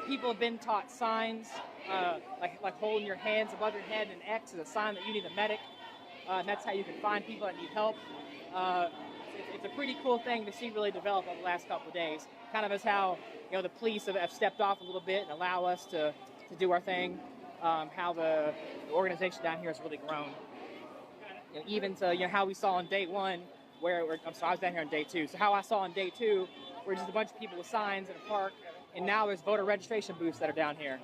People have been taught signs, like holding your hands above your head, and an X is a sign that you need a medic, and that's how you can find people that need help. It's a pretty cool thing to see really develop over the last couple of days. Kind of as how the police have stepped off a little bit and allow us to do our thing. How the organization down here has really grown. Even to how we saw on day one, I was down here on day two. So how I saw on day two, were just a bunch of people with signs in a park, and now there's voter registration booths that are down here.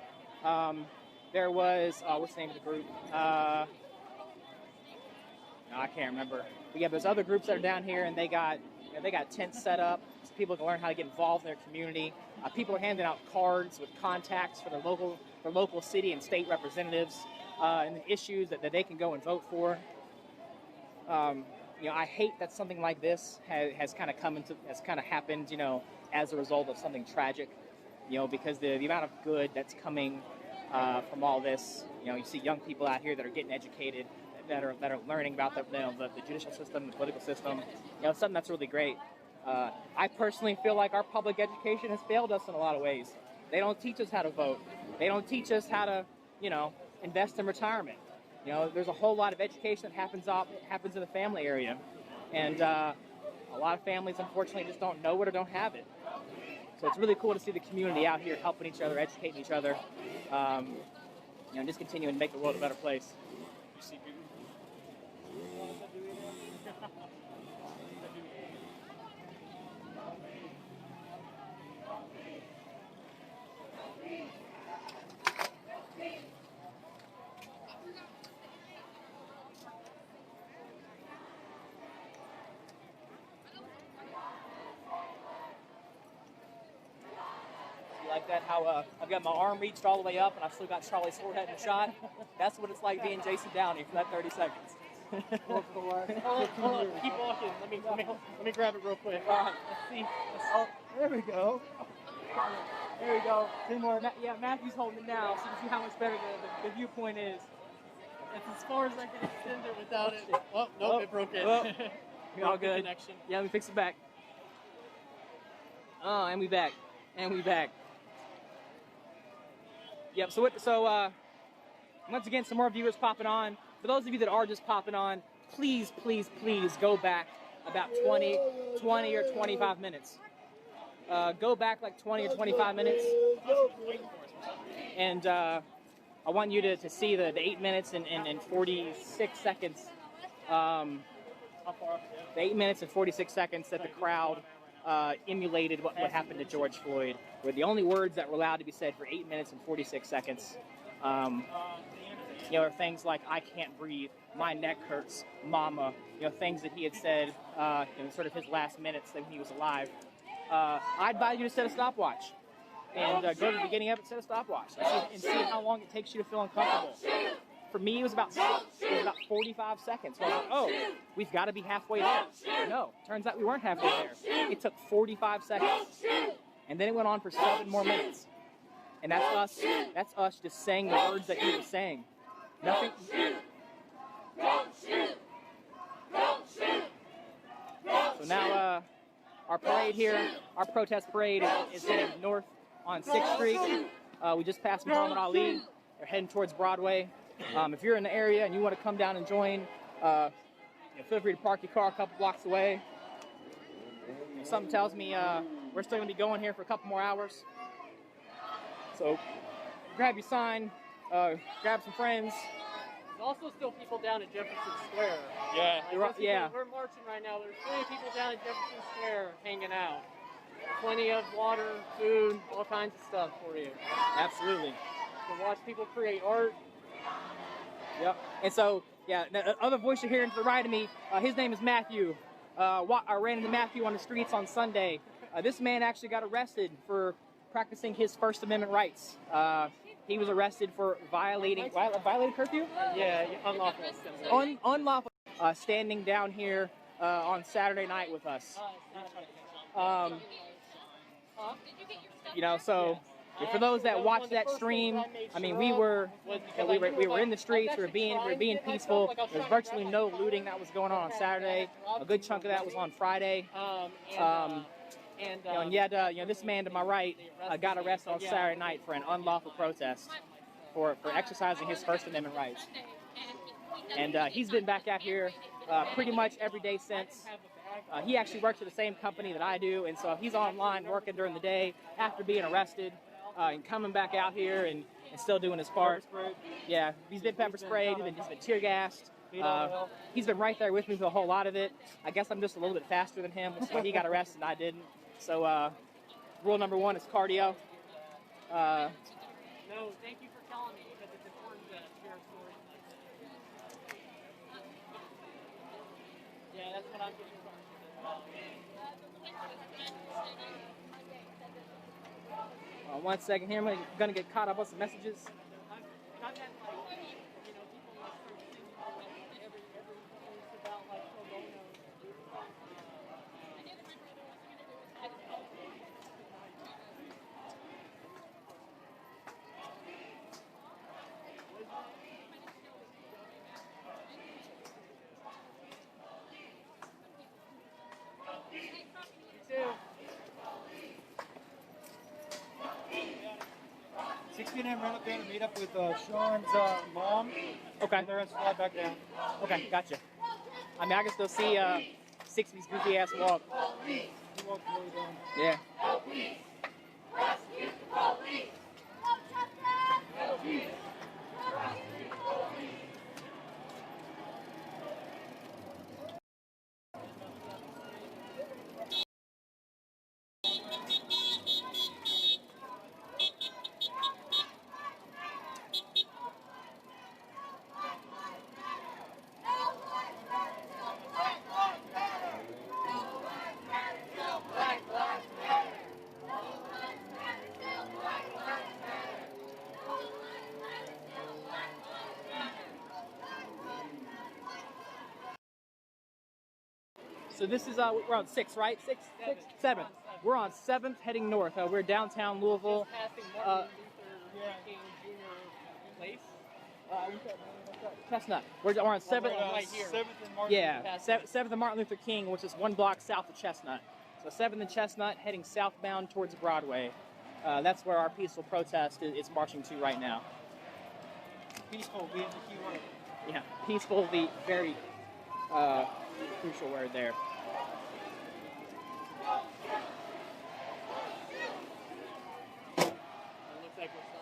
There was what's the name of the group? No, I can't remember. But yeah, there's other groups that are down here, and they got tents set up so people can learn how to get involved in their community. People are handing out cards with contacts for their local city and state representatives and the issues that they can go and vote for. I hate that something like this has kind of happened, as a result of something tragic, because the amount of good that's coming from all this, you see young people out here that are getting educated, that are learning about the judicial system, the political system. You know, something that's really great. I personally feel like our public education has failed us in a lot of ways. They don't teach us how to vote. They don't teach us how to, you know, invest in retirement. You know, there's a whole lot of education that happens in the family area, and a lot of families unfortunately just don't know it or don't have it. So it's really cool to see the community out here helping each other, educating each other, you know, just continuing to make the world a better place. Like that, how I've got my arm reached all the way up and I've still got Charlie's forehead in the shot. That's what it's like being Jason Downey for that 30 seconds. Hold on, keep walking. Let me grab it real quick. All right, let's see. Oh, there we go. There we go. 2 more. Yeah, Matthew's holding it now, so you can see how much better the viewpoint is. It's as far as I can extend it without it. Oh, nope, it broke it. We're all good. Connection. Yeah, let me fix it back. Oh, and we back. And we back. Yep, so once again, some more viewers popping on. For those of you that are just popping on, please, please, please go back about 20 or 25 minutes. Go back like 20 or 25 minutes. And I want you to see the 8 minutes and 46 seconds. The 8 minutes and 46 seconds that the crowd emulated what happened to George Floyd, were the only words that were allowed to be said for 8 minutes and 46 seconds. You know, things like, I can't breathe, my neck hurts, mama, you know, things that he had said in sort of his last minutes when he was alive. I advise you to set a stopwatch and go to the beginning of it, set a stopwatch and see how long it takes you to feel uncomfortable. For me, it was about 45 seconds. So I was like, oh, we've got to be halfway there. No, turns out we weren't halfway there. It took 45 seconds. And then it went on for 7 more minutes. And that's us just saying the words that he was saying. Nothing. So now our parade here, our protest parade is heading north on 6th Street. We just passed Muhammad Ali. They're heading towards Broadway. If you're in the area and you want to come down and join, you know, feel free to park your car a couple blocks away. Something tells me we're still going to be going here for a couple more hours. So grab your sign, grab some friends. There's also still people down at Jefferson Square. Yeah, Yeah. We're marching right now. There's plenty of people down at Jefferson Square hanging out. Plenty of water, food, all kinds of stuff for you. Absolutely. You can watch people create art. Yep. And so, yeah, the other voice you're hearing to the right of me, his name is Matthew. I ran into Matthew on the streets on Sunday. This man actually got arrested for practicing his First Amendment rights. He was arrested for violating curfew? Yeah, unlawful. Unlawful. Standing down here on Saturday night with us. You know, so for those that watch that stream, I mean, we were in the streets. We were being peaceful. There's virtually no looting that was going on Saturday. A good chunk of that was on Friday. And yet, this man to my right got arrested on Saturday night for an unlawful protest for exercising his First Amendment rights. And he's been back out here pretty much every day since. He actually works at the same company that I do, and so he's online working during the day after being arrested and coming back out here and still doing his part. Yeah, he's been pepper sprayed, he's been tear gassed. He's been right there with me for a whole lot of it. I guess I'm just a little bit faster than him, so he got arrested and I didn't. So rule number 1 is cardio. No, thank you for telling me, because it's important to share stories. Yeah, that's what I'm getting. 1 second here, I'm gonna get caught up on some messages. plan, run up there to meet up with Sean's mom. Okay. And the rest fly back down. Okay, gotcha. I mean, I can still see 60's goofy ass walk. He walked really down. Yeah. So this is we're on 6, right? 7th. We're on 7th, heading north. We're downtown Louisville. Chestnut. We're on 7th. Right here. 7th and Martin. Yeah, 7th and Martin Luther King, which is 1 block south of Chestnut. So 7th and Chestnut, heading southbound towards Broadway. That's where our peaceful protest is marching to right now. Peaceful being the key word. Yeah, peaceful, the very crucial word there. It looks like we're stopping.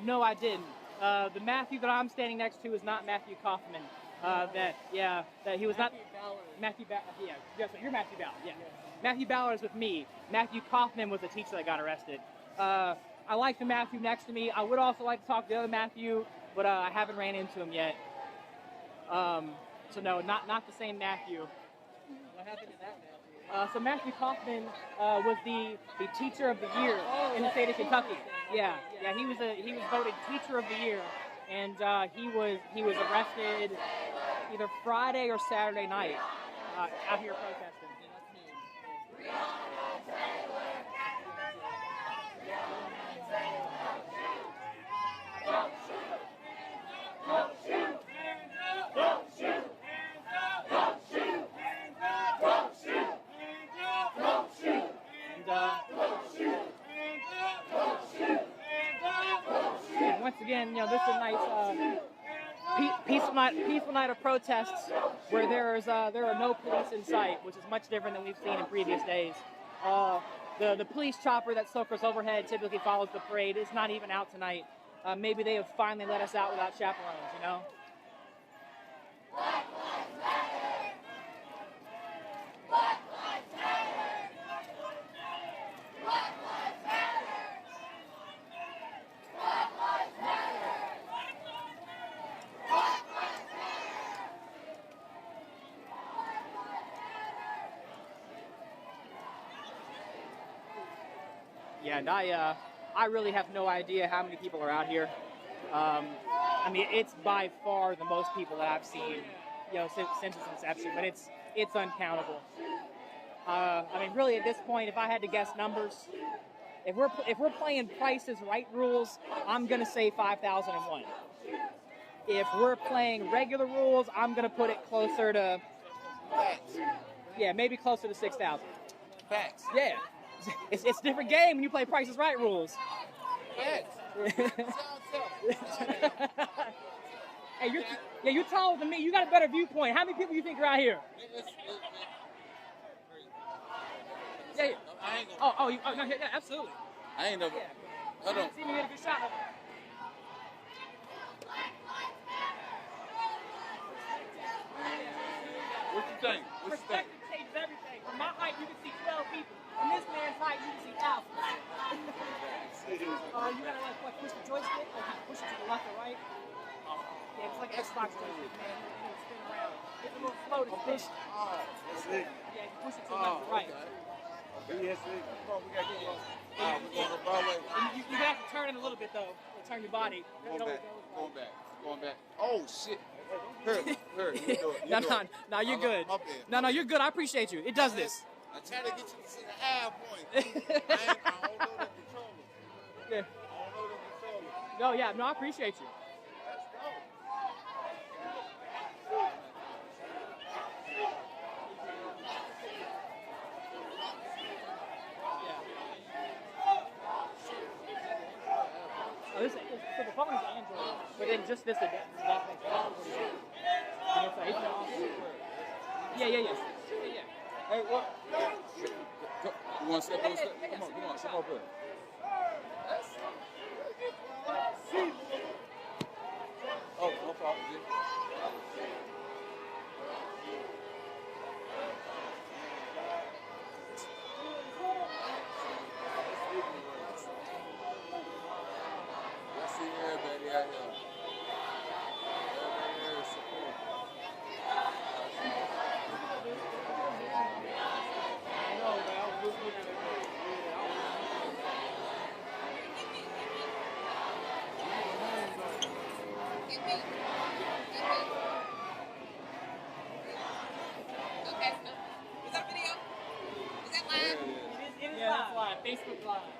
No, I didn't. The Matthew that I'm standing next to is not Matthew Kaufman. That he was not Matthew Ballard. Yeah, so you're Matthew Ballard. Yeah, Matthew Ballard is with me. Matthew Kaufman was the teacher that got arrested. I like the Matthew next to me. I would also like to talk to the other Matthew, but I haven't ran into him yet. So no, not the same Matthew. What happened to that Matthew? So Matthew Kaufman was the teacher of the year in the state of Kentucky. Yeah, he was voted teacher of the year, and he was arrested either Friday or Saturday night out here protesting. And once again, this is a nice peaceful night of protests where there are no police in sight, which is much different than we've seen in previous days. The police chopper that circles overhead typically follows the parade. It's not even out tonight. Maybe they have finally let us out without chaperones, Yeah, and I really have no idea how many people are out here. I mean, it's by far the most people that I've seen, since its inception, but it's uncountable. I mean, really, at this point, if I had to guess numbers, if we're playing Price is Right rules, I'm gonna say 5,001. If we're playing regular rules, I'm gonna put it closer to, maybe closer to 6,000. Facts. Yeah. It's a different game when you play Price is Right rules. Hey, you're taller than me. You got a better viewpoint. How many people you think are out here? Yeah. Absolutely. I ain't never. Hold on. See me get a good shot of it. What you think? Perspective changes everything. From my height, you can see 12 people. From this man's height, you can see thousands. You gotta push the joystick, like you push it to the left or right. Yeah, it's like Xbox joystick, man. You spin around. It's a little slow to spin. That's it. Yeah, you push it to left or right. Okay. Yes, come on, we got to go. We're going the wrong way. You have to turn it a little bit, though. Turn your body. Going back. Oh, shit. Hurt. You do it. No, you're good. No, you're good. I appreciate you. It does this. I try to get you to see the half point. I don't know the controller. Yeah. I don't know the controller. No, yeah, no, I appreciate you. Let's go. Oh, so the phone is Android, but then just this adapter. And it's awesome. Yeah. Hey, what? You want to step on step? Come on, up here. Oh, no problem, G. I see everybody out here. Everybody here is support. Yeah, live. Facebook Live.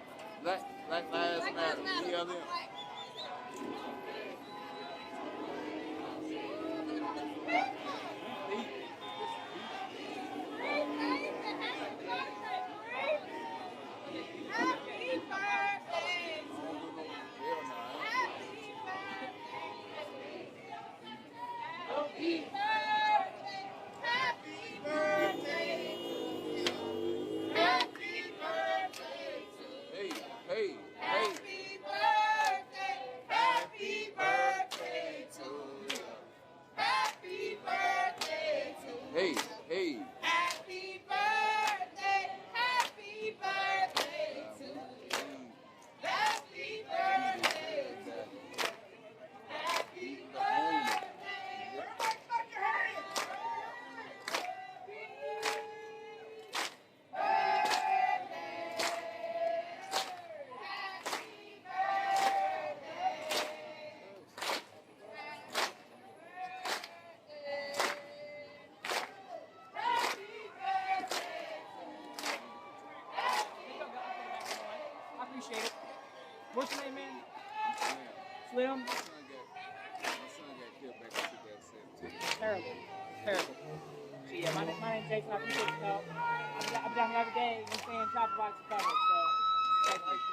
Black Lives Matter. BLM. Hey. Happy birthday to you. Happy birthday to you. Hey. Happy birthday to you. Happy birthday to you. Happy birthday. Everybody clap your hands. I appreciate it. What's your name, man? Slim? My son got killed back in 2017. Terrible. So yeah, my name's Jason. I appreciate your help. I'm down here every day. You know what I'm saying? Chopper box is covered. So, thank you.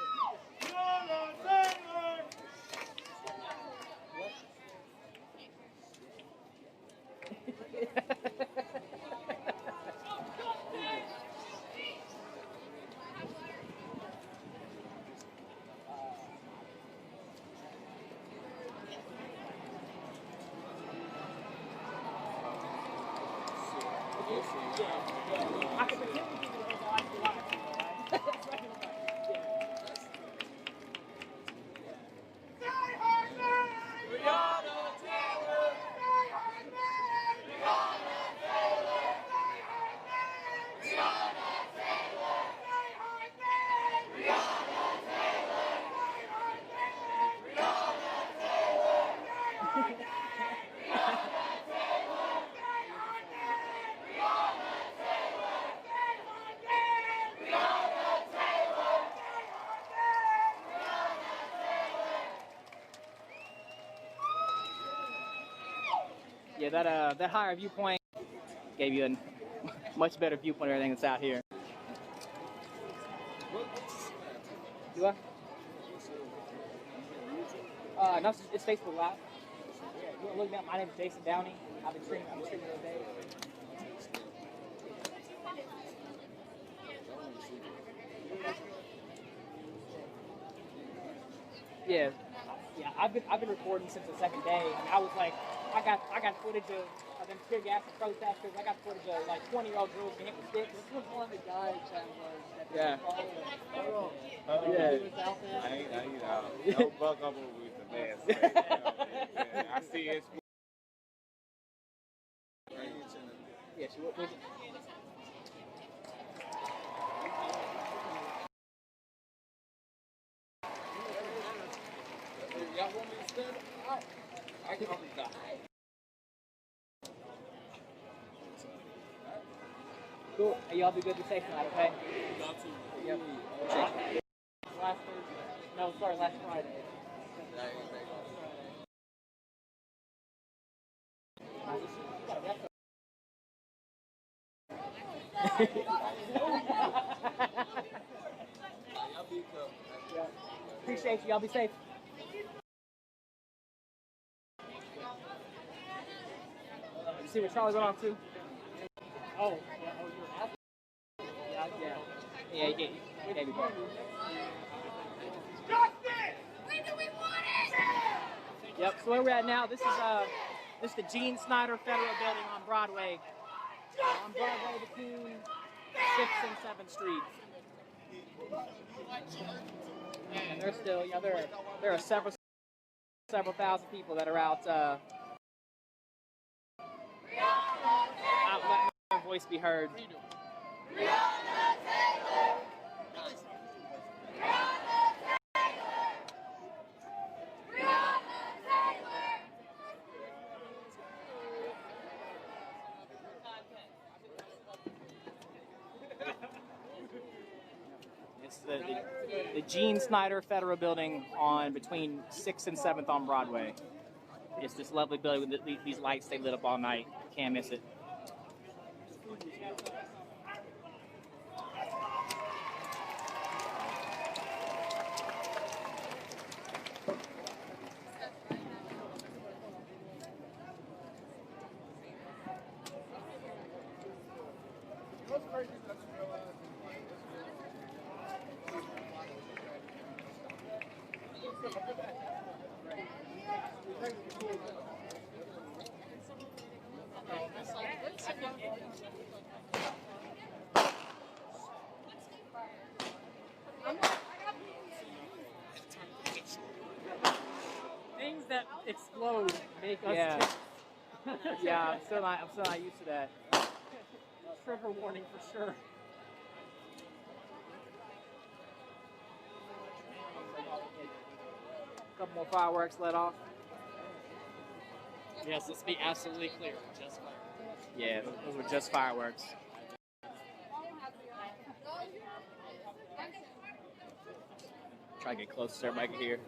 I can pretend to give you the whole life, right? Yeah, that higher viewpoint gave you a much better viewpoint of everything that's out here. Do I? No, it's Facebook Live. You want to look me up? My name is Jason Downey. I've been streaming every day. Yeah, I've been recording since the second day, and I was like, I got footage of them tear gas and protesters. I got footage of like 20-year-old girls being hit with sticks. This was one of the guys that was I ain't no buck up with the man. I see it. Yeah, she was. Y'all want me to stand up? I can already die. Cool. Hey, y'all be good to safe tonight, okay? Y'all too. Yep. Last Thursday. No, sorry, last Friday. Appreciate you. Y'all be safe. You see what Charlie went on to? Oh, yeah. Oh, you're asking. Yeah, he gave me both. When do we want it? Yep. So where we're at now, this is the Gene Snyder Federal Building on Broadway. On Broadway between 6th and 7th Street. And there's still, there are several thousand people that are out letting their voice be heard. It's the Gene Snyder Federal Building on between 6th and 7th on Broadway. It's this lovely building with these lights. They lit up all night. Can't miss it. Things that explode make us yeah, I'm still not used to that. Trigger warning for sure. A couple more fireworks let off. Yes, let's be absolutely clear. Just fireworks. Yeah, those were just fireworks. Try to get close so everybody can hear.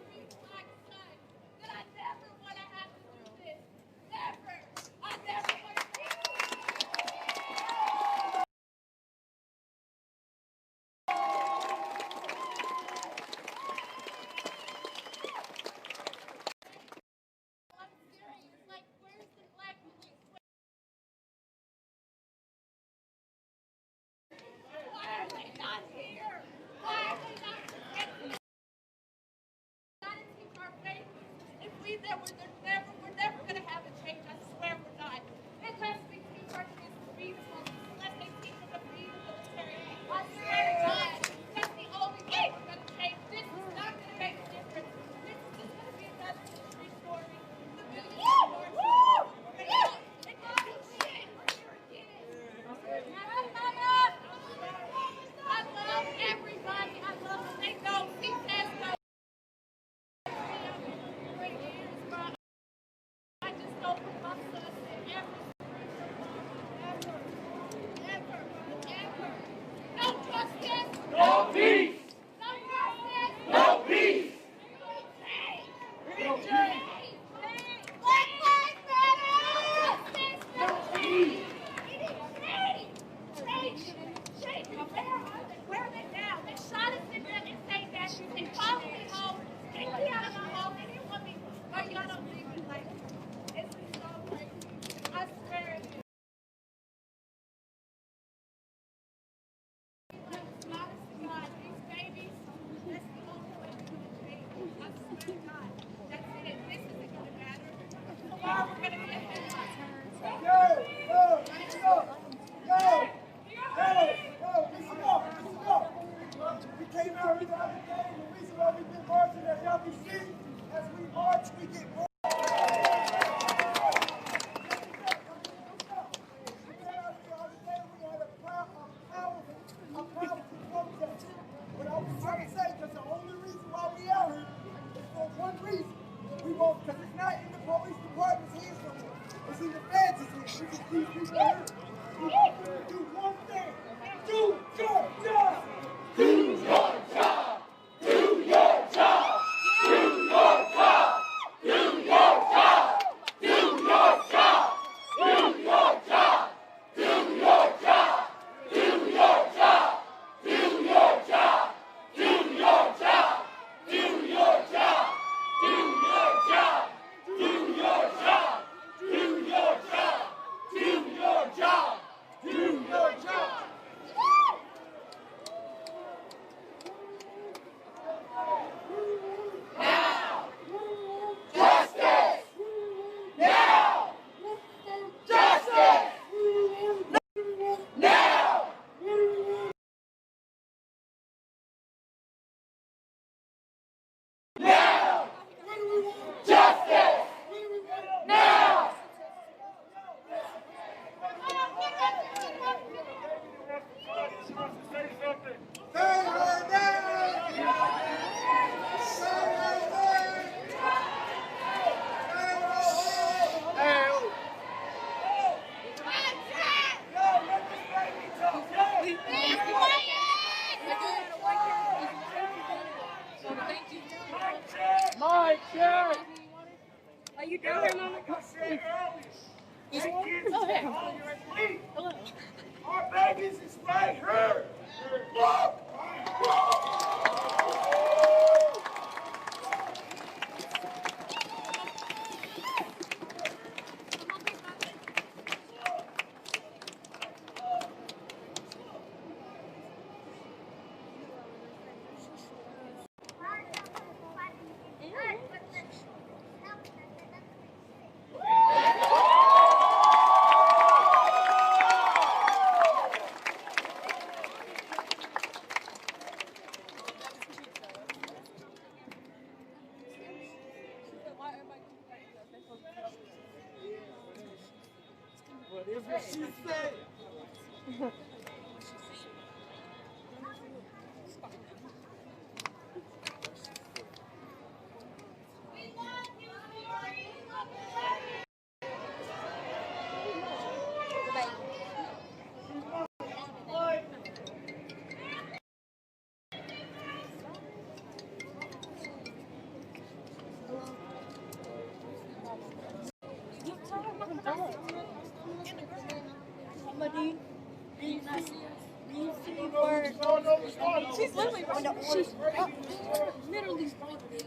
do one thing. Do your job. Do your job. Do your job. Do your job. Do your job. Do your job. Do your job. Do your job. Do your job. Do your job. Do your job. Do your job. Do your job. Do your job. Do your job. Do your job. Do your job. Now. Justice. Now. Justice. Now. Now. Justice. Now. Mike, check! Are you down here, Mama? Oh, hey. Our babies is right here. Look! Whatever she said. Somebody. She's literally right there. She's literally right there.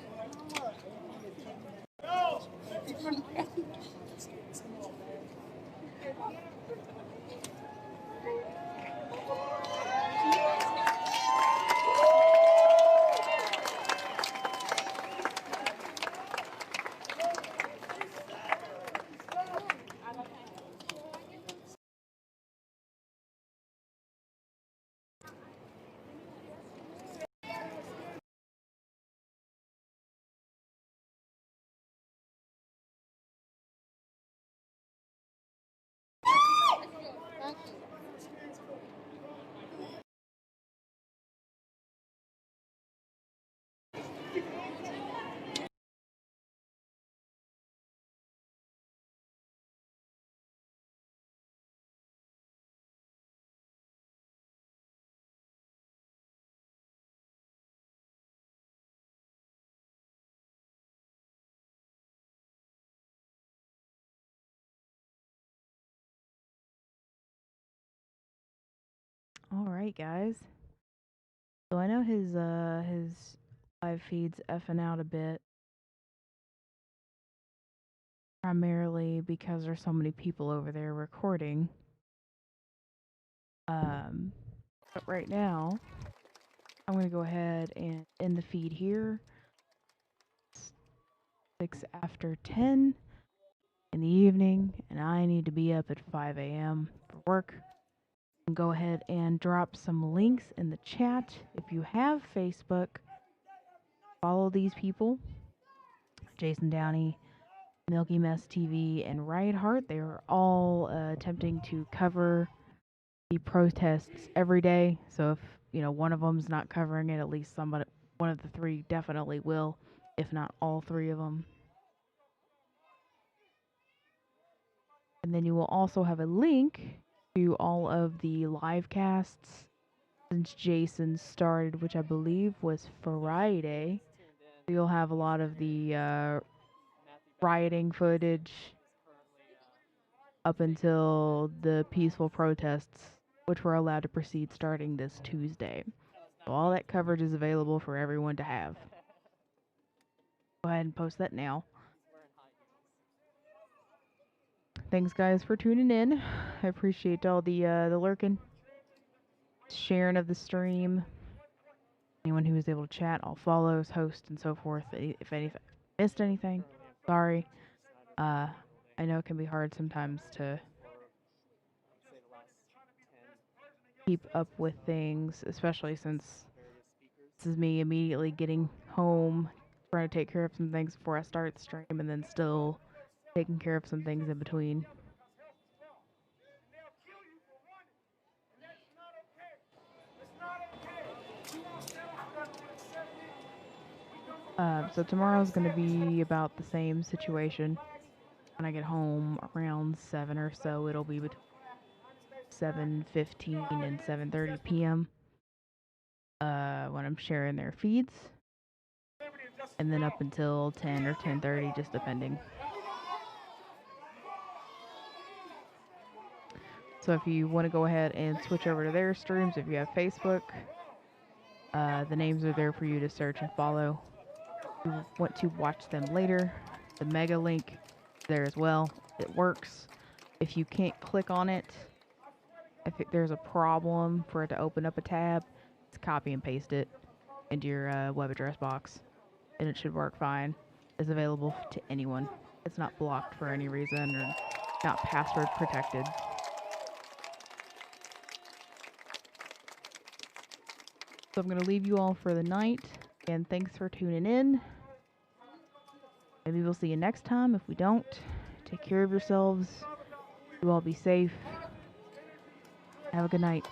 All right, guys. So I know his live feed's effing out a bit, primarily because there's so many people over there recording. But right now, I'm gonna go ahead and end the feed here. It's 6:10 in the evening, and I need to be up at 5 a.m. for work. Go ahead and drop some links in the chat. If you have Facebook, follow these people: Jason Downey, Milky Mess TV, and Riot Heart. They are all attempting to cover the protests every day. So if one of them's not covering it, at least one of the three definitely will, if not all three of them. And then you will also have a link to all of the live casts since Jason started, which I believe was Friday. So you'll have a lot of the rioting footage up until the peaceful protests, which were allowed to proceed starting this Tuesday. So all that coverage is available for everyone to have. Go ahead and post that now. Thanks, guys, for tuning in. I appreciate all the lurking, sharing of the stream. Anyone who was able to chat, all follows, hosts, and so forth. If anything missed anything, sorry. I know it can be hard sometimes to keep up with things, especially since this is me immediately getting home, trying to take care of some things before I start the stream, and then still taking care of some things in between. So tomorrow's going to be about the same situation. When I get home around 7 or so, it'll be between 7:15 and 7:30 p.m. When I'm sharing their feeds. And then up until 10 or 10:30, just depending. So if you want to go ahead and switch over to their streams, if you have Facebook, the names are there for you to search and follow. If you want to watch them later, the mega link is there as well. It works. If you can't click on it, there's a problem for it to open up a tab, just copy and paste it into your web address box, and it should work fine. It's available to anyone. It's not blocked for any reason or not password protected. So I'm going to leave you all for the night, and thanks for tuning in. Maybe we'll see you next time. If we don't, take care of yourselves. You all be safe. Have a good night.